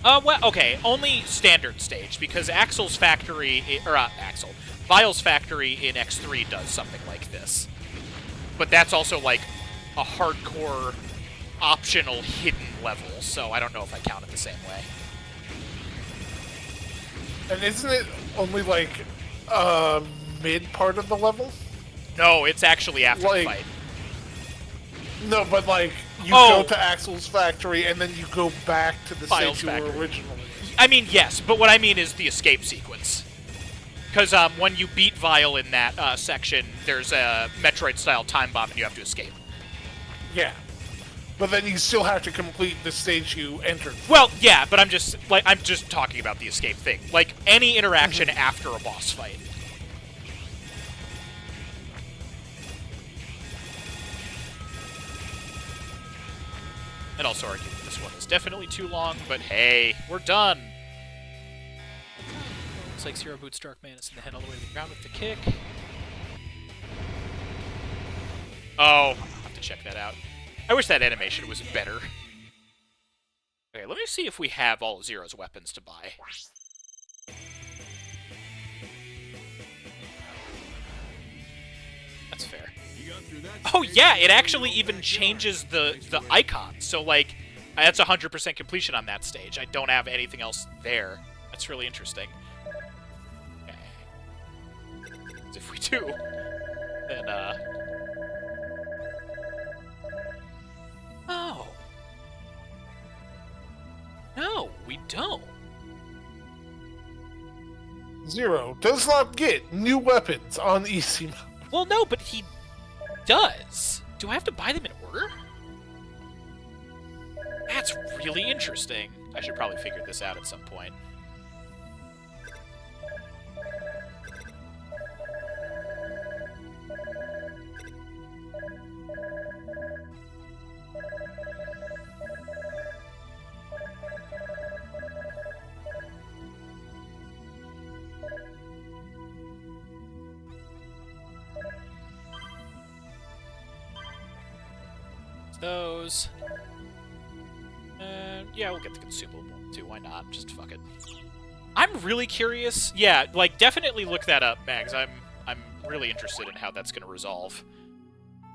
Well, okay, only standard stage, because Axl's factory, Vile's factory in X3 does something like this. But that's also, like, a hardcore, optional, hidden level, so I don't know if I count it the same way. And isn't it only, like, mid part of the level? No, it's actually after the fight. No, but, like, you go to Axl's factory, and then you go back to the stage you were originally. I mean, yes, but what I mean is the escape sequence. Because when you beat Vile in that section, there's a Metroid-style time bomb, and you have to escape. Yeah. But then you still have to complete the stage you entered. Well, yeah, but I'm just talking about the escape thing. Like, any interaction after a boss fight. I'd also argue that this one is definitely too long, but hey, we're done! Looks like Zero boots Dark Manus in the head all the way to the ground with the kick. Oh, I'll have to check that out. I wish that animation was better. Okay, let me see if we have all of Zero's weapons to buy. That's fair. Oh yeah, it actually even changes the icon. So like, that's 100% completion on that stage. I don't have anything else there. That's really interesting. Okay. 'Cause if we do, then oh. No, we don't. Zero does not get new weapons on easy mode. Well, no, but he does. Do I have to buy them in order? That's really interesting. I should probably figure this out at some point. Those. Yeah, we'll get the consumable one too. Why not? Just fuck it. I'm really curious. Yeah, like definitely look that up, Mags. I'm really interested in how that's gonna resolve.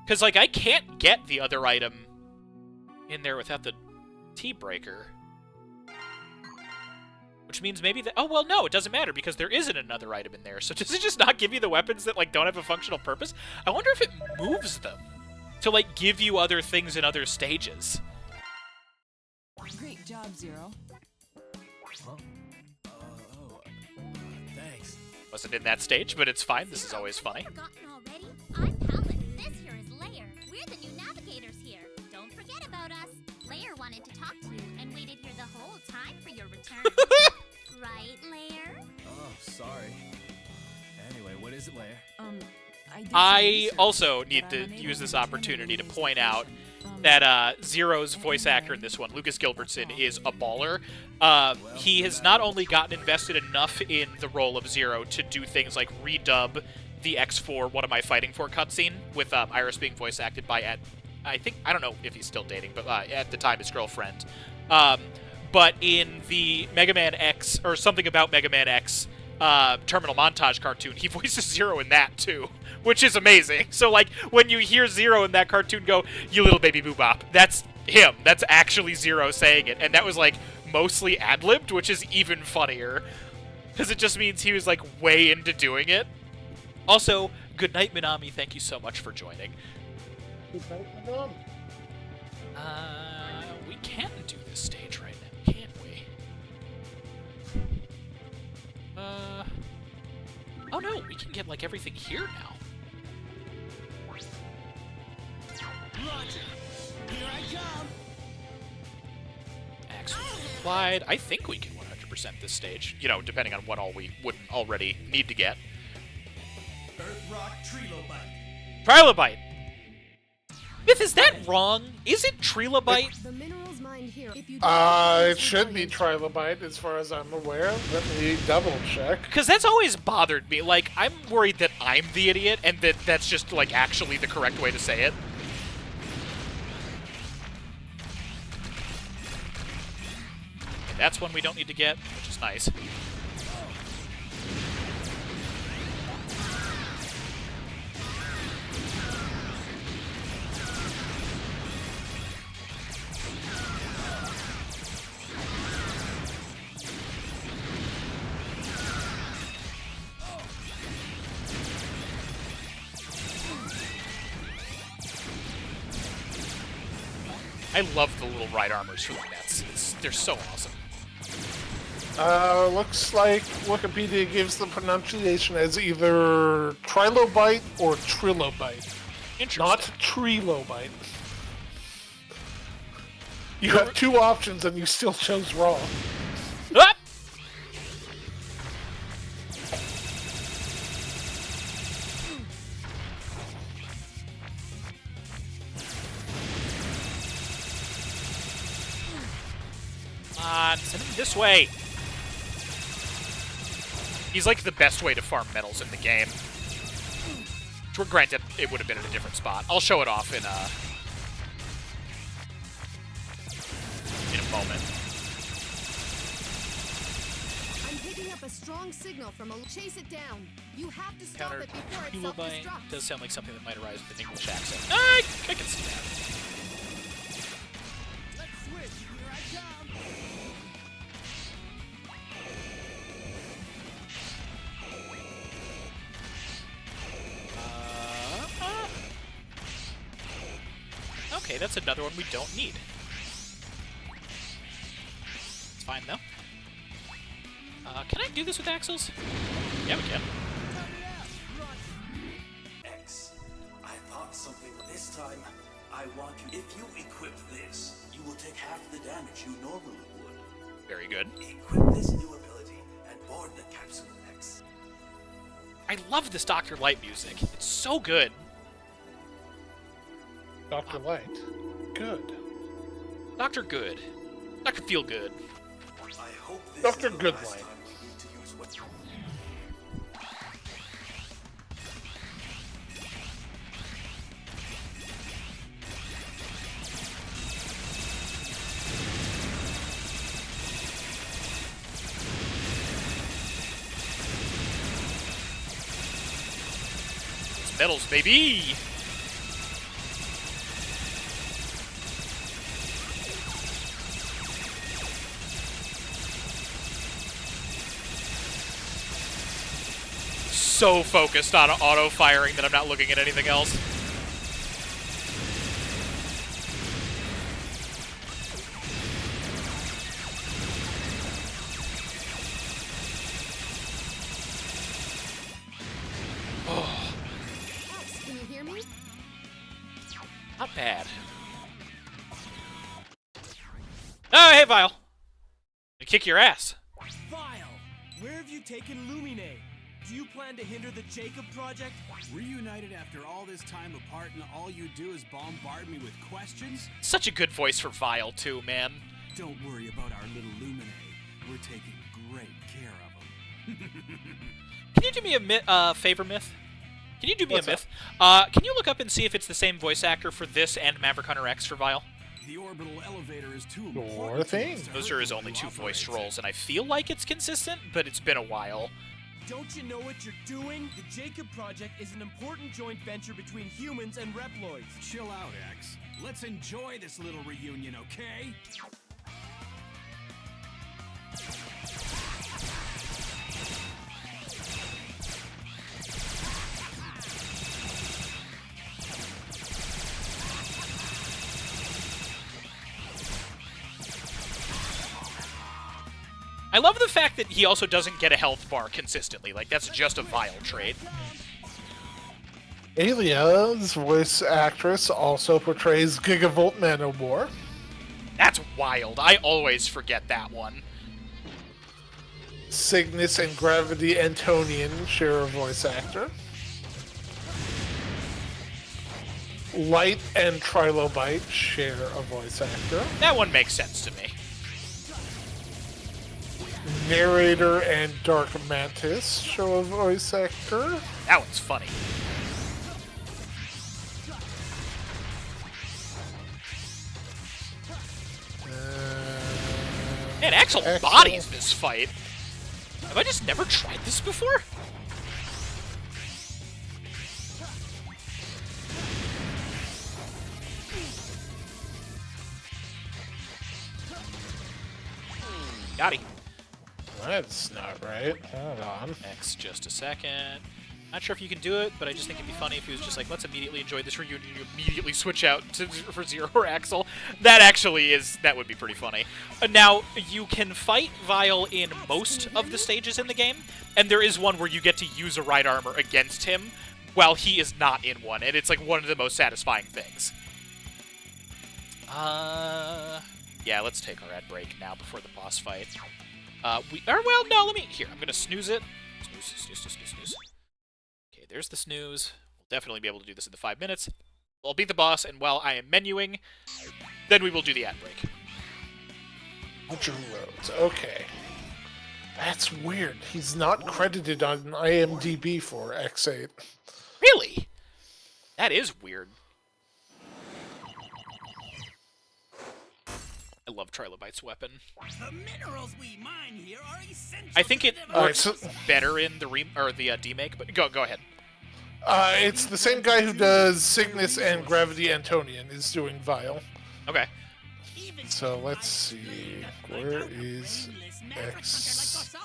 Cause like I can't get the other item in there without the T-breaker. Which means maybe that. Oh well, no, it doesn't matter because there isn't another item in there. So does it just not give you the weapons that like don't have a functional purpose? I wonder if it moves them to, like, give you other things in other stages. Great job, Zero. Huh? Thanks. Wasn't in that stage, but it's fine. This is always funny. Forgotten already? I'm Palette. This here is Lair. We're the new navigators here. Don't forget about us. Lair wanted to talk to you and waited here the whole time for your return. Right, Lair? Oh, sorry. Anyway, what is it, Lair? I also need to use this opportunity to point out that Zero's voice actor in this one, Lucas Gilbertson, is a baller. He has not only gotten invested enough in the role of Zero to do things like redub the X4 What Am I Fighting For cutscene, with Iris being voice acted by, I don't know if he's still dating, but at the time his girlfriend. But in the Mega Man X, or something about Mega Man X, Terminal Montage cartoon, he voices Zero in that too, which is amazing. So like when you hear Zero in that cartoon go, "You little baby boobop," that's him. That's actually Zero saying it, and that was like mostly ad-libbed, which is even funnier because it just means he was like way into doing it. Also, good night, Minami. Thank you so much for joining. Good night, Minami. We can't do this stage right now, can we? Oh no, we can get like everything here now. Roger. Here I come. applied. I think we can 100% this stage. You know, depending on what all we wouldn't already need to get. Earth Rock Trilobite. Trilobite! Myth, is that wrong? Is it Trilobite? The minerals mined here. If you It should be Trilobite, as far as I'm aware. Let me double check. Because that's always bothered me. Like, I'm worried that I'm the idiot, and that that's just, like, actually the correct way to say it. And that's one we don't need to get, which is nice. I love the little ride armors for the nets. They're so awesome. Looks like Wikipedia gives the pronunciation as either Trilobite or Trilobite. Interesting. Not Trilobite. You have two options and you still chose wrong. Ah! Send him this way. He's like the best way to farm metals in the game. Granted, it would have been in a different spot. I'll show it off in a moment. I'm picking up a strong signal from a... Chase it down. You have to stop Counter it before it Trilobite self-destructs. does sound like something that might arise with an English accent. I can see that. Let's switch. Here I come. Okay, that's another one we don't need. It's fine, though. Can I do this with Axles? Yeah, we can. X, I thought something. This time, I want you. If you equip this, you will take half the damage you normally would. Very good. Equip this new ability and board the capsule, X. I love this Dr. Light music. It's so good. Dr. Light. Good. Dr. Good. Dr. Feel Good. I hope this Dr. is the Good last Light. time we need to use what you... It's metals, baby! So focused on auto-firing that I'm not looking at anything else. Oh, X, can you hear me? not bad. Oh, hey, Vile. I kick your ass. Vile, where have you taken Lumine? Do you plan to hinder the Jacob Project? Reunited after all this time apart, and all you do is bombard me with questions? Such a good voice for Vile, too, man. Don't worry about our little Lumine. We're taking great care of them. Can you do me a favor, Myth? Can you do me What's a myth? Can you look up and see if it's the same voice actor for this and Maverick Hunter X for Vile? The orbital elevator is too Sure important. thing. Those are his only two voice roles, and I feel like it's consistent, but it's been a while. Don't you know what you're doing? The Jacob Project is an important joint venture between humans and Reploids. Chill out, X. Let's enjoy this little reunion, okay? I love the fact that he also doesn't get a health bar consistently. Like, that's just a Vile trait. Alia's voice actress also portrays Gigavolt Manowar. That's wild. I always forget that one. Cygnus and Gravity Antonian share a voice actor. Light and Trilobite share a voice actor. That one makes sense to me. Narrator and Dark Mantis show a voice actor. That one's funny. Man, Axl bodies this fight. Have I just never tried this before? Got him. That's not right. Hold on. X, just a second. Not sure if you can do it, but I just think it'd be funny if he was just like, let's immediately enjoy this reunion, you immediately switch out for Zero or Axl. That would be pretty funny. Now, you can fight Vile in most of the stages in the game, and there is one where you get to use a right armor against him while he is not in one, and it's like one of the most satisfying things. Yeah, let's take our ad break now before the boss fight. I'm gonna snooze it. Snooze. Okay, there's the snooze. We'll definitely be able to do this in the 5 minutes. I'll beat the boss, and while I am menuing, then we will do the ad break. Ultra Roads. Okay. That's weird. He's not credited on IMDb for X8. Really? That is weird. I love Trilobite's weapon. The minerals we mine here are essential. I think it works better in the demake, but go ahead. It's the same guy who does Cygnus and Gravity Antonian is doing Vile. Okay. So let's see. Where is X?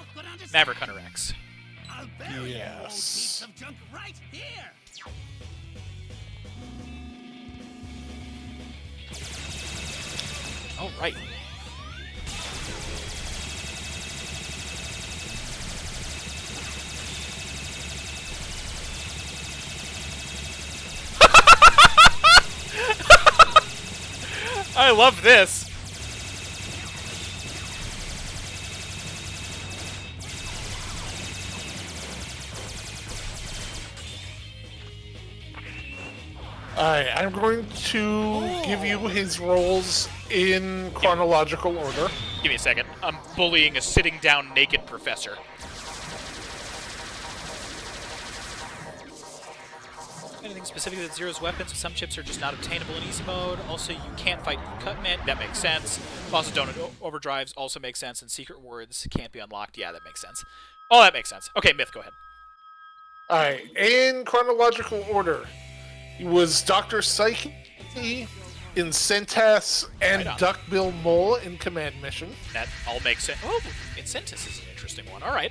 Maverick Hunter X. Yes. All right. I love this. Alright, I'm going to give you his roles in chronological order. Give me a second. I'm bullying a sitting down naked professor. Anything specific with Zero's weapons? Some chips are just not obtainable in easy mode. Also, you can't fight Cutman. That makes sense. Bosses don't overdrives. Also makes sense. And secret words can't be unlocked. Yeah, that makes sense. Oh, that makes sense. Okay, Myth, go ahead. Alright, in chronological order, he was Dr. Psyche in Centas and Duckbill Mole in Command Mission. That all makes sense. Oh, Centas is an interesting one. All right.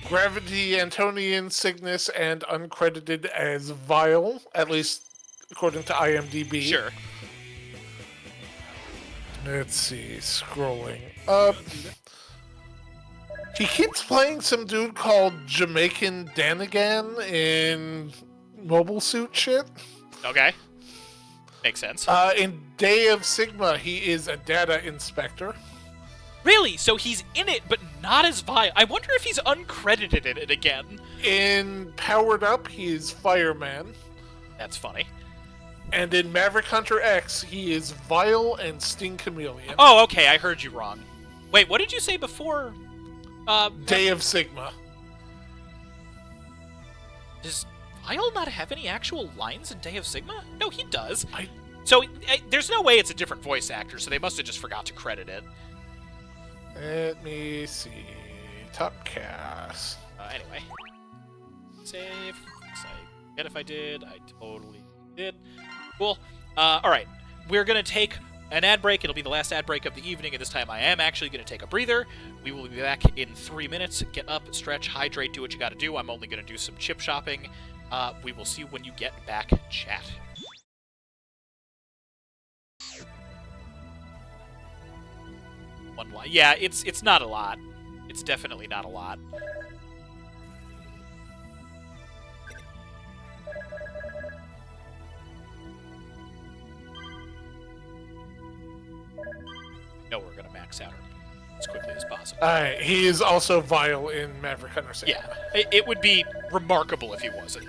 Gravity Antonian, Cygnus, and uncredited as Vile, at least according to IMDb. Sure. Let's see, scrolling up. He keeps playing some dude called Jamaican Danigan in mobile suit shit. Okay. Makes sense. In Day of Sigma, he is a data inspector. Really? So he's in it, but not as Vile. I wonder if he's uncredited in it again. In Powered Up, he is Fireman. That's funny. And in Maverick Hunter X, he is Vile and Sting Chameleon. Oh, okay, I heard you wrong. Wait, what did you say before? Day of Sigma. Does Vile not have any actual lines in Day of Sigma? No, he does. So there's no way it's a different voice actor, so they must have just forgot to credit it. Let me see. Top cast. Anyway. Save. I forget if I did. I totally did. Cool. Alright. We're going to take an ad break. It'll be the last ad break of the evening, and this time I am actually going to take a breather. We will be back in 3 minutes. Get up, stretch, hydrate, do what you got to do. I'm only going to do some chip shopping. We will see when you get back, chat. One line. Yeah, it's not a lot. It's definitely not a lot. know we're going to max out her as quickly as possible. Alright, he is also vile in Maverick Hunter Sam. Yeah, it would be remarkable if he wasn't.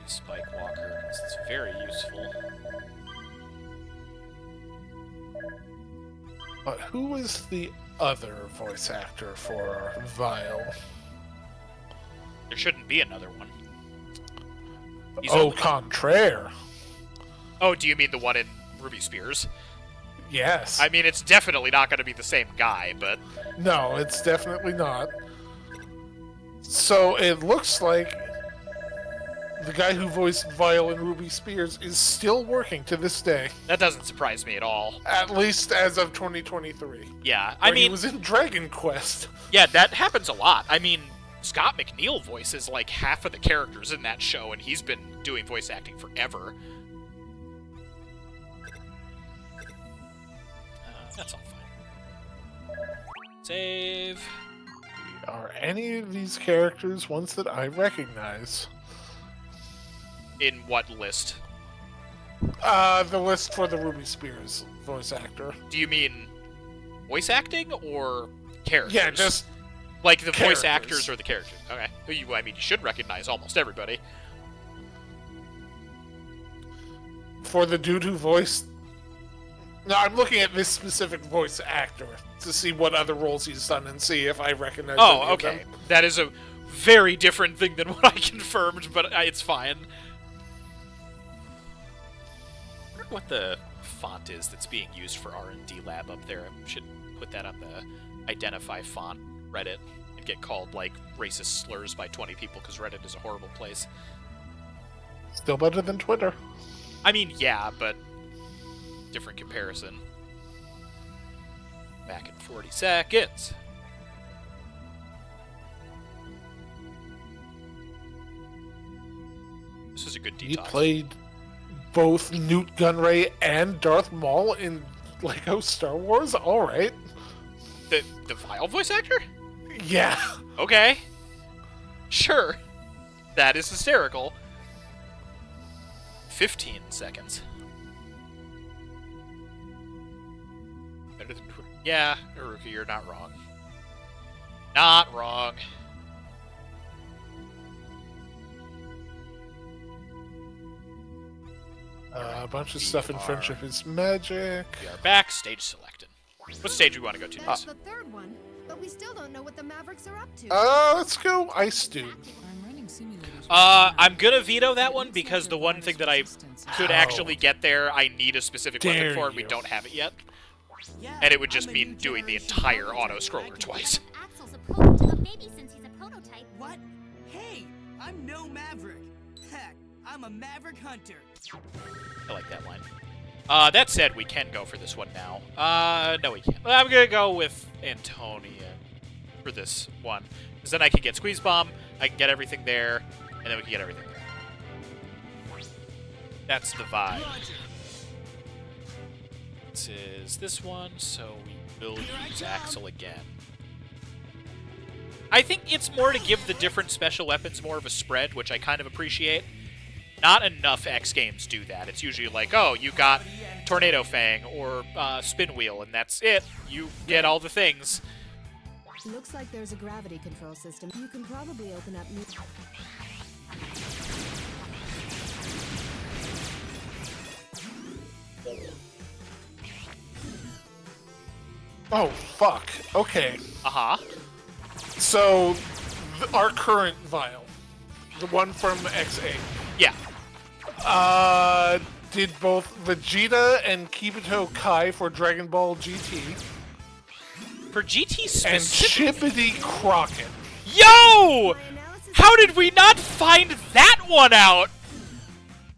Spike Walker, this is very useful. But who is the other voice actor for Vile? There shouldn't be another one. Au contraire. Oh, do you mean the one in Ruby Spears? Yes. I mean, it's definitely not going to be the same guy, but... No, it's definitely not. So it looks like the guy who voiced Vile in Ruby Spears is still working to this day. That doesn't surprise me at all. At least as of 2023. Yeah, I mean... he was in Dragon Quest. Yeah, that happens a lot. I mean, Scott McNeil voices like half of the characters in that show, and he's been doing voice acting forever. That's all fine. Save. Are any of these characters ones that I recognize? In what list? The list for the Ruby Spears voice actor. Do you mean voice acting or characters? Yeah, just like the characters. Voice actors or the characters. Okay. I mean, you should recognize almost everybody. For the dude who voiced... No, I'm looking at this specific voice actor to see what other roles he's done and see if I recognize any of okay. them. That is a very different thing than what I confirmed, but it's fine. I wonder what the font is that's being used for R&D Lab up there. I should put that on the Identify Font Reddit and get called, like, racist slurs by 20 people because Reddit is a horrible place. Still better than Twitter. I mean, yeah, but... different comparison. Back in 40 seconds. This is a good detox. He played both Newt Gunray and Darth Maul in Lego Star Wars? Alright. The Vile voice actor? Yeah. Okay. Sure. That is hysterical. 15 seconds. Better than Twitter. Yeah, Haruka, you're not wrong. Not wrong. A bunch of stuff in Friendship is Magic. We are back. Stage selected. What stage do we want to go to That's next? the third one, but we still don't know what the Mavericks are up to. Let's go Ice Dude. I'm gonna veto that one because the one thing that I could actually get there, I need a specific weapon for, and we don't have it yet. And it would just mean doing the entire auto-scroller twice. Axl's a prototype, maybe since he's a prototype. What? Hey, I'm no Maverick. Heck, I'm a Maverick Hunter. I like that line. That said, we can go for this one now. No, we can't. I'm gonna go with Antonia for this one. Because then I can get Squeeze Bomb, I can get everything there, and then we can get everything there. That's the vibe. This is this one, so we will use Axl again. I think it's more to give the different special weapons more of a spread, which I kind of appreciate. Not enough X games do that. It's usually like, oh, you got Tornado Fang or Spin Wheel, and that's it. You get all the things. Looks like there's a gravity control system. You can probably open up new... Oh, fuck. Okay. Uh-huh. So, our current Vile, the one from XA. Yeah. Did both Vegeta and Kibito Kai for Dragon Ball GT. For GT And specifically? Chippity Crockett. Yo! How did we not find that one out?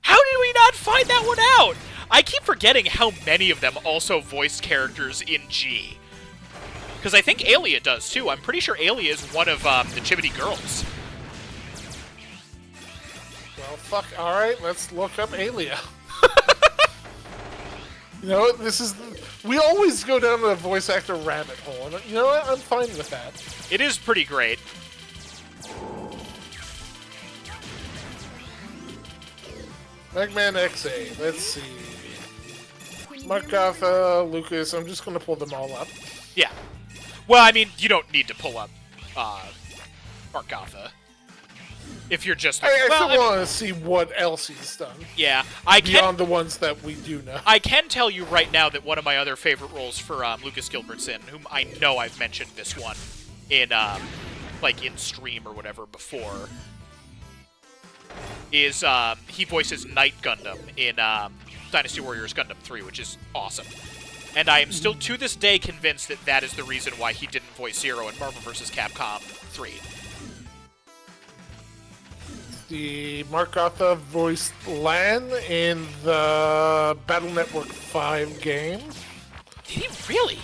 How did we not find that one out? I keep forgetting how many of them also voiced characters in G. Because I think Alia does, too. I'm pretty sure Alia is one of the Chibbity girls. Well, fuck. Alright, let's look up Alia. You know what? This is... We always go down the voice actor rabbit hole. And you know what? I'm fine with that. It is pretty great. Eggman XA. Let's see. Mark Gotha, Lucas. I'm just gonna pull them all up. Yeah. Well, I mean, you don't need to pull up Mark Gotha. If you're just... I still want to see what else he's done. Yeah. Beyond the ones that we do know. I can tell you right now that one of my other favorite roles for Lucas Gilbertson, whom I know I've mentioned this one in, like, in stream or whatever before, is he voices Knight Gundam in Dynasty Warriors Gundam 3, which is awesome. And I am still, to this day, convinced that that is the reason why he didn't voice Zero in Marvel vs. Capcom 3. The Mark Gotha voiced Lan in the Battle Network 5 game. Did he really?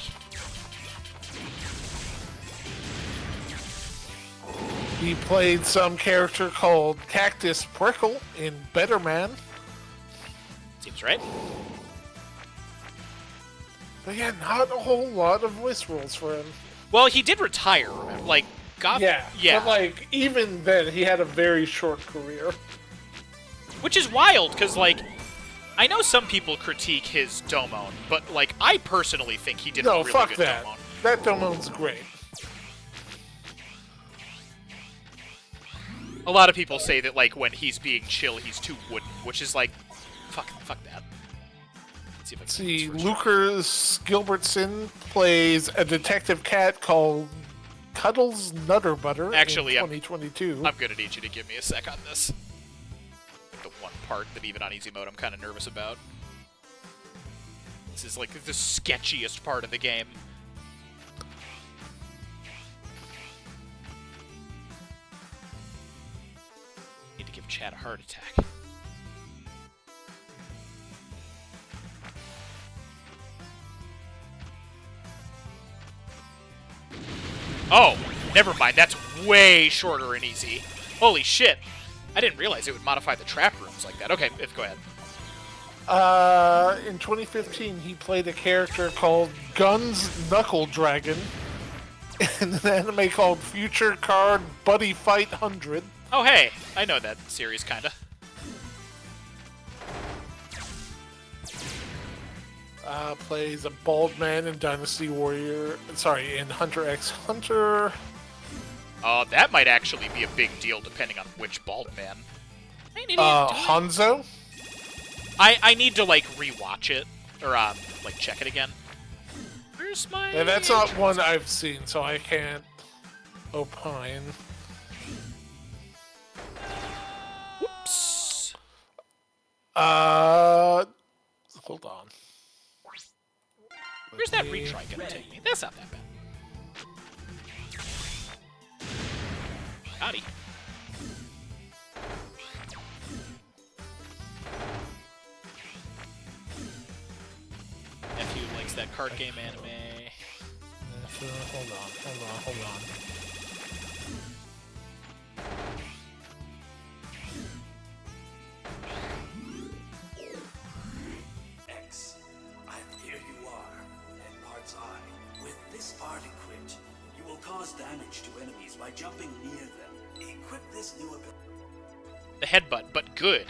He played some character called Cactus Prickle in Better Man. Seems right. But yeah, not a whole lot of voice roles for him. Well, he did retire, like, Yeah, yeah. But, like, even then, he had a very short career. Which is wild, because, like, I know some people critique his Domon, but, like, I personally think he did a really fuck good that. Domon. That Domon's great. A lot of people say that, like, when he's being chill, he's too wooden, which is, like, fuck that. Let's see if I can See, Lucas Gilbertson plays a detective cat called Cuddles Nutter Butter Actually, in 2022. I'm gonna need you to give me a sec on this. The one part that even on easy mode I'm kind of nervous about. This is like the sketchiest part of the game. Need to give Chad a heart attack. Oh, never mind. That's way shorter and easy. Holy shit. I didn't realize it would modify the trap rooms like that. Okay, go ahead. In 2015, he played a character called Guns Knuckle Dragon in an anime called Future Card Buddy Fight 100. Oh, hey. I know that series, kinda. Plays a bald man in Dynasty Warrior. Sorry, in Hunter x Hunter. Oh, that might actually be a big deal depending on which bald man. Hanzo? I need to, like, rewatch it. Or, like, check it again. Where's my... Yeah, that's not one I've seen, so I can't opine. Whoops. Hold on. Where's that retry gonna take me? That's not that bad. Howdy. Nephew likes that card game anime. Hold on. X, here you are, and parts I. With this part equipped, you will cause damage to enemies by jumping near them. Equip this new ability. The headbutt, but good.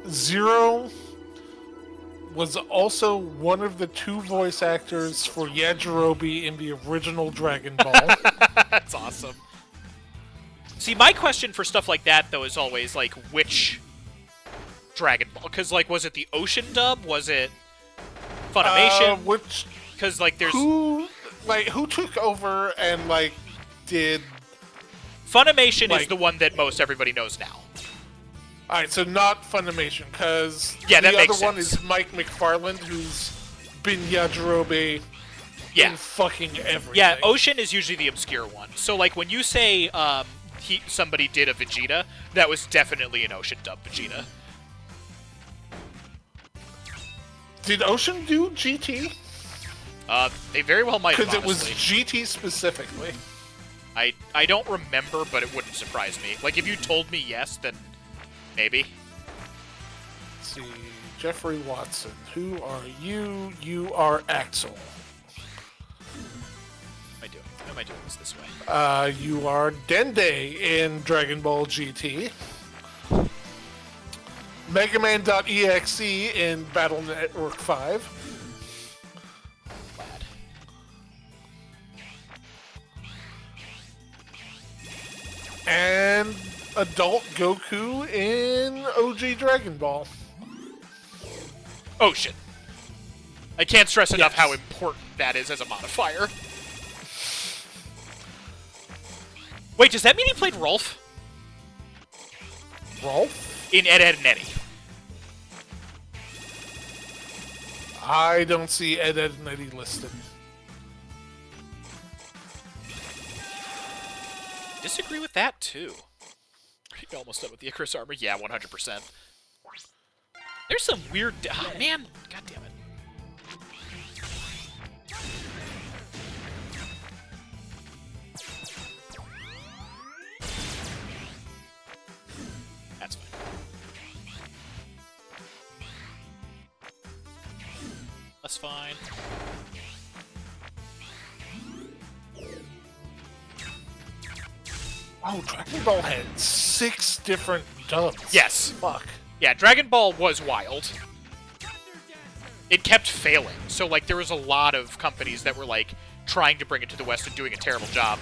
Zero was also one of the two voice actors for Yajirobe in the original Dragon Ball. That's awesome. See, my question for stuff like that, though, is always, like, which Dragon Ball? Because, like, was it the Ocean dub? Was it Funimation? Which... Because, like, there's... Who took over and, like, did... Funimation is the one that most everybody knows now. Alright, so not Funimation, because yeah, the that other makes one sense. is Mike McFarland, who's been Yajirobe in fucking everything. Yeah, Ocean is usually the obscure one. So, like, when you say somebody did a Vegeta, that was definitely an Ocean dub Vegeta. Did Ocean do GT? They very well might have, Because it was honestly. GT specifically. I don't remember, but it wouldn't surprise me. Like, if you told me yes, then maybe. Let's see, Jeffrey Watson. Who are you? You are Axl. What am I doing? How am I doing this way? You are Dende in Dragon Ball GT. Mega Man.exe in Battle Network 5. And Adult Goku in OG Dragon Ball. Oh shit. I can't stress enough how important that is as a modifier. Wait, does that mean he played Rolf? Rolf? In Ed, Edd and Eddy. I don't see Ed, Edd and Eddy listed. Disagree with that, too. Are you almost done with the Icarus armor? Yeah, 100%. There's some weird... Oh, man. God damn it. That's fine. That's fine. Oh, Dragon Ball had 6 different dubs. Yes. Fuck. Yeah, Dragon Ball was wild. It kept failing. So, like, there was a lot of companies that were, like, trying to bring it to the West and doing a terrible job.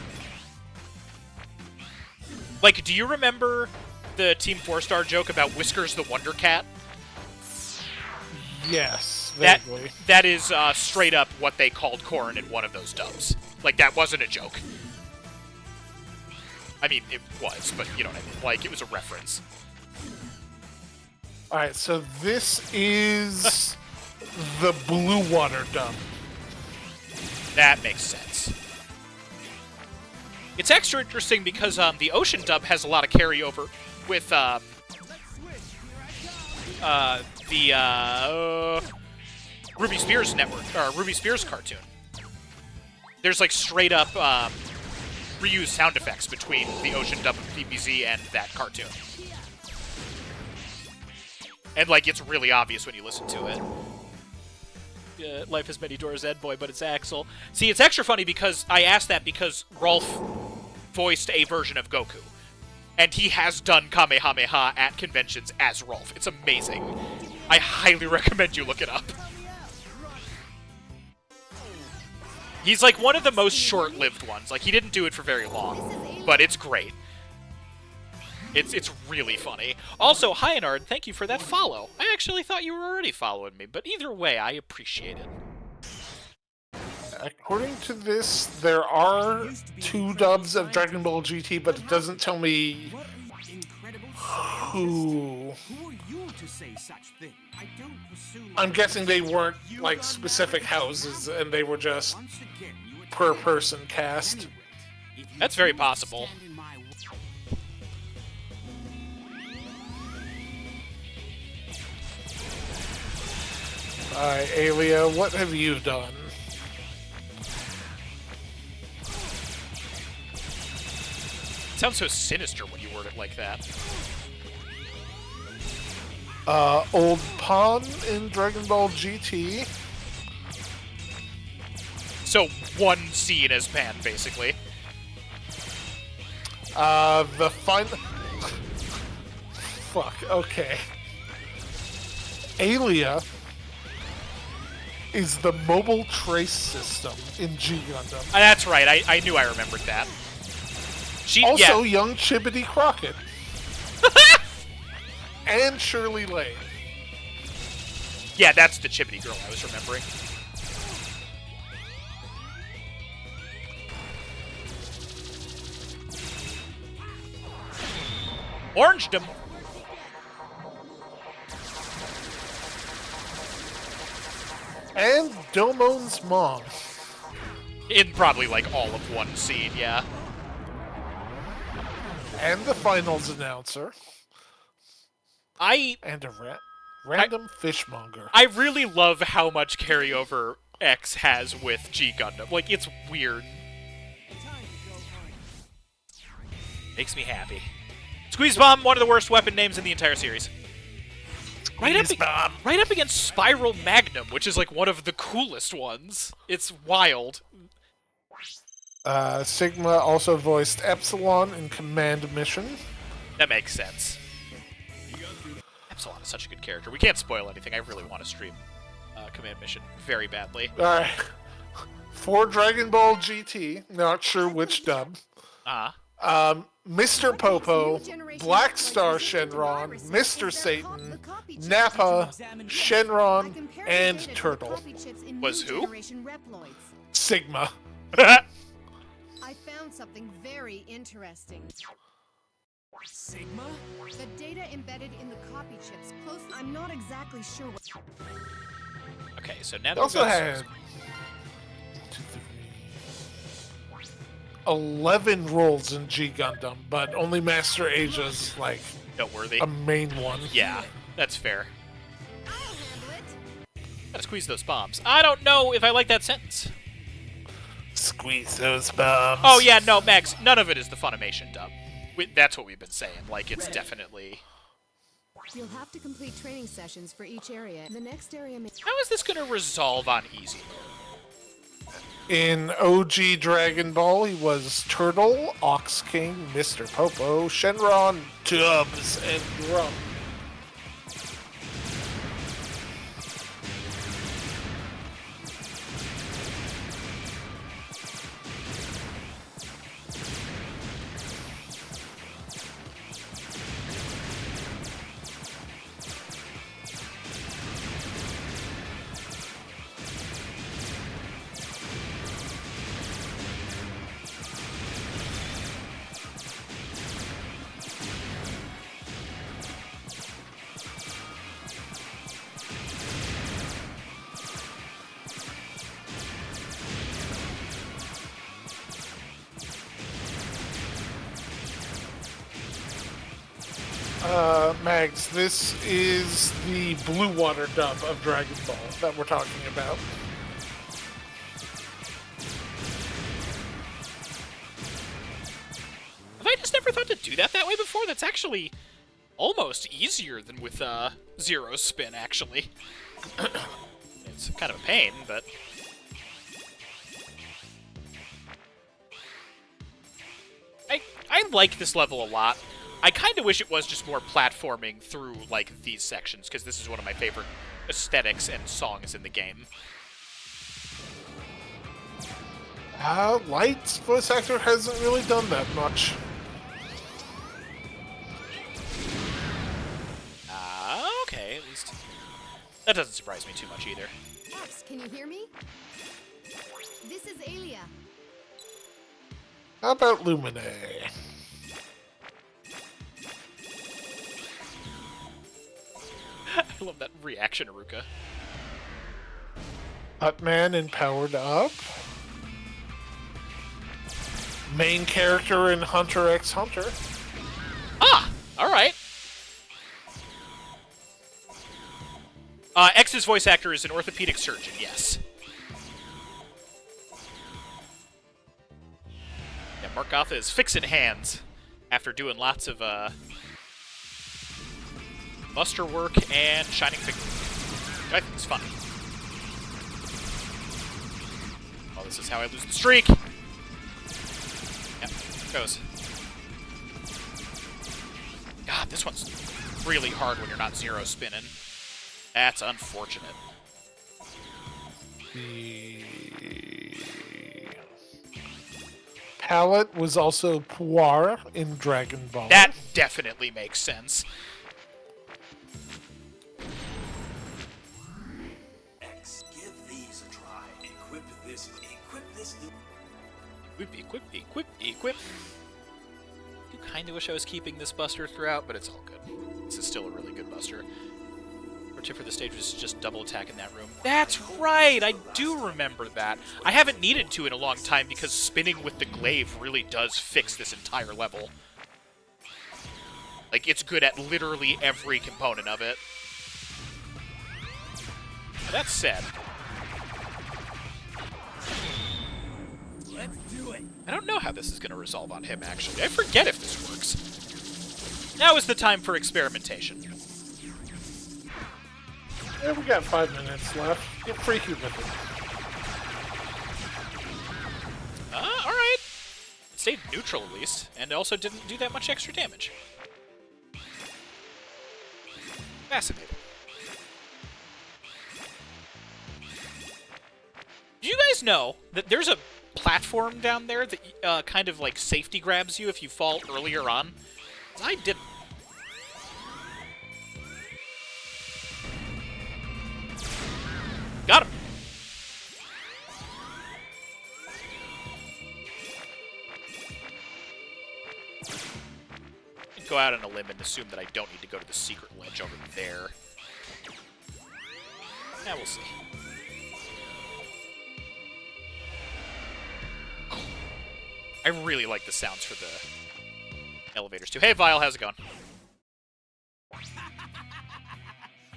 Like, do you remember the Team 4-Star joke about Whiskers the Wonder Cat? Yes, vaguely. That is straight up what they called Corrin in one of those dubs. Like, that wasn't a joke. I mean, it was, but you know what I mean. Like, it was a reference. Alright, so this is the Blue Water dub. That makes sense. It's extra interesting because the Ocean dub has a lot of carryover with the Ruby Spears network, or Ruby Spears cartoon. There's like straight up reused sound effects between the Ocean dub of PBZ and that cartoon. And like it's really obvious when you listen to it. Life has many doors, Ed boy, but it's Axl. See, it's extra funny because I asked that because Rolf voiced a version of Goku. And he has done Kamehameha at conventions as Rolf. It's amazing. I highly recommend you look it up. He's like one of the most short-lived ones. Like, he didn't do it for very long, but it's great. It's really funny. Also, hi, Anard, thank you for that follow. I actually thought you were already following me, but either way, I appreciate it. According to this, there are 2 dubs of Dragon Ball GT, but it doesn't tell me who. I'm guessing they weren't like specific houses, and they were just per person cast. That's very possible. Alright, Alia, what have you done? It sounds so sinister when you word it like that. Old Pawn in Dragon Ball GT. So, one scene as Pan, basically. The final... Fuck, okay. Alia is the mobile trace system in G Gundam. That's right, I knew I remembered that. Also, young Chibbity Crockett. And Shirley Lane. Yeah, that's the Chibbity girl I was remembering. Orangedom. And Domon's mom. In probably like all of one scene, yeah. And the finals announcer. And a random fishmonger. I really love how much carryover X has with G Gundam. Like, it's weird. Makes me happy. Squeeze Bomb, one of the worst weapon names in the entire series. Right up against Spiral Magnum, which is like one of the coolest ones. It's wild. Sigma also voiced Epsilon in Command Mission. That makes sense. Epsilon is such a good character. We can't spoil anything. I really want to stream Command Mission very badly. Alright. For Dragon Ball GT, not sure which dub. Mr. Popo, Black Star Shenron, Mr. Satan, Nappa, Shenron, and Turtle. Was who? Sigma. I found something very interesting. Sigma? The data embedded in the copy chips close. I'm not exactly sure what. Okay, so now They also had 11 roles in G Gundam, but only Master Asia's like noteworthy. A main one. Yeah, that's fair. Gotta squeeze those bombs. I don't know if I like that sentence. Squeeze those bombs. Oh yeah, no, Max, none of it is the Funimation dub. That's what we've been saying. Like, it's definitely... You'll have to complete training sessions for each area. The next area may... How is this gonna resolve on easy? In OG Dragon Ball, he was Turtle, Ox King, Mr. Popo, Shenron, Dubs, and Drum. Mags, this is the Blue Water dub of Dragon Ball that we're talking about. Have I just never thought to do that way before? That's actually almost easier than with Zero's spin, actually. It's kind of a pain, but... I like this level a lot. I kind of wish it was just more platforming through, like, these sections, because this is one of my favorite aesthetics and songs in the game. Light's voice actor hasn't really done that much. Okay, at least... That doesn't surprise me too much either. X, can you hear me? This is Alia. How about Lumine? I love that reaction, Aruka. Hutman and Powered Up. Main character in Hunter x Hunter. Ah! Alright. X's voice actor is an orthopedic surgeon, yes. Yeah, Mark Gotha is fixing hands after doing lots of, Buster work and Shining Finger, which I think is fun. Well, this is how I lose the streak. Yep, it goes. God, this one's really hard when you're not zero spinning. That's unfortunate. The palette was also Puar in Dragon Ball. That definitely makes sense. Equip. I do kind of wish I was keeping this buster throughout, but it's all good. This is still a really good buster. Our tip for the stage was just double attack in that room. That's right! I do remember that. I haven't needed to in a long time because spinning with the glaive really does fix this entire level. Like, it's good at literally every component of it. That said... Let's do it. I don't know how this is going to resolve on him, actually. I forget if this works. Now is the time for experimentation. Yeah, we got 5 minutes left. Get freaky with it. Alright. stayed neutral at least, and also didn't do that much extra damage. Fascinating. Do you guys know that there's a platform down there that kind of like safety grabs you if you fall earlier on? 'Cause I didn't. Got him. I'd go out on a limb and assume that I don't need to go to the secret ledge over there. Yeah, we'll see. I really like the sounds for the elevators too. Hey, Vile, how's it going? Why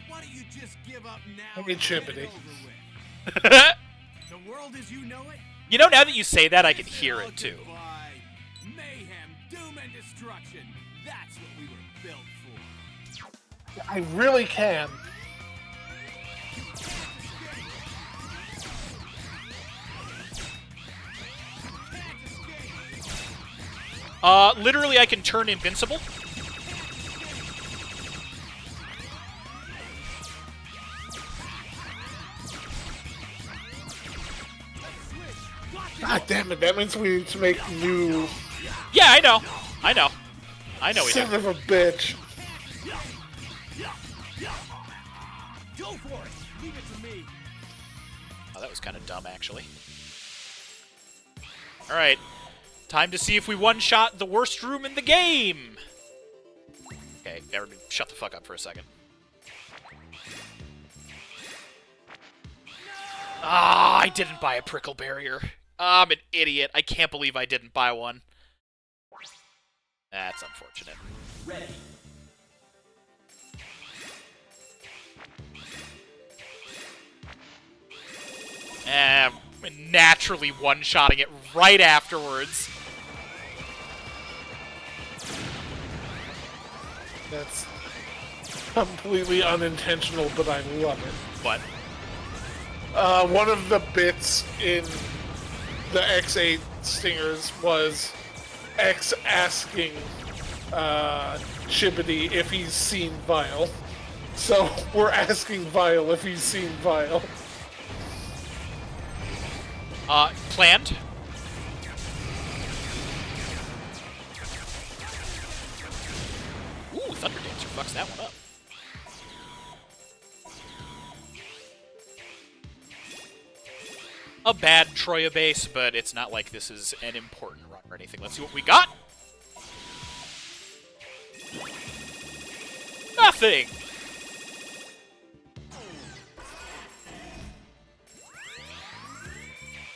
don't you just give up now? Hey, Chippity. The world as you know it. You know, now that you say that, I can hear it too. Goodbye. Mayhem, doom, and destruction. That's what we were built for. I really can. Literally, I can turn invincible. God damn it, that means we need to make new... Yeah, I know. I know. I know we do. Son of a bitch. Go for it. Leave it to me. Oh, that was kind of dumb, actually. Alright. Time to see if we one-shot the worst room in the game! Okay, everybody shut the fuck up for a second. Ah, I didn't buy a prickle barrier. I'm an idiot. I can't believe I didn't buy one. That's unfortunate. Ready. Naturally one-shotting it right afterwards. That's completely unintentional, but I love it. What? One of the bits in the X8 Stingers was X asking Chibbity if he's seen Vile. So we're asking Vile if he's seen Vile. Planned? Ooh, Thunder Dancer fucks that one up. A bad Troya base, but it's not like this is an important run or anything. Let's see what we got. Nothing!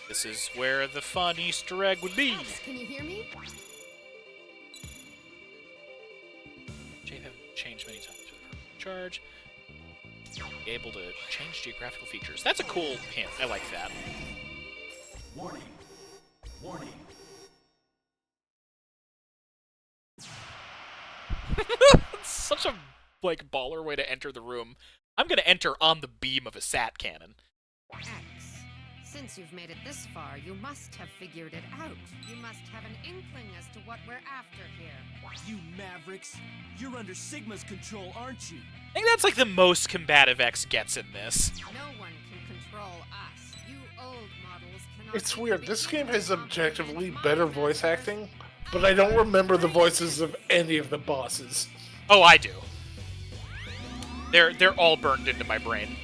This is where the fun Easter egg would be. Can you hear me? Shape haven't changed many times for the charge. Be able to change geographical features. That's a cool hint. I like that. Warning. Warning. Such a like baller way to enter the room. I'm gonna enter on the beam of a sat cannon. X, since you've made it this far, you must have figured it out. You must have an inkling as to what we're after here. You mavericks, you're under Sigma's control, aren't you? I think that's like the most combative X gets in this. No one can control us. You old models cannot. It's weird. This game has objectively better voice acting, but I don't remember the voices of any of the bosses. Oh, I do. They're all burned into my brain.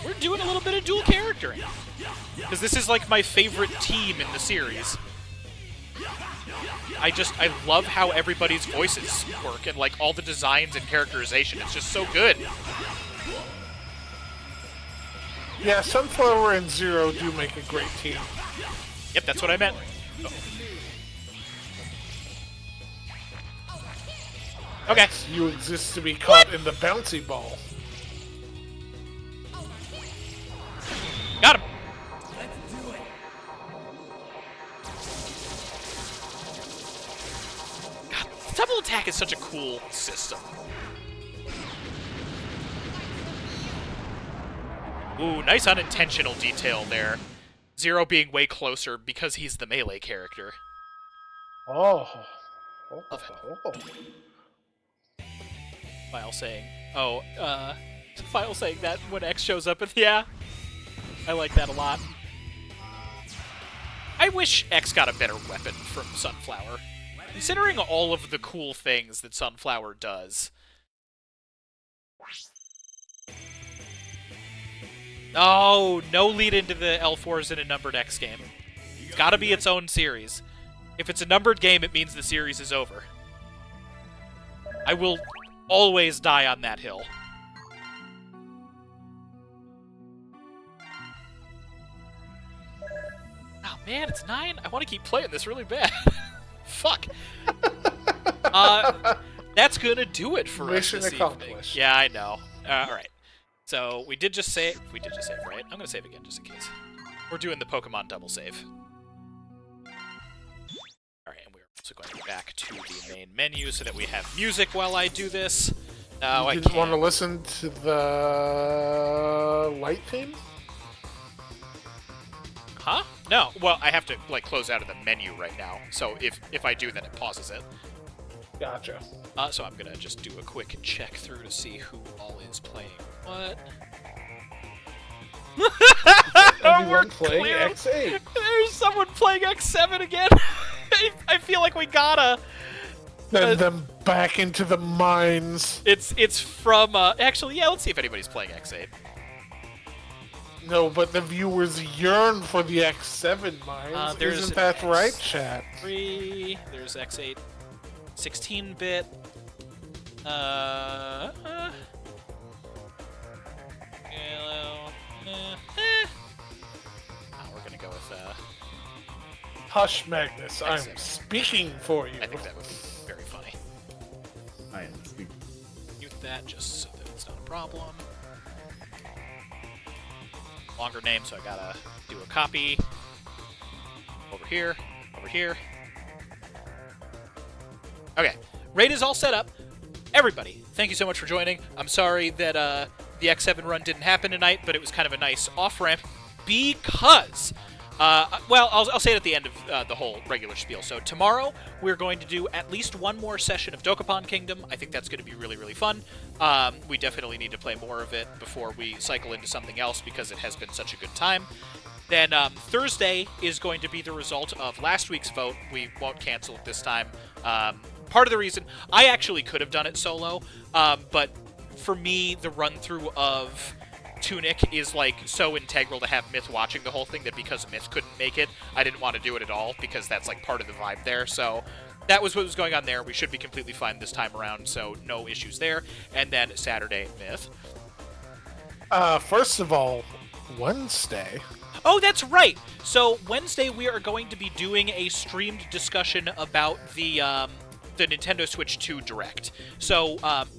We're doing a little bit of dual charactering. Because this is like my favorite team in the series. I love how everybody's voices work and like all the designs and characterization. It's just so good. Yeah, Sunflower and Zero do make a great team. Yep, that's what I meant. Okay. You exist to be caught in the bouncy ball. Got him. Let's do it. God, double attack is such a cool system. Ooh, nice unintentional detail there. Zero being way closer because he's the melee character. Oh. File saying, File saying that when X shows up, and yeah, I like that a lot. I wish X got a better weapon from Sunflower. Considering all of the cool things that Sunflower does. Oh, no lead into the L4s in a numbered X game. It's gotta be its own series. If it's a numbered game, it means the series is over. I will always die on that hill. Oh man, it's 9? I want to keep playing this really bad. Fuck. That's gonna do it for us this evening. Yeah, I know. Alright. So, we did just save, right? I'm gonna save again just in case. We're doing the Pokemon double save. Alright, and we're also going back to the main menu so that we have music while I do this. No, I can't. You didn't want to listen to the light theme? Huh? No. Well, I have to, like, close out of the menu right now. So if I do, then it pauses it. Gotcha. So I'm gonna just do a quick check through to see who all is playing what. Anyone playing X8? There's someone playing X7 again. I feel like we gotta. Send them back into the mines. It's from, actually, yeah, let's see if anybody's playing X8. No, but the viewers yearn for the X7 mines. Isn't that right, chat? There's X8 16-bit. We're gonna go with, Hush, Magnus, I'm speaking for you. I think that would be very funny. I am speaking. Mute that just so that it's not a problem. Longer name, so I gotta do a copy. Over here, over here. Okay, raid is all set up. Everybody, thank you so much for joining. I'm sorry that the X7 run didn't happen tonight, but it was kind of a nice off-ramp because... well, I'll say it at the end of the whole regular spiel. So tomorrow, we're going to do at least one more session of Dokapon Kingdom. I think that's going to be really, really fun. We definitely need to play more of it before we cycle into something else because it has been such a good time. Then Thursday is going to be the result of last week's vote. We won't cancel it this time. Part of the reason, I actually could have done it solo, but for me, the run-through of... Tunic is like so integral to have Myth watching the whole thing that because Myth couldn't make it, I didn't want to do it at all because that's like part of the vibe there. So that was what was going on there. We should be completely fine this time around, so no issues there. And then Saturday, Myth. First of all, Wednesday. Oh, that's right. So Wednesday we are going to be doing a streamed discussion about the Nintendo Switch 2 Direct. So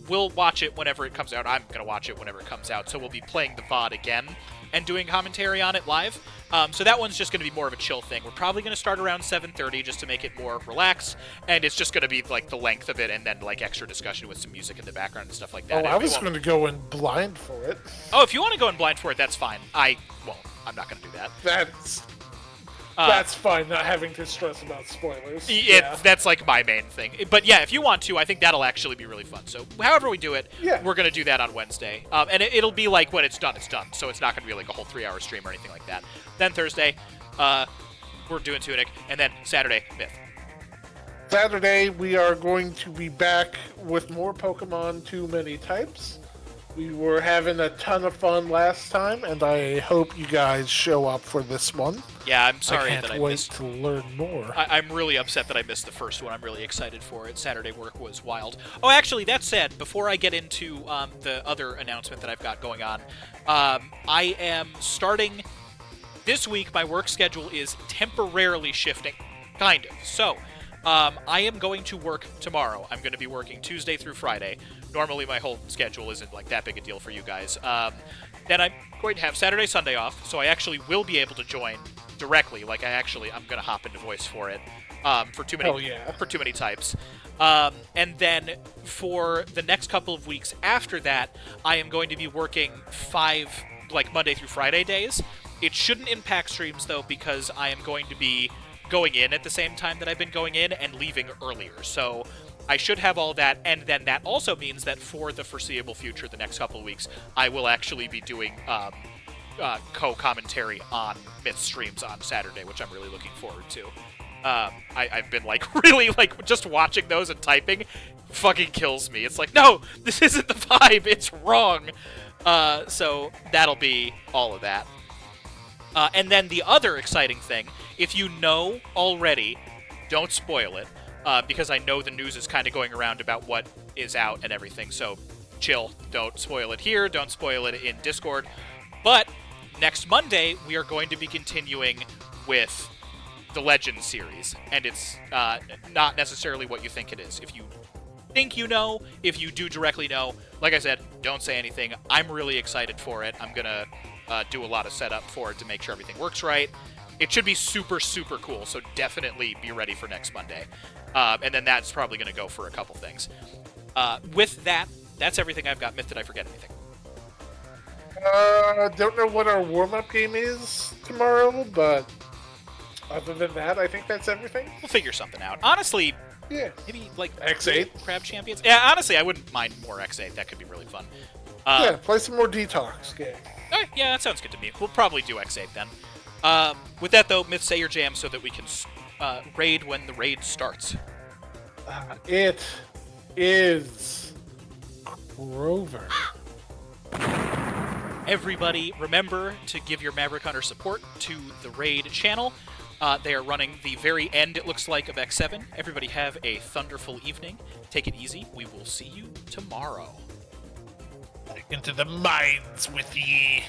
we'll watch it whenever it comes out. I'm going to watch it whenever it comes out. So we'll be playing the VOD again and doing commentary on it live. So that one's just going to be more of a chill thing. We're probably going to start around 7:30 just to make it more relaxed. And it's just going to be like the length of it and then like extra discussion with some music in the background and stuff like that. Oh, I was going to go in blind for it. Oh, if you want to go in blind for it, that's fine. I won't. I'm not going to do that. That's fine, not having to stress about spoilers. That's like my main thing. But yeah, if you want to, I think that'll actually be really fun. So however we do it, we're going to do that on Wednesday. And it'll be like when it's done, it's done. So it's not going to be like a whole 3-hour stream or anything like that. Then Thursday, we're doing Tunic. And then Saturday, Myth. Saturday, we are going to be back with more Pokemon Too Many Types. We were having a ton of fun last time, and I hope you guys show up for this one. Yeah, I'm sorry that I missed. to learn more. I'm really upset that I missed the first one. I'm really excited for it. Saturday work was wild. Oh, actually, that said, before I get into the other announcement that I've got going on, I am starting... This week, my work schedule is temporarily shifting. Kind of. So... I am going to work tomorrow. I'm going to be working Tuesday through Friday. Normally my whole schedule isn't like that big a deal for you guys. Then I'm going to have Saturday, Sunday off, so I actually will be able to join directly. Like I'm going to hop into voice for it for too many types. And then for the next couple of weeks after that, I am going to be working 5 Monday through Friday days. It shouldn't impact streams though, because I am going to be going in at the same time that I've been going in and leaving earlier. So I should have all that, and then that also means that for the foreseeable future, the next couple of weeks, I will actually be doing co-commentary on Myth streams on Saturday, which I'm really looking forward to. I've been really just watching those and typing fucking kills me. It's like, no, this isn't the vibe, it's wrong. So that'll be all of that. And then the other exciting thing, if you know already, don't spoil it, because I know the news is kind of going around about what is out and everything, so chill. Don't spoil it here, don't spoil it in Discord. But next Monday, we are going to be continuing with the Legends series, and it's not necessarily what you think it is. If you think you know, if you do directly know, like I said, don't say anything. I'm really excited for it. I'm going to do a lot of setup for it to make sure everything works right. It should be super, super cool, so definitely be ready for next Monday. And then that's probably going to go for a couple things. With that, that's everything I've got. Myth, did I forget anything? Don't know what our warm-up game is tomorrow, but other than that, I think that's everything. We'll figure something out. Honestly, yeah, maybe X8 Crab Champions. Yeah, honestly, I wouldn't mind more X8. That could be really fun. Yeah, play some more Detox game. Yeah, that sounds good to me. We'll probably do X8 then. With that though, Myth, say your jam so that we can raid when the raid starts. It is Grover. Everybody, remember to give your Maverick Hunter support to the raid channel. They are running the very end, it looks like, of X7. Everybody have a thunderful evening. Take it easy. We will see you tomorrow. Back into the mines with ye.